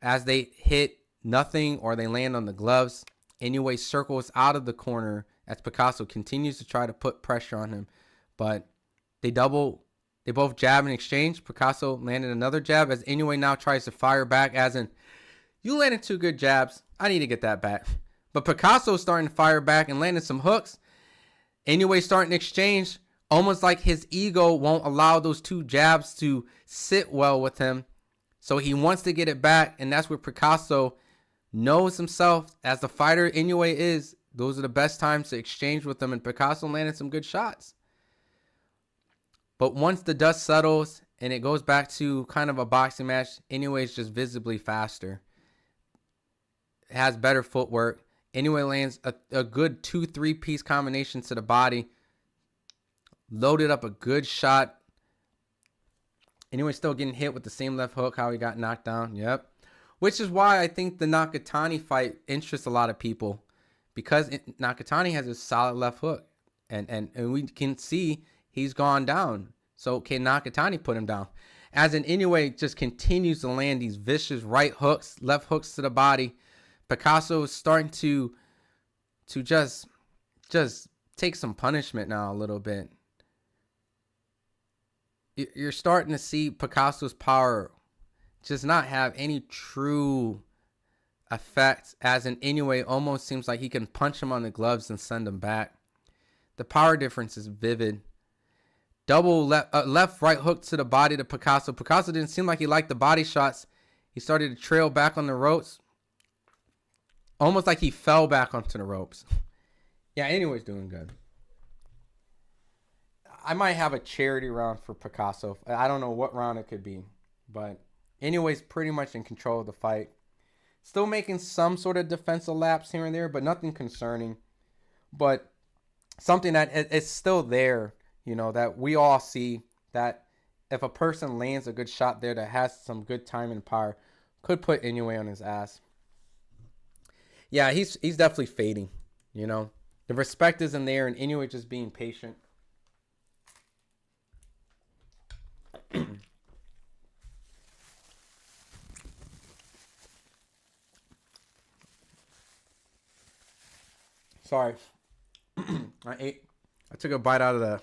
as they hit nothing or they land on the gloves. Inoue circles out of the corner as Picasso continues to try to put pressure on him. But they both jab in exchange. Picasso landed another jab as Inoue now tries to fire back, as in, you landed 2 good jabs. I need to get that back. But Picasso's starting to fire back and landing some hooks. Inoue starting to exchange, almost like his ego won't allow those 2 jabs to sit well with him. So he wants to get it back, and that's where Picasso knows himself as the fighter Inoue is. Those are the best times to exchange with him, and Picasso landed some good shots. But once the dust settles and it goes back to kind of a boxing match, Inoue is just visibly faster. It has better footwork. Inoue lands a good 2-3 piece combination to the body. Loaded up a good shot. Inoue still getting hit with the same left hook, how he got knocked down. Yep. Which is why I think the Nakatani fight interests a lot of people, because Nakatani has a solid left hook, and we can see he's gone down. So can Nakatani put him down? As in Inoue just continues to land these vicious right hooks, left hooks to the body. Picasso is starting to just take some punishment now a little bit. You're starting to see Picasso's power just not have any true effect, as in Inoue almost seems like he can punch him on the gloves and send him back. The power difference is vivid. Double left right hook to the body to Picasso. Picasso didn't seem like he liked the body shots. He started to trail back on the ropes, almost like he fell back onto the ropes. Yeah, Inoue's doing good. I might have a charity round for Picasso. I don't know what round it could be, but Inoue's pretty much in control of the fight. Still making some sort of defensive lapse here and there, but nothing concerning. But something that it's still there, that we all see, that if a person lands a good shot there that has some good time and power, could put Inoue on his ass. Yeah, he's definitely fading, The respect isn't there, and Inoue just being patient. Sorry. I took a bite out of the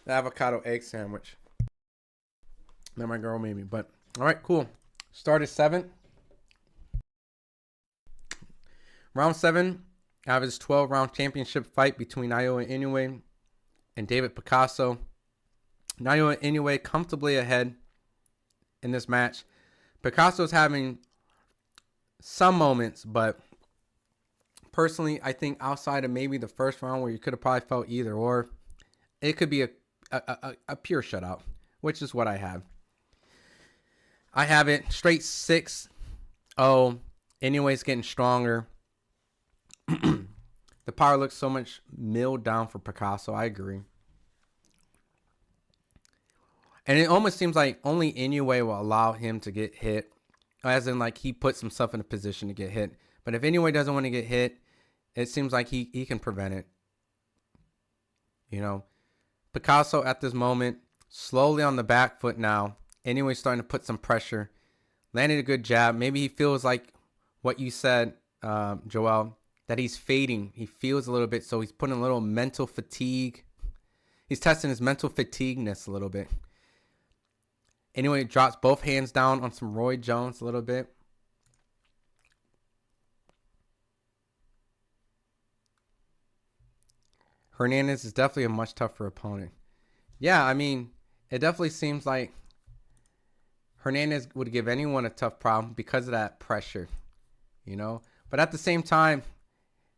avocado egg sandwich that my girl made me. But all right, cool. Start at 7. Round 7 out of his 12-round championship fight between Naoya Inoue and David Picasso. Naoya Inoue comfortably ahead in this match. Picasso's having some moments, but personally, I think outside of maybe the first round where you could have probably felt either or, it could be a pure shutout, which is what I have. I have it straight 6-0. Inoue's getting stronger. The power looks so much milled down for Picasso. I agree. And it almost seems like only Inoue will allow him to get hit. As in, like, he puts himself in a position to get hit. But if Inoue doesn't want to get hit, it seems like he can prevent it. You know, Picasso at this moment, slowly on the back foot now. Inoue's starting to put some pressure. Landed a good jab. Maybe he feels like what you said, Joel, that he's fading. He feels a little bit, so he's putting a little mental fatigue. He's testing his mental fatigueness a little bit. Inoue drops both hands down on some Roy Jones a little bit. Hernandez is definitely a much tougher opponent. Yeah, I mean, it definitely seems like Hernandez would give anyone a tough problem because of that pressure, you know. But at the same time,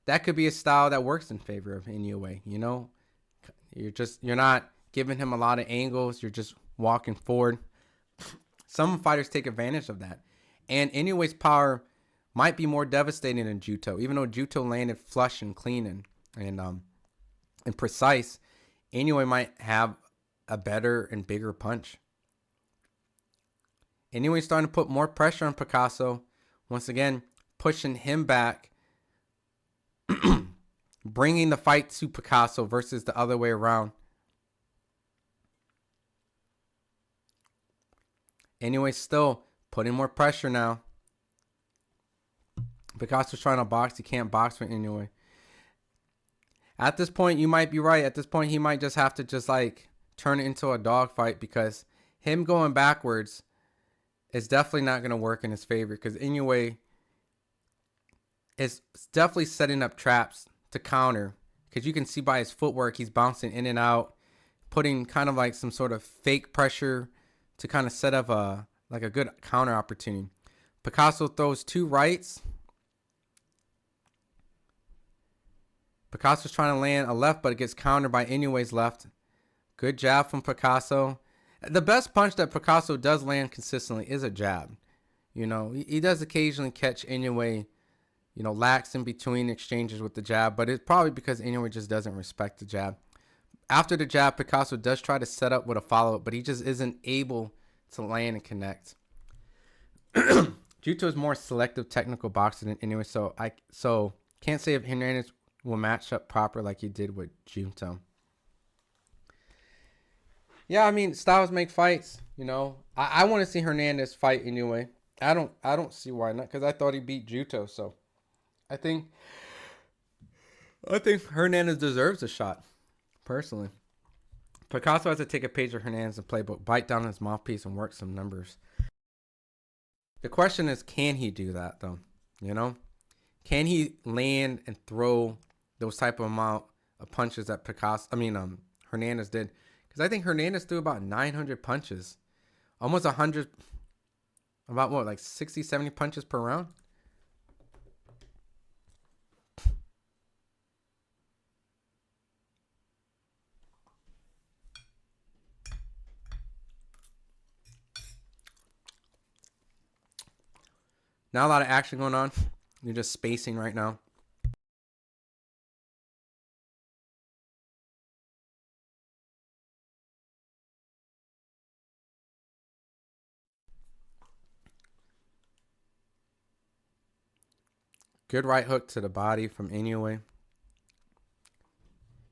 that could be a style that works in favor of Inoue, you know. You're not giving him a lot of angles. You're just walking forward. Some fighters take advantage of that. And Inoue's power might be more devastating than Junto. Even though Junto landed flush and clean and precise, Inoue might have a better and bigger punch. Inoue's starting to put more pressure on Picasso. Once again, pushing him back. Bringing the fight to Picasso versus the other way around. Inoue still putting more pressure now. Picasso's trying to box. He can't box for Inoue. At this point, you might be right. At this point, he might just have to just like turn it into a dogfight because him going backwards is definitely not going to work in his favor because Inoue is definitely setting up traps to counter because you can see by his footwork he's bouncing in and out, putting kind of like some sort of fake pressure to kind of set up a good counter opportunity. Picasso throws 2 rights. Picasso's trying to land a left, but it gets countered by Inoue's left. Good jab from Picasso. The best punch that Picasso does land consistently is a jab. You know, he does occasionally catch Inoue, you know, lax in between exchanges with the jab, but it's probably because Inoue just doesn't respect the jab. After the jab, Picasso does try to set up with a follow-up, but he just isn't able to land and connect. Junto is more selective technical boxer than Inoue, so can't say if Hernandez will match up proper like he did with Junto. Yeah, I mean, styles make fights, you know. I want to see Hernandez fight Inoue. I don't see why not, because I thought he beat Junto, so I think Hernandez deserves a shot, personally. Picasso has to take a page of Hernandez's playbook, bite down his mouthpiece, and work some numbers. The question is, can he do that, though? You know? Can he land and throw those type of amount of punches that Hernandez did? Because I think Hernandez threw about 900 punches. Almost 100, about what, like 60, 70 punches per round? Not a lot of action going on. You're just spacing right now. Good right hook to the body from Inoue.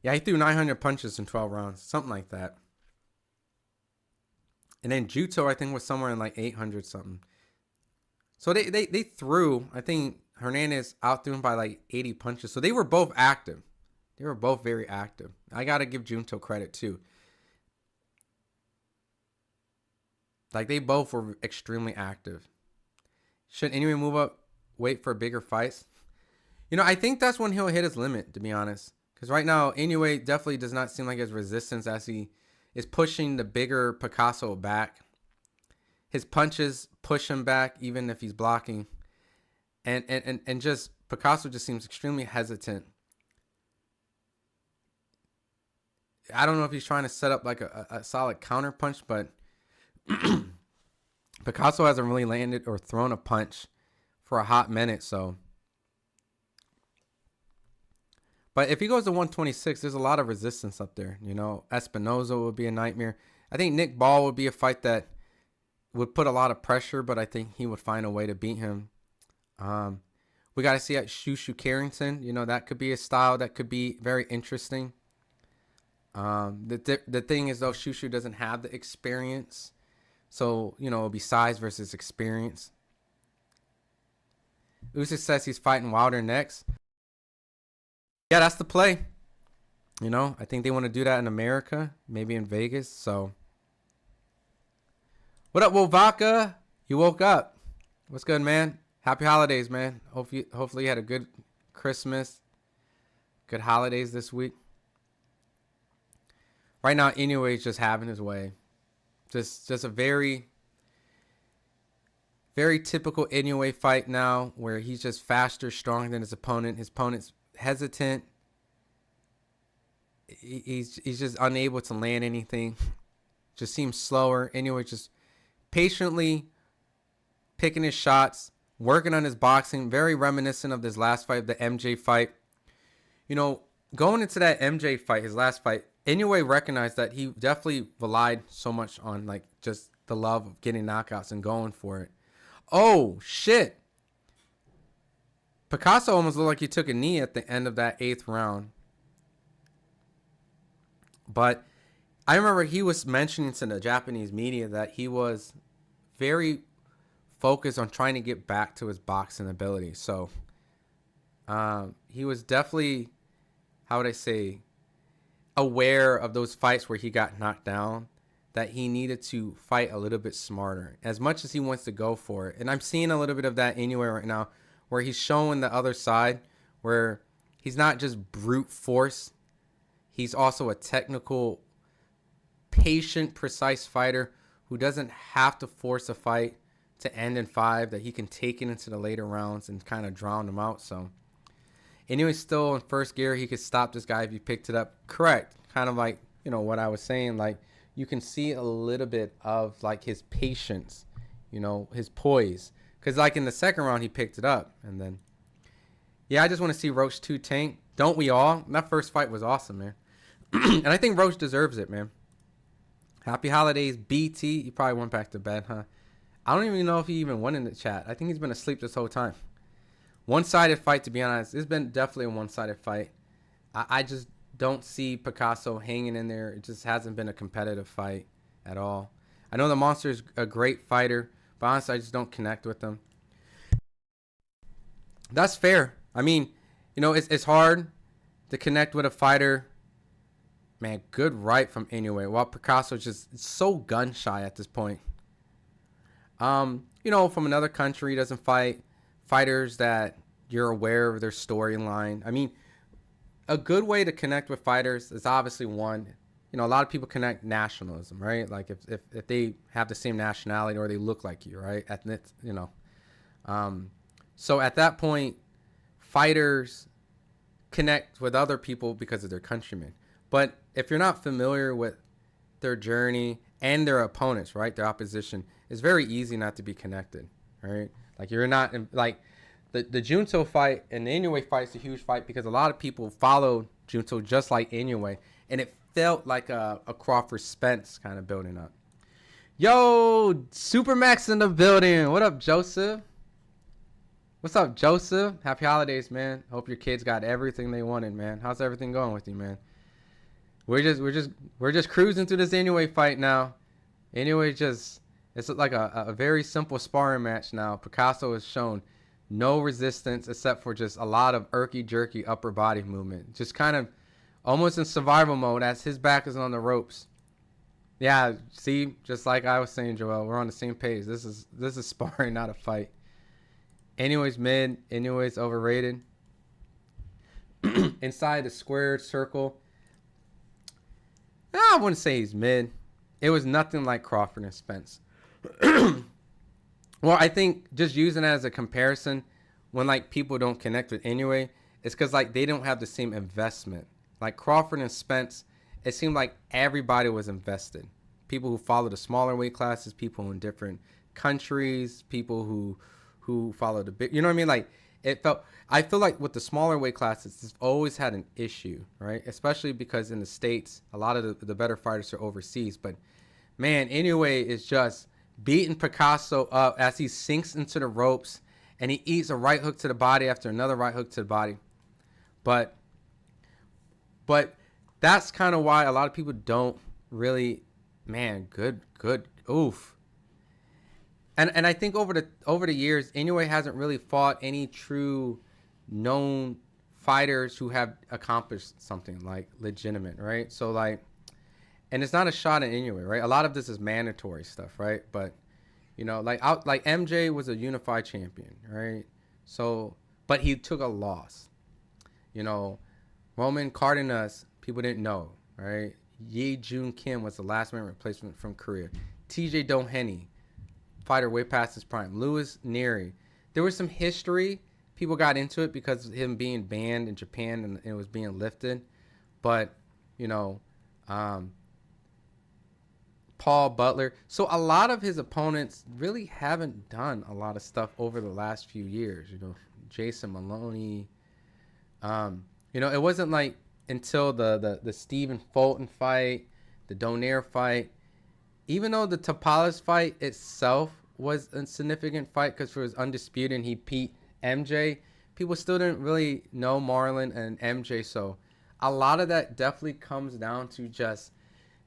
Yeah, he threw 900 punches in 12 rounds. Something like that. And then Junto, I think, was somewhere in like 800 something. So they threw, I think Hernandez outthrew him by like 80 punches. So they were both active. They were both very active. I got to give Junto credit too. Like, they both were extremely active. Should Inoue move up, wait for bigger fights? You know, I think that's when he'll hit his limit, to be honest. Because right now, Inoue definitely does not seem like his resistance as he is pushing the bigger Picasso back. His punches push him back, even if he's blocking. And just, Picasso just seems extremely hesitant. I don't know if he's trying to set up like a solid counter punch, but Picasso hasn't really landed or thrown a punch for a hot minute, so. But if he goes to 126, there's a lot of resistance up there. You know, Espinoza would be a nightmare. I think Nick Ball would be a fight that would put a lot of pressure, but I think he would find a way to beat him. We got to see at Shushu Carrington. You know, that could be a style that could be very interesting. The thing is, though, Shushu doesn't have the experience. So, you know, it'll be size versus experience. Usyk says he's fighting Wilder next. Yeah, that's the play. You know, I think they want to do that in America, maybe in Vegas. So, what up, Wovaka? You woke up. What's good, man? Happy holidays, man. Hopefully you had a good Christmas. Good holidays this week. Right now, Inoue is just having his way. Just a very, very typical Inoue fight now, where he's just faster, stronger than his opponent. His opponent's hesitant. He's just unable to land anything. Just seems slower. Inoue just patiently picking his shots, working on his boxing. Very reminiscent of this last fight, the MJ fight. You know, going into that MJ fight, his last fight, Inoue recognized that he definitely relied so much on like just the love of getting knockouts and going for it. Oh, shit. Picasso almost looked like he took a knee at the end of that 8th round. But I remember he was mentioning to the Japanese media that he was very focused on trying to get back to his boxing ability. So he was definitely, how would I say, aware of those fights where he got knocked down, that he needed to fight a little bit smarter as much as he wants to go for it. And I'm seeing a little bit of that anyway right now, where he's showing the other side, where he's not just brute force. He's also a technical, patient, precise fighter who doesn't have to force a fight to end in 5, that he can take it into the later rounds and kind of drown them out. So anyway, still in first gear, he could stop this guy if he picked it up. Correct. Kind of like, you know, what I was saying, like you can see a little bit of like his patience, you know, his poise. Because like in the second round, he picked it up. And then, yeah, I just want to see Roach 2 tank. Don't we all? That first fight was awesome, man. And I think Roach deserves it, man. Happy holidays, BT. He probably went back to bed, huh? I don't even know if he even went in the chat. I think he's been asleep this whole time. One-sided fight, to be honest. It's been definitely a one-sided fight. I just don't see Picasso hanging in there. It just hasn't been a competitive fight at all. I know the Monster is a great fighter, but honestly, I just don't connect with him. That's fair. I mean, you know, it's hard to connect with a fighter. Man, good right from Inoue. While Picasso is just so gun-shy at this point. You know, from another country, doesn't fight fighters that you're aware of their storyline. I mean, a good way to connect with fighters is obviously one, you know, a lot of people connect nationalism, right? Like if they have the same nationality or they look like you, right? Ethnic, you know. So at that point, fighters connect with other people because of their countrymen. But if you're not familiar with their journey and their opponents, right, their opposition, it's very easy not to be connected, right? Like you're not, like the Junto fight and the Inoue fight is a huge fight because a lot of people followed Junto just like Inoue, and it felt like a Crawford Spence kind of building up. Yo, Supermax in the building. What up, Joseph? What's up, Joseph? Happy holidays, man. Hope your kids got everything they wanted, man. How's everything going with you, man? We're just cruising through this Inoue fight now. Inoue just, it's like a very simple sparring match now. Picasso has shown no resistance except for just a lot of irky jerky upper body movement. Just kind of almost in survival mode as his back is on the ropes. Yeah, see, just like I was saying, Joel, we're on the same page. This is sparring, not a fight. Anyways, mid. Anyways, overrated. Inside the squared circle, I wouldn't say he's mid. It was nothing like Crawford and Spence. Well, I think just using it as a comparison, when like people don't connect with Inoue, it's because like they don't have the same investment. Like Crawford and Spence, it seemed like everybody was invested. People who follow the smaller weight classes, people in different countries, people who follow the big, you know what I mean? Like I feel like with the smaller weight classes, it's always had an issue, right? Especially because in the States, a lot of the better fighters are overseas. But man, Inoue is just beating Picasso up as he sinks into the ropes and he eats a right hook to the body after another right hook to the body. But that's kind of why a lot of people don't really, man, good, oof. And I think over the years, Inoue hasn't really fought any true known fighters who have accomplished something like legitimate, right? So like, and it's not a shot at Inoue, right? A lot of this is mandatory stuff, right? But you know, like MJ was a unified champion, right? So, but he took a loss. You know, Roman Cardenas, people didn't know, right? Ye Jun Kim was the last man replacement from Korea. TJ Doheny, fighter way past his prime. Louis Neary. There was some history. People got into it because of him being banned in Japan and it was being lifted. But, you know, Paul Butler. So a lot of his opponents really haven't done a lot of stuff over the last few years. You know, Jason Maloney. You know, it wasn't like until the Stephen Fulton fight, the Donaire fight, even though the Tapales fight itself was a significant fight because it was undisputed and he beat MJ, people still didn't really know Marlon and MJ. So a lot of that definitely comes down to just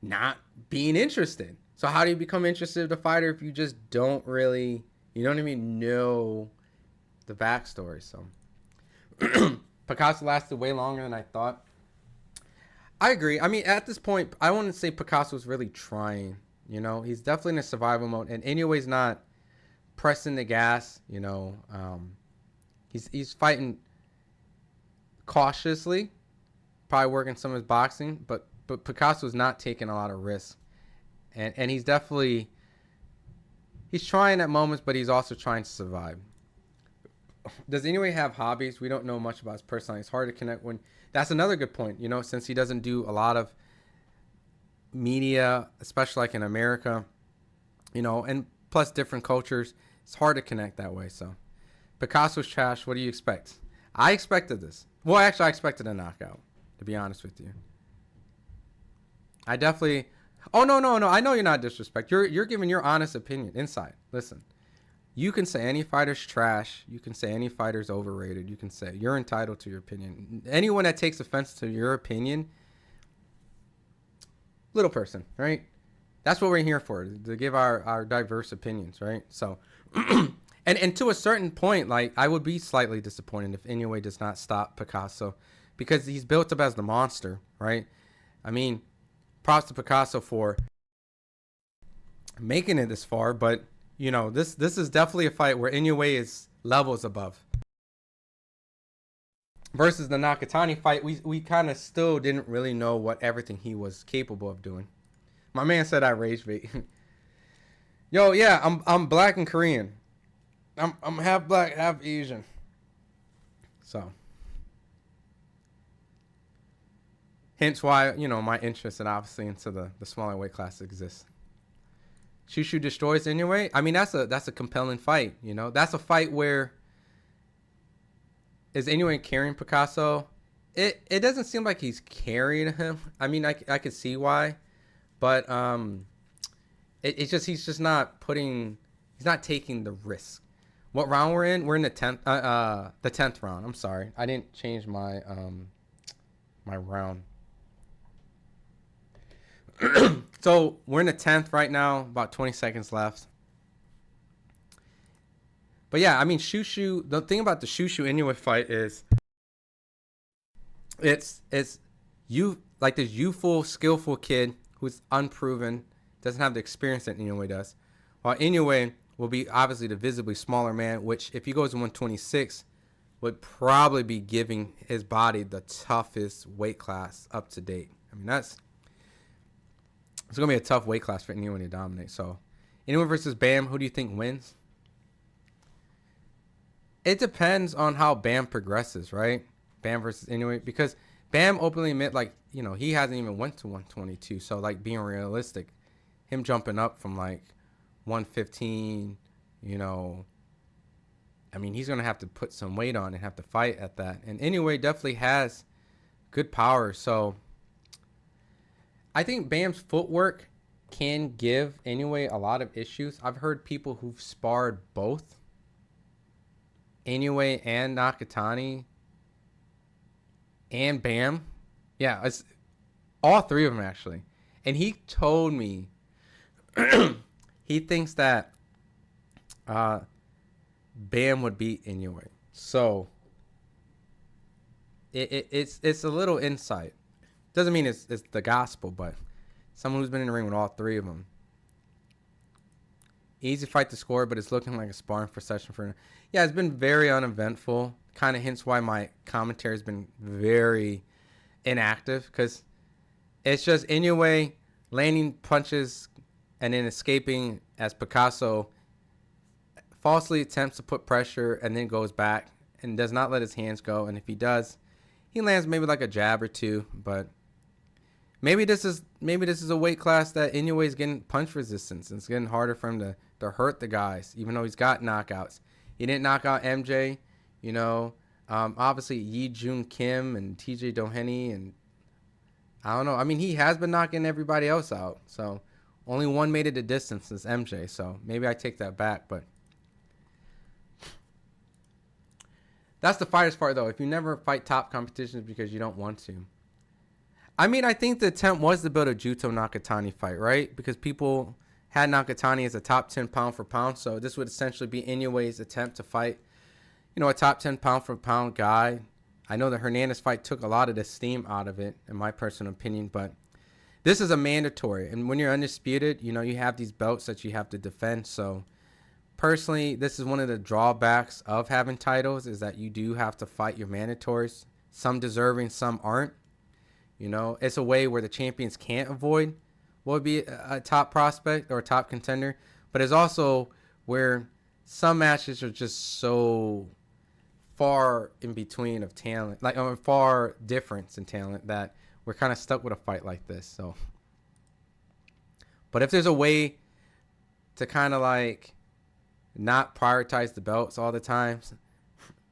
not being interested. So how do you become interested in the fighter if you just don't really, you know what I mean, know the backstory? So Picasso lasted way longer than I thought. I agree. I mean, at this point, I wouldn't say Picasso's really trying. You know, he's definitely in a survival mode, and Inoue's not pressing the gas. You know, he's fighting cautiously, probably working some of his boxing, but Picasso's not taking a lot of risks, and he's definitely trying at moments, but he's also trying to survive. Does Inoue have hobbies? We don't know much about his personality. It's hard to connect when. That's another good point. You know, since he doesn't do a lot of media, especially like in America, you know, and plus different cultures, it's hard to connect that way. So Picasso's trash. What do you expect? I expected this. Well, actually, I expected a knockout, to be honest with you. I definitely. Oh no. I know you're not disrespect. You're giving your honest opinion. Inside. Listen. You can say any fighter's trash. You can say any fighter's overrated. You can say you're entitled to your opinion. Anyone that takes offense to your opinion, little person, right? That's what we're here for, to give our diverse opinions, right? So, and to a certain point, like, I would be slightly disappointed if Inoue does not stop Picasso because he's built up as the monster, right? I mean, props to Picasso for making it this far, but you know, this is definitely a fight where Inoue is levels above. Versus the Nakatani fight, we kind of still didn't really know what everything he was capable of doing. My man said I rage bait. Yo, yeah, I'm black and Korean. I'm half black, half Asian. So, hence why, you know, my interest and obviously into the smaller weight class exists. Shushu destroys Inoue. I mean, that's a compelling fight. You know, that's a fight where is Inoue carrying Picasso? It doesn't seem like he's carrying him. I mean, I could see why, but it's just he's not taking the risk. What round we're in? We're in the 10th round. I'm sorry, I didn't change my my round. So we're in the 10th right now, about 20 seconds left. But yeah, I mean, Shushu, the thing about the Shushu Inoue fight is it's this youthful, skillful kid who's unproven, doesn't have the experience that Inoue does. While Inoue will be obviously the visibly smaller man, which if he goes to 126, would probably be giving his body the toughest weight class up to date. I mean, it's going to be a tough weight class for Inoue to dominate. So, Inoue versus Bam, who do you think wins? It depends on how Bam progresses, right? Bam versus Inoue, because Bam openly admit, like, you know, he hasn't even went to 122. So, like, being realistic, him jumping up from, like, 115, you know, I mean, he's going to have to put some weight on and have to fight at that. And Inoue definitely has good power. So, I think Bam's footwork can give Inoue a lot of issues. I've heard people who've sparred both Inoue and Nakatani and Bam. Yeah, it's all three of them, actually. And he told me he thinks that Bam would beat Inoue. So it's a little insight. Doesn't mean it's the gospel, but someone who's been in the ring with all three of them. Easy fight to score, but it's looking like a sparring for session for. Yeah, it's been very uneventful. Kind of hints why my commentary has been very inactive, because it's just Inoue landing punches and then escaping as Picasso falsely attempts to put pressure and then goes back and does not let his hands go. And if he does, he lands maybe like a jab or two. But maybe this is a weight class that Inoue is getting punch resistance. It's getting harder for him to hurt the guys, even though he's got knockouts. He didn't knock out MJ, you know. Obviously Yi Jun Kim and TJ Doheny, and I don't know. I mean, he has been knocking everybody else out. So only one made it a distance is MJ. So maybe I take that back, but that's the fighter's part, though. If you never fight top competitions because you don't want to. I mean, I think the attempt was to build a Junto Nakatani fight, right? Because people had Nakatani as a top 10 pound for pound. So this would essentially be Inoue's attempt to fight, you know, a top 10 pound for pound guy. I know the Hernandez fight took a lot of the steam out of it, in my personal opinion, but this is a mandatory. And when you're undisputed, you know, you have these belts that you have to defend. So personally, this is one of the drawbacks of having titles, is that you do have to fight your mandatories. Some deserving, some aren't. You know, it's a way where the champions can't avoid what would be a top prospect or a top contender. But it's also where some matches are just so far in between of talent, like far difference in talent, that we're kind of stuck with a fight like this. So, but if there's a way to kind of like not prioritize the belts all the time,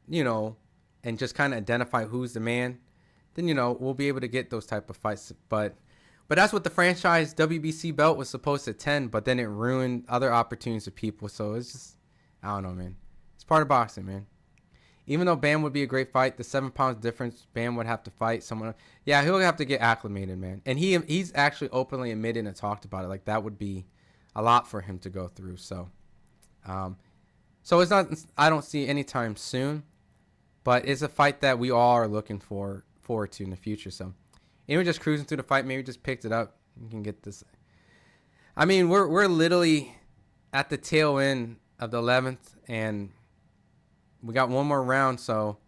you know, and just kind of identify who's the man, then, you know, we'll be able to get those type of fights. But that's what the franchise WBC belt was supposed to tend, but then it ruined other opportunities for people. So it's just, I don't know, man. It's part of boxing, man. Even though Bam would be a great fight, the 7 pounds difference, Bam would have to fight someone. Yeah, he'll have to get acclimated, man. And he's actually openly admitted and talked about it. Like, that would be a lot for him to go through. So, it's not, I don't see anytime soon, but it's a fight that we all are looking forward to in the future. So, we're just cruising through the fight. Maybe just picked it up. You can get this. I mean, we're literally at the tail end of the 11th, and we got one more round. So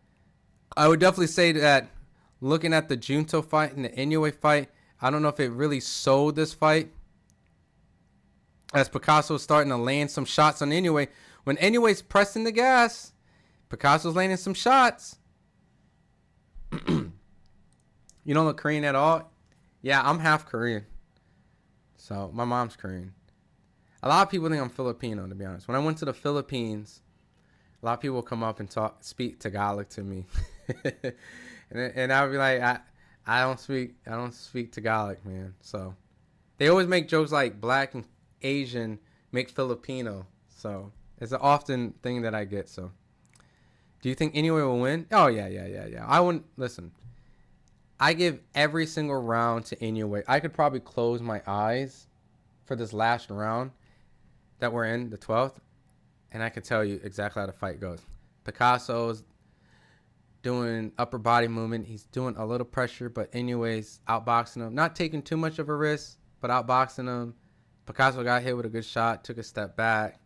I would definitely say that looking at the Junto fight and the Inoue fight, I don't know if it really sold this fight, as Picasso is starting to land some shots on Inoue. When Inoue's pressing the gas, Picasso's landing some shots. You don't look Korean at all? Yeah, I'm half Korean. So my mom's Korean. A lot of people think I'm Filipino, to be honest. When I went to the Philippines, a lot of people come up and speak Tagalog to me. and I would be like, I don't speak Tagalog, man. So they always make jokes like black and Asian make Filipino. So it's an often thing that I get. So do you think Inoue will win? Oh, yeah. I wouldn't. Listen, I give every single round to Inoue. I could probably close my eyes for this last round that we're in, the 12th, and I could tell you exactly how the fight goes. Picasso's doing upper body movement. He's doing a little pressure, but anyways, outboxing him. Not taking too much of a risk, but outboxing him. Picasso got hit with a good shot, took a step back.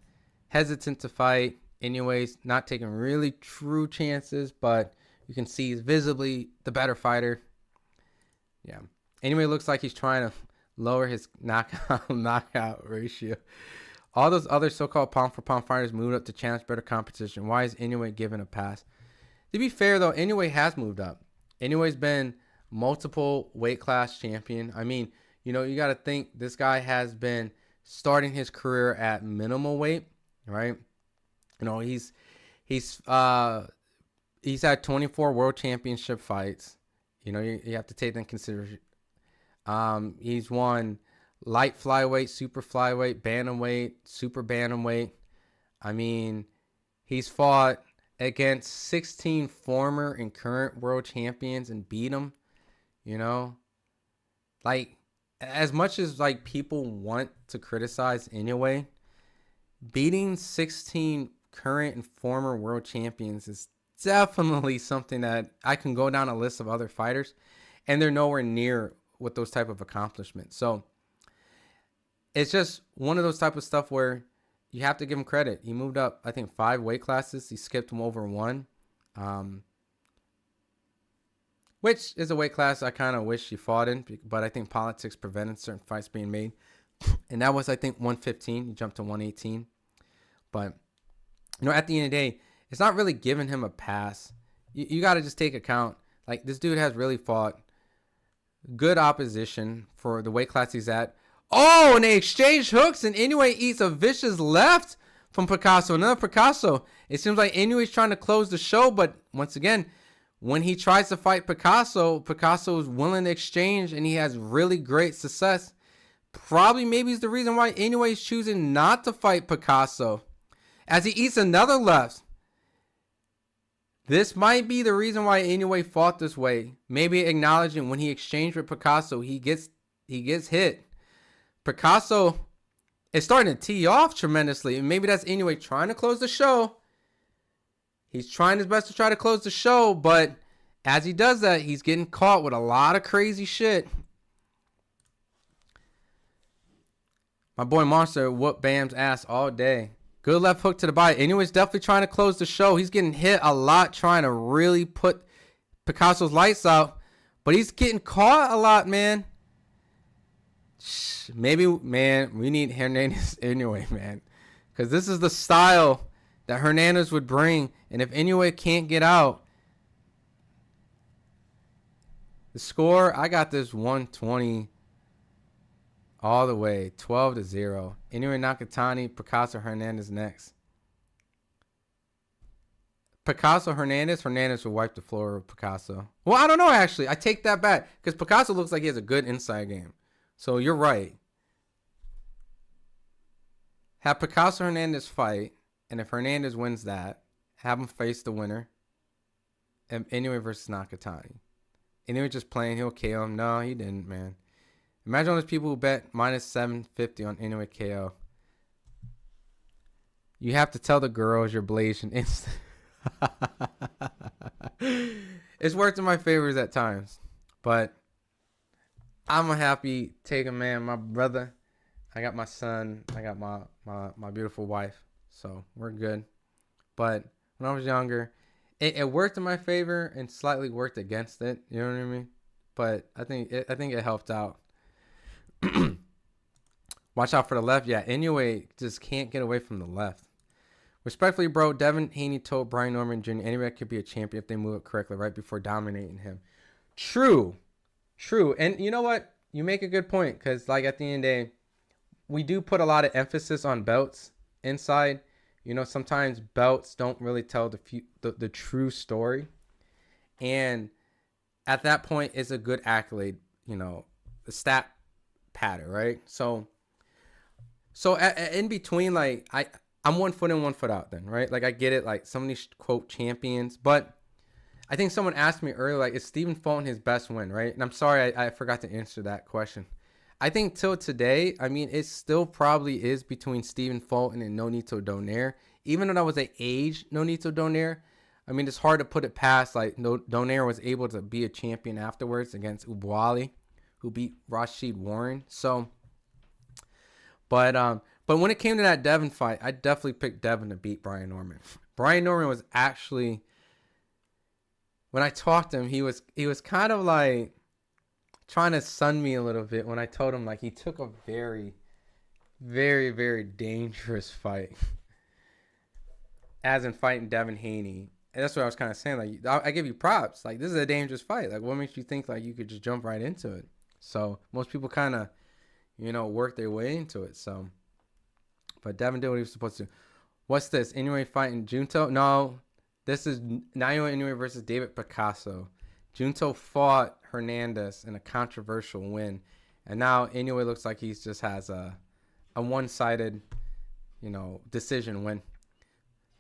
Hesitant to fight. Anyways, not taking really true chances, but you can see he's visibly the better fighter. Yeah. Anyway, looks like he's trying to lower his knockout ratio. All those other so-called pound-for-pound fighters moved up to challenge better competition. Why is Inoue given a pass? To be fair, though, Inoue has moved up. Inoue's been multiple weight class champion. I mean, you got to think this guy has been starting his career at minimal weight, right? He's had 24 world championship fights. You have to take that in consideration. He's won light flyweight, super flyweight, bantamweight, super bantamweight. I mean, he's fought against 16 former and current world champions and beat them. Like, as much as like people want to criticize Inoue, beating 16 current and former world champions is definitely something that I can go down a list of other fighters, and they're nowhere near with those type of accomplishments. So it's just one of those type of stuff where you have to give him credit. He moved up, I think, 5 weight classes. He skipped him over 1, which is a weight class I kind of wish he fought in, but I think politics prevented certain fights being made. And that was, I think, 115. He jumped to 118. But, at the end of the day, it's not really giving him a pass. You got to just take account. Like, this dude has really fought good opposition for the weight class he's at. Oh, and they exchange hooks, and Inoue eats a vicious left from Picasso. Another Picasso. It seems like Inoue's trying to close the show, but once again, when he tries to fight Picasso, Picasso is willing to exchange, and he has really great success. Probably maybe is the reason why Inoue is choosing not to fight Picasso, as he eats another left. This might be the reason why Inoue fought this way. Maybe acknowledging when he exchanged with Picasso, he gets hit. Picasso is starting to tee off tremendously, and maybe that's Inoue trying to close the show. He's trying his best to try to close the show, but as he does that, he's getting caught with a lot of crazy shit. My boy Monster whooped Bam's ass all day. Good left hook to the body. Inoue's definitely trying to close the show. He's getting hit a lot trying to really put Picasso's lights out, but he's getting caught a lot, man. Maybe, man, we need Hernandez Inoue, man, because this is the style that Hernandez would bring, and if Inoue can't get out, the score, I got this 120 all the way, 12-0. Inoue Nakatani, Picasso Hernandez next. Picasso Hernandez will wipe the floor with Picasso. Well, I don't know, actually. I take that back, because Picasso looks like he has a good inside game. So you're right. Have Picasso Hernandez fight, and if Hernandez wins that, have him face the winner. And Inoue versus Nakatani. Inoue just playing, he'll KO him. No, he didn't, man. Imagine all those people who bet minus 750 on Inoue KO. You have to tell the girls you're blazing instant. It's worked in my favors at times, but I'm a happy taker, man. My brother, I got my son, I got my beautiful wife, so we're good. But when I was younger, it worked in my favor and slightly worked against it. You know what I mean? But I think it helped out. Watch out for the left. Yeah, Inoue just can't get away from the left. Respectfully, bro, Devin Haney told Brian Norman Jr. Inoue could be a champion if they move it correctly right before dominating him. True. And you know what? You make a good point, because like at the end of the day, we do put a lot of emphasis on belts inside. Sometimes belts don't really tell the true story. And at that point, it's a good accolade, the stat pattern, right? So in between, like, I'm 1 foot in, 1 foot out then, right? Like, I get it, like, some of these, quote, champions, but I think someone asked me earlier, like, is Stephen Fulton his best win, right? And I'm sorry, I forgot to answer that question. I think till today, I mean, it still probably is between Stephen Fulton and Nonito Donaire. Even though I was an age Nonito Donaire, I mean, it's hard to put it past. Like, no, Donaire was able to be a champion afterwards against Ubwali, who beat Rashid Warren. So, but when it came to that Devin fight, I definitely picked Devin to beat Brian Norman. Brian Norman was actually, when I talked to him, he was kind of like trying to sun me a little bit when I told him like he took a very, very, very dangerous fight, as in fighting Devin Haney. And that's what I was kind of saying. Like, I give you props. Like, this is a dangerous fight. Like, what makes you think like you could just jump right into it? So most people kind of, work their way into it. So, but Devin did what he was supposed to. What's this? Inoue fighting Junto? No, this is Naoya Inoue versus David Picasso. Junto fought Hernandez in a controversial win, and now Inoue looks like he just has a one-sided, decision win.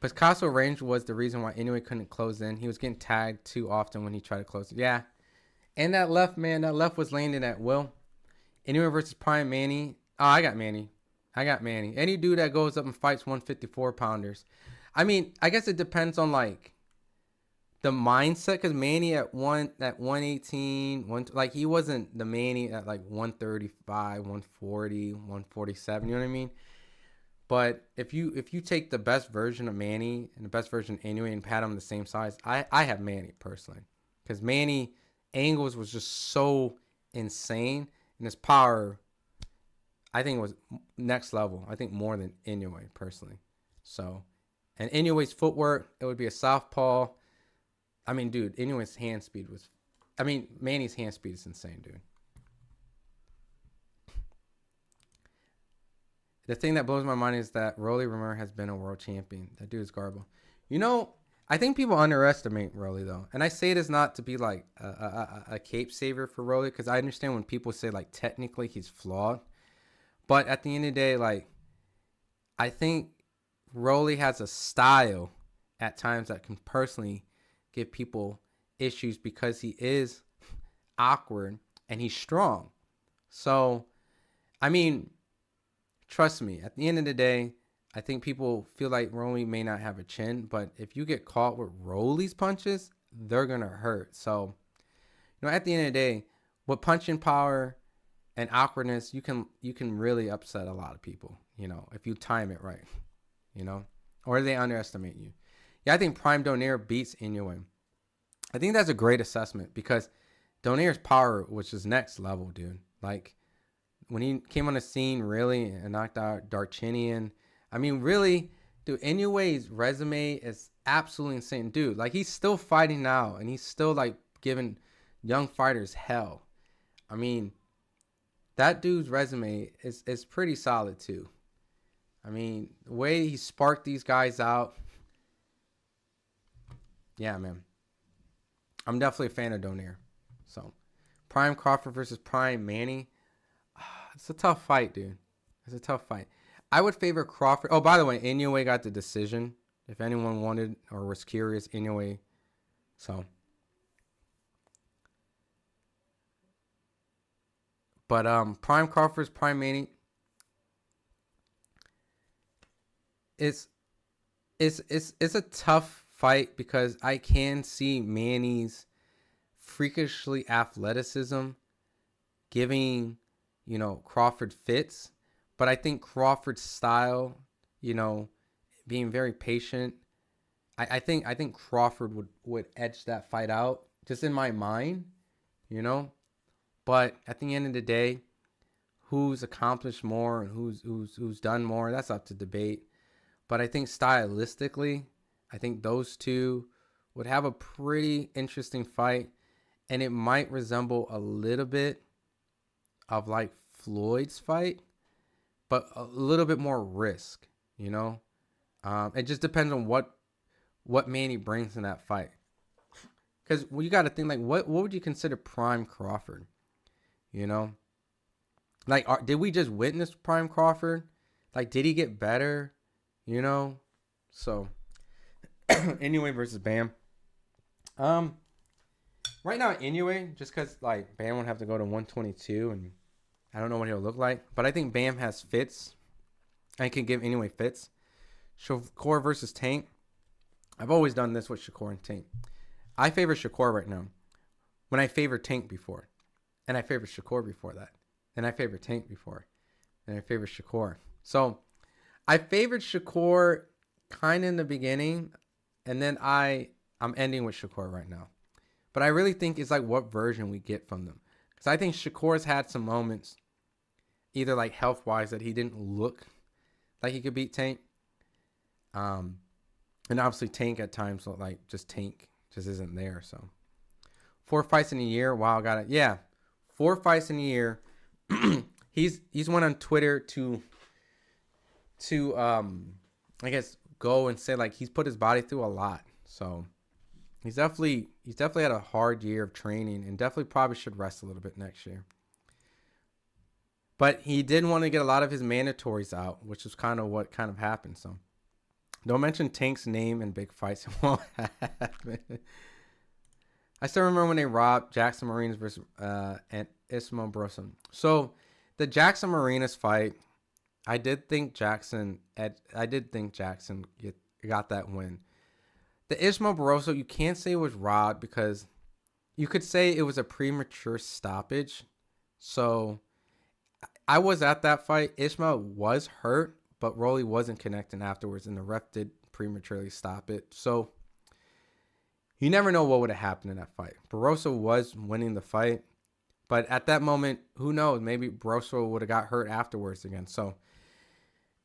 Picasso range was the reason why Inoue couldn't close in. He was getting tagged too often when he tried to close. Yeah, and that left was landing at will. Inoue versus Prime Manny. Oh, I got Manny. Any dude that goes up and fights 154 pounders. I mean, I guess it depends on like the mindset, because Manny at 118, like he wasn't the Manny at like 135, 140, 147. You know what I mean? But if you take the best version of Manny and the best version of Inoue and pat them the same size, I have Manny personally, because Manny angles was just so insane, and his power, I think, was next level. I think more than Inoue personally. So, and Inoue's footwork, it would be a southpaw. I mean, dude, Inoue's hand speed was, Manny's hand speed is insane, dude. The thing that blows my mind is that Rolly Romero has been a world champion. That dude is garble. I think people underestimate Rolly, though. And I say this not to be like a cape saver for Rolly, because I understand when people say like technically he's flawed. But at the end of the day, like, I think Rolly has a style at times that can personally give people issues, because he is awkward and he's strong. So, I mean, trust me, at the end of the day, I think people feel like Rolly may not have a chin, but if you get caught with Rolly's punches, they're going to hurt. So, at the end of the day, with punching power and awkwardness, you can really upset a lot of people, if you time it right, or they underestimate you. Yeah, I think Prime Donaire beats Inoue. I think that's a great assessment, because Donaire's power was just next level, dude. Like, when he came on the scene, really, and knocked out Darchinian, really, dude, Inoue's resume is absolutely insane. Dude, like, he's still fighting now, and he's still, like, giving young fighters hell. That dude's resume is pretty solid, too. The way he sparked these guys out. Yeah, man. I'm definitely a fan of Donaire. So, Prime Crawford versus Prime Manny. It's a tough fight, dude. It's a tough fight. I would favor Crawford. Oh, by the way, Inoue got the decision. If anyone wanted or was curious, Inoue. So. But Prime Crawford's Prime Manny. It's a tough fight, because I can see Manny's freakishly athleticism giving, Crawford fits. But I think Crawford's style, being very patient, I think Crawford would edge that fight out, just in my mind, But at the end of the day, who's accomplished more and who's done more, that's up to debate. But I think stylistically, I think those two would have a pretty interesting fight, and it might resemble a little bit of like Floyd's fight, but a little bit more risk, It just depends on what Manny brings in that fight. Because you got to think, like, what would you consider Prime Crawford? Like, did we just witness Prime Crawford? Like, did he get better? So Inoue versus Bam. Right now Inoue, just because like Bam would have to go to 122, and I don't know what he'll look like, but I think Bam has fits. I can give Inoue fits. Shakur versus Tank. I've always done this with Shakur and Tank. I favor Shakur right now. When I favored Tank before. And I favored Shakur before that. And I favored Tank before. And I favored Shakur. So I favored Shakur kind of in the beginning. And then I'm ending with Shakur right now. But I really think it's like what version we get from them. Because I think Shakur's had some moments, either like health-wise, that he didn't look like he could beat Tank. And obviously Tank at times looked like Tank just isn't there. So 4 fights in a year. Wow, got it. Yeah, 4 fights in a year. he's went on Twitter to I guess go and say like he's put his body through a lot. So he's definitely had a hard year of training and definitely probably should rest a little bit next year. But he did want to get a lot of his mandatories out, which is kind of what happened. So don't mention Tank's name in big fights. It won't happen. I still remember when they robbed Jackson Marinas versus and Ismael Broson. So the Jackson Marinas fight, I did think Jackson got that win. The Ismael Barroso, you can't say it was robbed because you could say it was a premature stoppage. So I was at that fight. Ismael was hurt, but Rolly wasn't connecting afterwards, and the ref did prematurely stop it. So you never know what would have happened in that fight. Barroso was winning the fight, but at that moment, who knows? Maybe Barroso would have got hurt afterwards again. So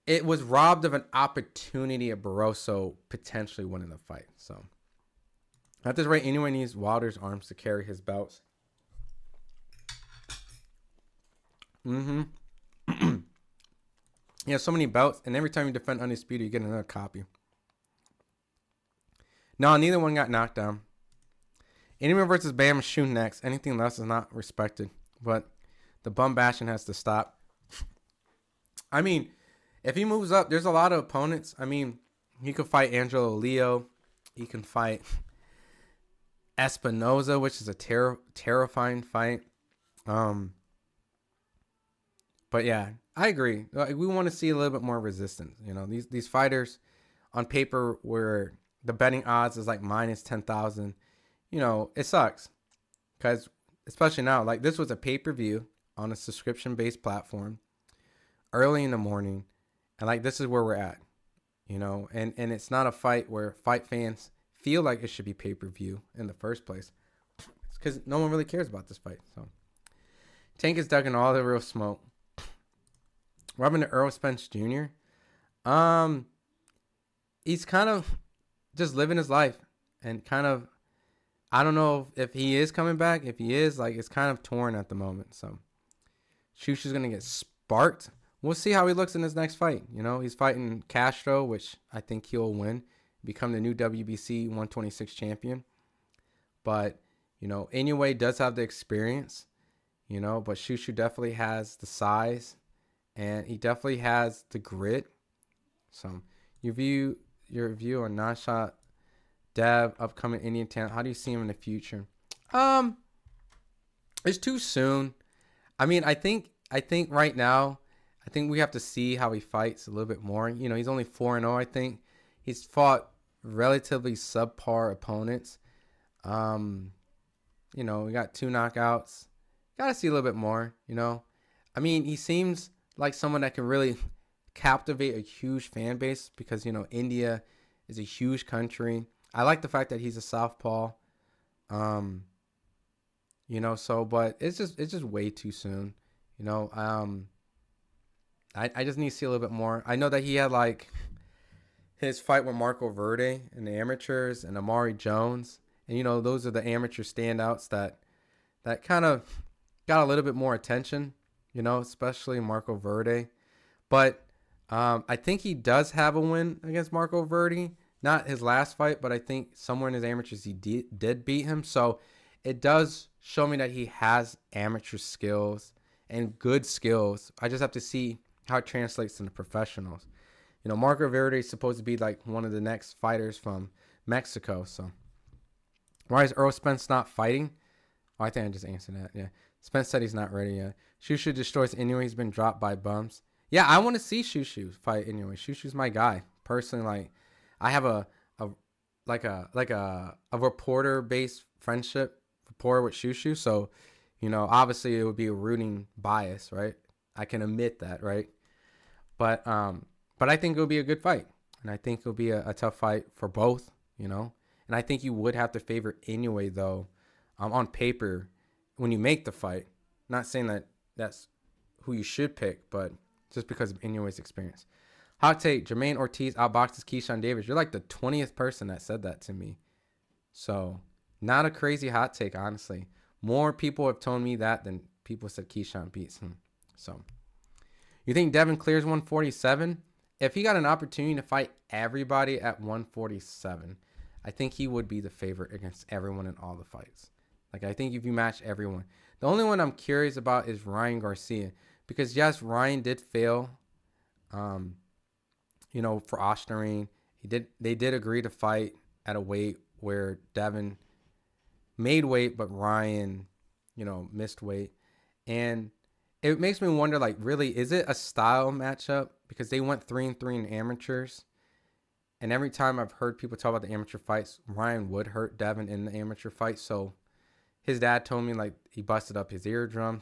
it was robbed of an opportunity of Barroso potentially winning the fight. So at this rate, Inoue needs Wilder's arms to carry his belts. You have so many belts, and every time you defend Undisputed, you get another copy. No, neither one got knocked down. Inoue versus Bam is shoot next. Anything less is not respected. But the bum bashing has to stop. I mean, if he moves up, there's a lot of opponents. I mean, he could fight Angelo Leo. He can fight Espinoza, which is a terrifying fight. But yeah, I agree. We want to see a little bit more resistance. You know, these fighters on paper where the betting odds is like minus 10,000. You know, it sucks because especially now, like this was a pay-per-view on a subscription-based platform early in the morning, and like this is where we're at. You know, and it's not a fight where fight fans feel like it should be pay-per-view in the first place. It's because no one really cares about this fight. So Tank is ducking all the real smoke. Robin to Earl Spence Jr. He's kind of just living his life and kind of, I don't know if he is coming back. If he is, like, it's kind of torn at the moment. So Shushu's going to get sparked. We'll see how he looks in his next fight. You know, he's fighting Castro, which I think he'll win, become the new WBC 126 champion. But, you know, Inoue does have the experience, you know, but Shushu definitely has the size. And he definitely has the grit. So, your view on Nashat Dev, upcoming Indian talent. How do you see him in the future? It's too soon. I mean, I think right now, I think we have to see how he fights a little bit more. You know, he's only 4-0. I think he's fought relatively subpar opponents. You know, we got 2 knockouts. Got to see a little bit more. You know, I mean, he seems like someone that can really captivate a huge fan base because, you know, India is a huge country. I like the fact that he's a southpaw. You know, so, but it's just way too soon. You know, I just need to see a little bit more. I know that he had like his fight with Marco Verde in the amateurs and Amari Jones. And, you know, those are the amateur standouts that kind of got a little bit more attention. You know, especially Marco Verde. But I think he does have a win against Marco Verde. Not his last fight, but I think somewhere in his amateurs he did beat him. So it does show me that he has amateur skills and good skills. I just have to see how it translates into professionals. You know, Marco Verde is supposed to be like one of the next fighters from Mexico. So why is Earl Spence not fighting? Oh, I think I just answered that. Yeah. Spence said he's not ready yet. Shushu destroys Inoue. He's been dropped by bums. Yeah, I want to see Shushu fight Inoue. Shushu's my guy. Personally, like, I have a a reporter based friendship rapport with Shushu. So, obviously it would be a rooting bias, right? I can admit that, right? But I think it'll be a good fight, and I think it'll be a tough fight for both, And I think you would have to favor Inoue though, on paper, when you make the fight. Not saying that that's who you should pick, but just because of Inoue's experience. Hot take: Jermaine Ortiz outboxes Keyshawn Davis. You're like the 20th person that said that to me. So, not a crazy hot take, honestly. More people have told me that than people said Keyshawn beats him. So, you think Devin clears 147? If he got an opportunity to fight everybody at 147, I think he would be the favorite against everyone in all the fights. Like, I think if you match everyone. The only one I'm curious about is Ryan Garcia. Because, yes, Ryan did fail, for Osterine. They did agree to fight at a weight where Devin made weight, but Ryan, missed weight. And it makes me wonder, like, really, is it a style matchup? Because they went 3-3 in amateurs. And every time I've heard people talk about the amateur fights, Ryan would hurt Devin in the amateur fight. So his dad told me, like, he busted up his eardrum,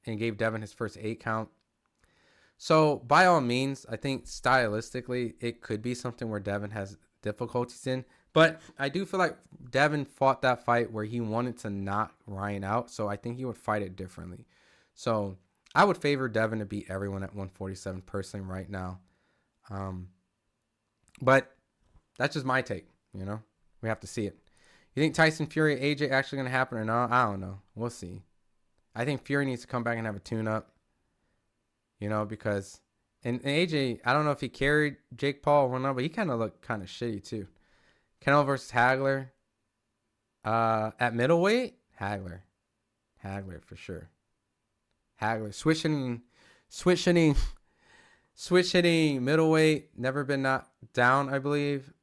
and gave Devin his first 8 count. So by all means, I think stylistically it could be something where Devin has difficulties in. But I do feel like Devin fought that fight where he wanted to knock Ryan out. So I think he would fight it differently. So I would favor Devin to beat everyone at 147 personally right now. But that's just my take, We have to see it. You think Tyson Fury AJ actually going to happen or not? I don't know. We'll see. I think Fury needs to come back and have a tune-up, because and AJ, I don't know if he carried Jake Paul or not, but he kind of looked kind of shitty too. Canelo versus Hagler. At middleweight, Hagler for sure. Hagler switch hitting middleweight, never been knocked down, I believe.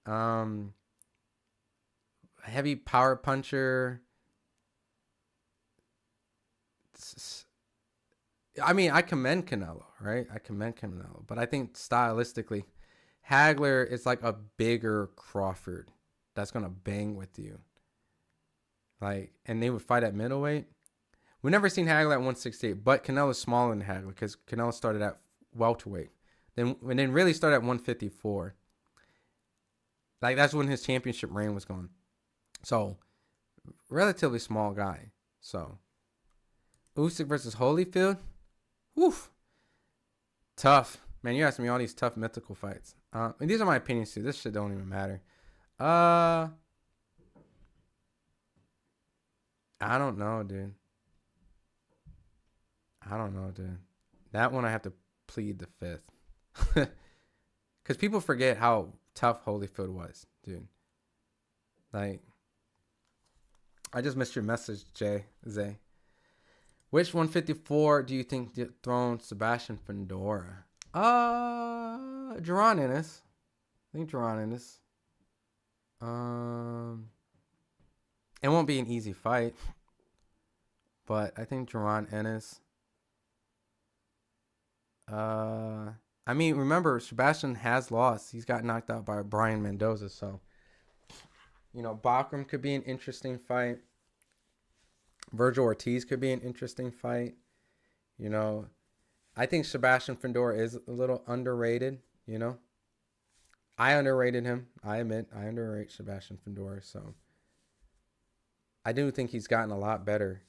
Heavy power puncher. I mean, I commend Canelo, right? But I think stylistically, Hagler is like a bigger Crawford that's gonna bang with you. Like, and they would fight at middleweight. We've never seen Hagler at 168, but Canelo's smaller than Hagler because Canelo started at welterweight, then really started at 154. Like, that's when his championship reign was going. So, relatively small guy. So, Usyk versus Holyfield. Woof. Tough. Man, you're asking me all these tough mythical fights. And these are my opinions too. This shit don't even matter. I don't know, dude. That one I have to plead the fifth. Because people forget how tough Holyfield was, dude. Like, I just missed your message, Zay. Which 154 do you think dethroned Sebastian Fundora? Jaron Ennis. I think Jaron Ennis. It won't be an easy fight, but I think Jaron Ennis. I mean, remember, Sebastian has lost. He's got knocked out by Brian Mendoza, so Bachram could be an interesting fight. Virgil Ortiz could be an interesting fight. I think Sebastian Fundora is a little underrated, I underrated him. I admit I underrate Sebastian Fundora, so I do think he's gotten a lot better.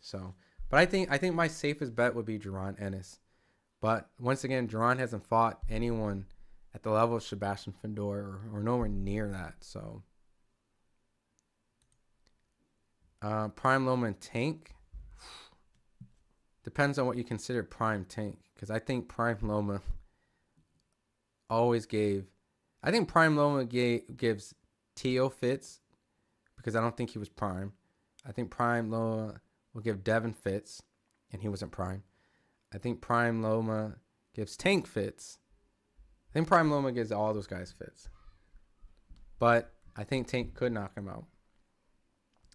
So, but I think my safest bet would be Jaron Ennis. But once again, Jaron hasn't fought anyone at the level of Sebastian Fundora or nowhere near that. So, Prime Loma and Tank. Depends on what you consider Prime Tank. Because I think Prime Loma always gave... I think Prime Loma gives Teo fits. Because I don't think he was Prime. I think Prime Loma will give Devin fits. And he wasn't Prime. I think Prime Loma gives Tank fits. I think Prime Loma gives all those guys fits. But I think Tank could knock him out.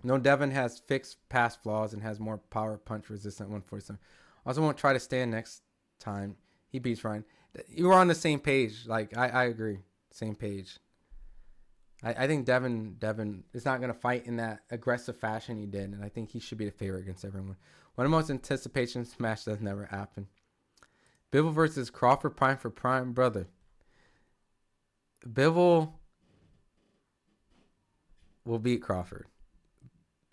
No, Devin has fixed past flaws and has more power punch resistant 147. Also won't try to stand next time he beats Ryan. You were on the same page. Like, I agree. Same page. I think Devin is not going to fight in that aggressive fashion he did, and I think he should be the favorite against everyone. One of the most anticipation smash that's never happened. Bivol versus Crawford, prime for prime, brother. Bivol will beat Crawford.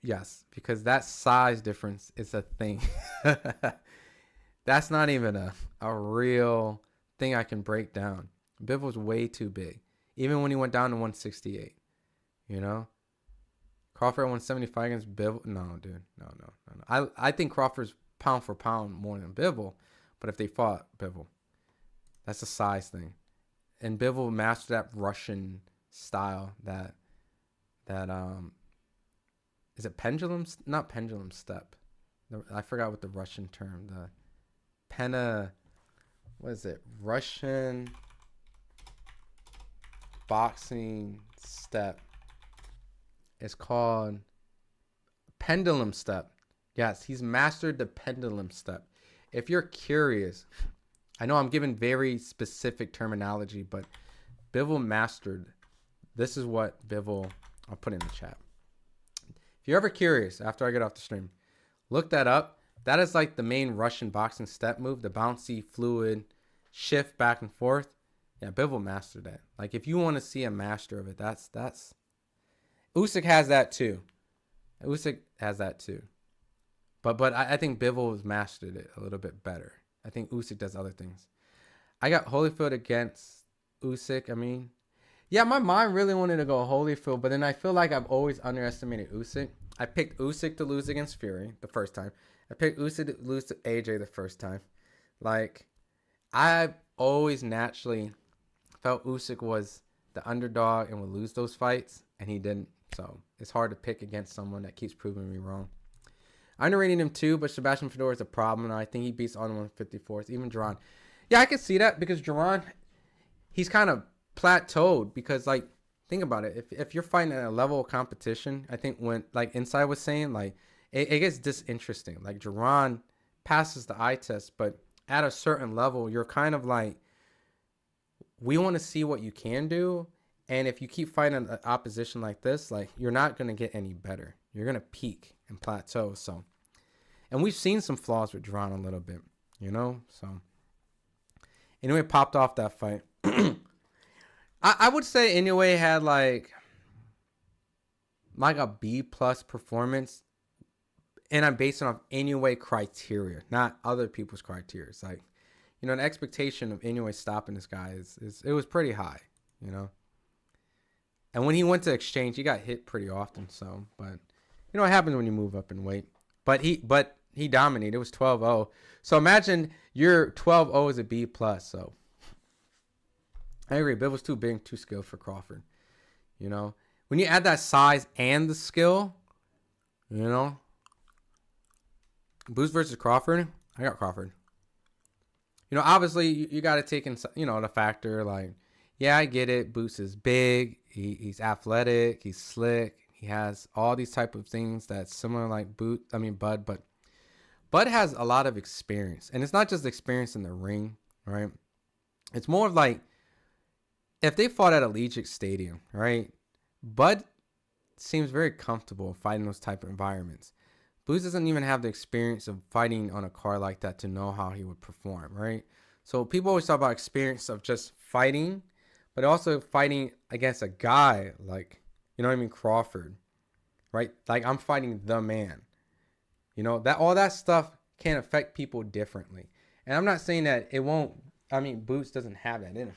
Yes, because that size difference is a thing. That's not even a real thing I can break down. Bivol's way too big. Even when he went down to 168, you know? Crawford 175 against Bivol. No, dude. No. I think Crawford's pound for pound more than Bivol, but if they fought Bivol, that's a size thing. And Bivol mastered that Russian style that is it pendulum? Not pendulum step. I forgot what the Russian term. The what is it? Russian boxing step. It's called pendulum step. Yes, he's mastered the pendulum step. If you're curious, I know I'm giving very specific terminology, but Bivol mastered. This is what Bivol. I'll put in the chat. If you're ever curious, after I get off the stream, look that up. That is like the main Russian boxing step move, the bouncy, fluid, shift back and forth. Yeah, Bivol mastered that. Like, if you want to see a master of it, that's Usyk has that too. But I think Bivol has mastered it a little bit better. I think Usyk does other things. I got Holyfield against Usyk. I mean, yeah, my mind really wanted to go Holyfield, but then I feel like I've always underestimated Usyk. I picked Usyk to lose against Fury the first time. I picked Usyk to lose to AJ the first time. Like, I've always naturally felt Usyk was the underdog and would lose those fights, and he didn't. So it's hard to pick against someone that keeps proving me wrong. I'm underrating him too, but Sebastian Fedor is a problem, and I think he beats all the 154s, even Duran. Yeah, I can see that because Duran, he's kind of plateaued because, like, think about it. If you're fighting at a level of competition, I think when, like Inside was saying, like, it gets disinteresting. Like, Duran passes the eye test, but at a certain level, you're kind of like, we want to see what you can do. And if you keep fighting an opposition like this, like, you're not going to get any better. You're going to peak and plateau. So, and we've seen some flaws with Duran a little bit, you know? So, anyway, popped off that fight. I would say Inoue had like a B+ performance, and I'm basing off Inoue criteria, not other people's criteria. It's like, you know, an expectation of Inoue stopping this guy is it was pretty high, you know. And when he went to exchange, he got hit pretty often. So, but you know what happens when you move up in weight. But he dominated. It was 12-0. So imagine your 12-0 is a B+. So I agree. Biv was too big, too skilled for Crawford. You know, when you add that size and the skill, you know, Boots versus Crawford, I got Crawford. You know, obviously you got to take in, you know, the factor. Like, yeah, I get it. Boots is big. He's athletic. He's slick. He has all these type of things that's similar like Bud, but Bud has a lot of experience, and it's not just experience in the ring, right? It's more of like, if they fought at Allegiant Stadium, right? Bud seems very comfortable fighting those type of environments. Boots doesn't even have the experience of fighting on a card like that to know how he would perform, right? So people always talk about experience of just fighting, but also fighting against a guy like, you know what I mean, Crawford, right? Like, I'm fighting the man. You know, that all that stuff can affect people differently. And I'm not saying that it won't. I mean, Boots doesn't have that in him.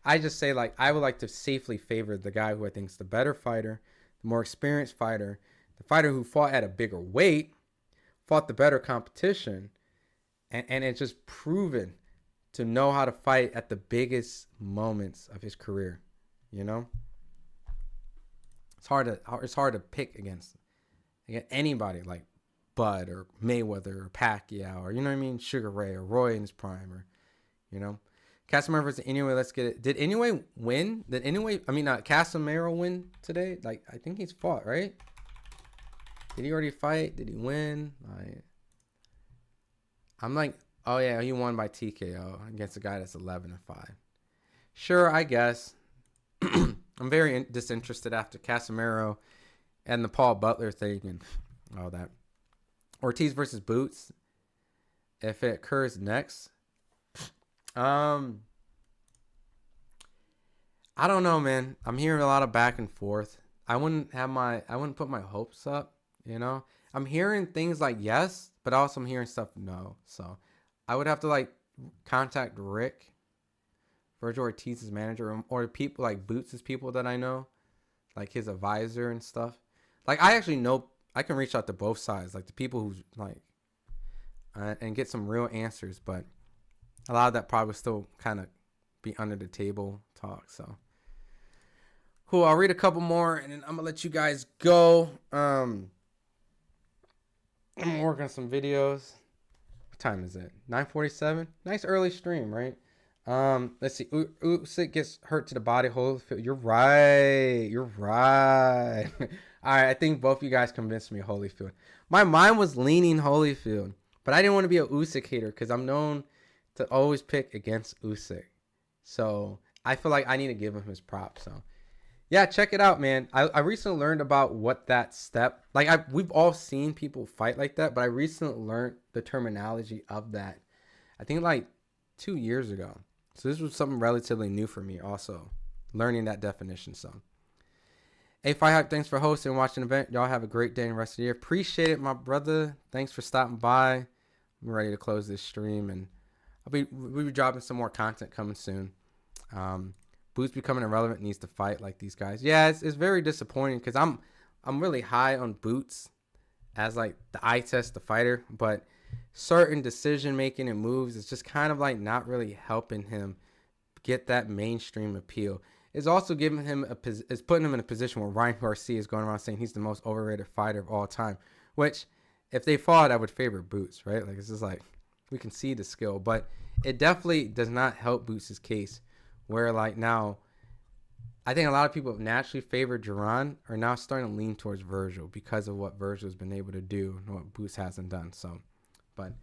I just say, like, I would like to safely favor the guy who I think is the better fighter, the more experienced fighter, the fighter who fought at a bigger weight, fought the better competition, and it's just proven to know how to fight at the biggest moments of his career. You know, it's hard to pick against anybody like Bud or Mayweather or Pacquiao or, you know what I mean, Sugar Ray or Roy in his prime, or, you know. Casemiro versus Inoue, let's get it. Did Inoue win? Casemiro win today? Like, I think he's fought, right? Did he already fight? Did he win? I'm like, oh yeah, he won by TKO against a guy that's 11-5. Sure, I guess. I'm very disinterested after Casemiro and the Paul Butler thing and all that. Ortiz versus Boots, if it occurs next, I don't know, man. I'm hearing a lot of back and forth. I wouldn't put my hopes up, you know. I'm hearing things like yes, but also I'm hearing stuff no. So I would have to like contact Rick, Virgil Ortiz's manager, or people like Boots' people that I know, like his advisor and stuff. Like I actually know I can reach out to both sides, like the people who's like, and get some real answers. But a lot of that probably still kind of be under the table talk. So cool. I'll read a couple more and then I'm gonna let you guys go. I'm gonna work on some videos. What time is it? 9:47. Nice early stream, right? Let's see. Usyk gets hurt to the body. Holyfield. You're right. You're right. All right. I think both you guys convinced me of Holyfield. My mind was leaning Holyfield, but I didn't want to be a Usyk hater because I'm known to always pick against Usyk. So I feel like I need to give him his props. So yeah, check it out, man. I recently learned about what that step, like we've all seen people fight like that, but I recently learned the terminology of that. I think like 2 years ago. So this was something relatively new for me also, learning that definition. So, hey, FightHype, thanks for hosting and watching the event. Y'all have a great day and rest of the year. Appreciate it, my brother. Thanks for stopping by. I'm ready to close this stream, and we'll be dropping some more content coming soon. Boots becoming irrelevant, needs to fight like these guys. Yeah, it's very disappointing because I'm really high on Boots as like the eye test, the fighter, but certain decision making and moves is just kind of like not really helping him get that mainstream appeal. It's also giving him it's putting him in a position where Ryan Garcia is going around saying he's the most overrated fighter of all time, which if they fought, I would favor Boots, right? Like it's just like we can see the skill, but it definitely does not help Boots' case. Where like now, I think a lot of people have naturally favored Duran are now starting to lean towards Virgil because of what Virgil has been able to do and what Boots hasn't done. So, but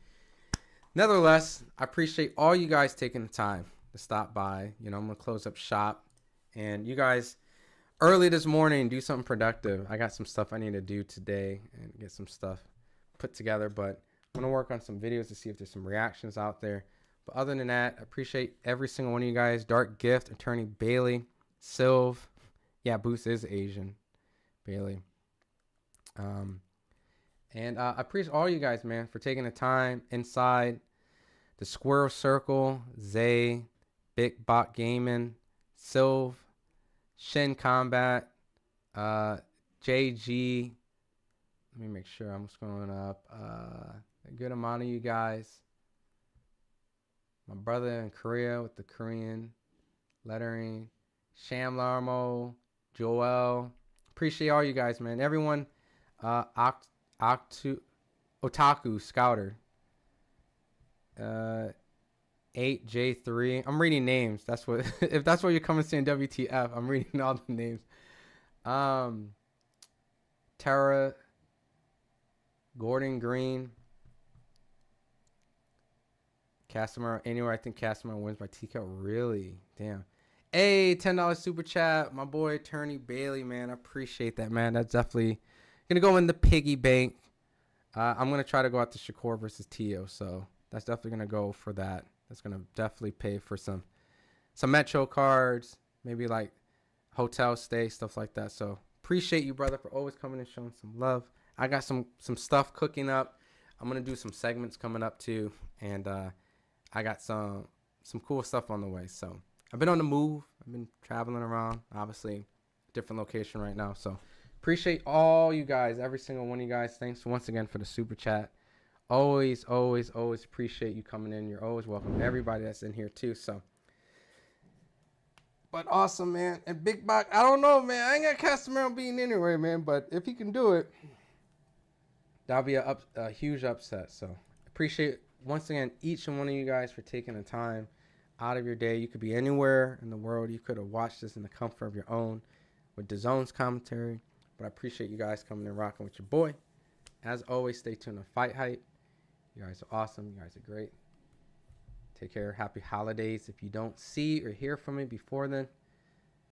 nevertheless, I appreciate all you guys taking the time to stop by. You know, I'm gonna close up shop, and you guys early this morning do something productive. I got some stuff I need to do today and get some stuff put together, but I'm gonna work on some videos to see if there's some reactions out there. But other than that, I appreciate every single one of you guys. Dark Gift, Attorney Bailey, Sylv. Yeah, Boots is Asian. Bailey. And I appreciate all you guys, man, for taking the time inside the Squirrel Circle, Zay, Big Bot Gaming, Sylv, Shin Combat, JG. Let me make sure I'm scrolling up. A good amount of you guys. My brother in Korea with the Korean lettering. Sham Larmo, Joel. Appreciate all you guys, man. Everyone. Otaku Scouter. 8J3. I'm reading names. That's what if that's what you're coming to see in WTF, I'm reading all the names. Tara, Gordon Green, Casimir. Anywhere I think Casimir wins by TKO. Really? Damn. Hey, $10 super chat. My boy Attorney Bailey, man. I appreciate that, man. That's definitely gonna go in the piggy bank. I'm gonna try to go out to Shakur versus Tio, so that's definitely gonna go for that. That's gonna definitely pay for some Metro cards, maybe like hotel stay, stuff like that. So appreciate you, brother, for always coming and showing some love. I got some stuff cooking up. I'm gonna do some segments coming up too, and I got some cool stuff on the way. So I've been on the move. I've been traveling around, obviously, different location right now. So appreciate all you guys, every single one of you guys. Thanks once again for the super chat. Always, always, always appreciate you coming in. You're always welcome. Everybody that's in here too. So, but awesome, man. And Big Bot, I don't know, man. I ain't got Casemiro beating anyway, man. But if he can do it, that'll be a huge upset. So appreciate once again each and one of you guys for taking the time out of your day. You could be anywhere in the world. You could have watched this in the comfort of your own with DAZN's commentary. But I appreciate you guys coming and rocking with your boy. As always, stay tuned to FightHype. You guys are awesome. You guys are great. Take care. Happy holidays. If you don't see or hear from me before then,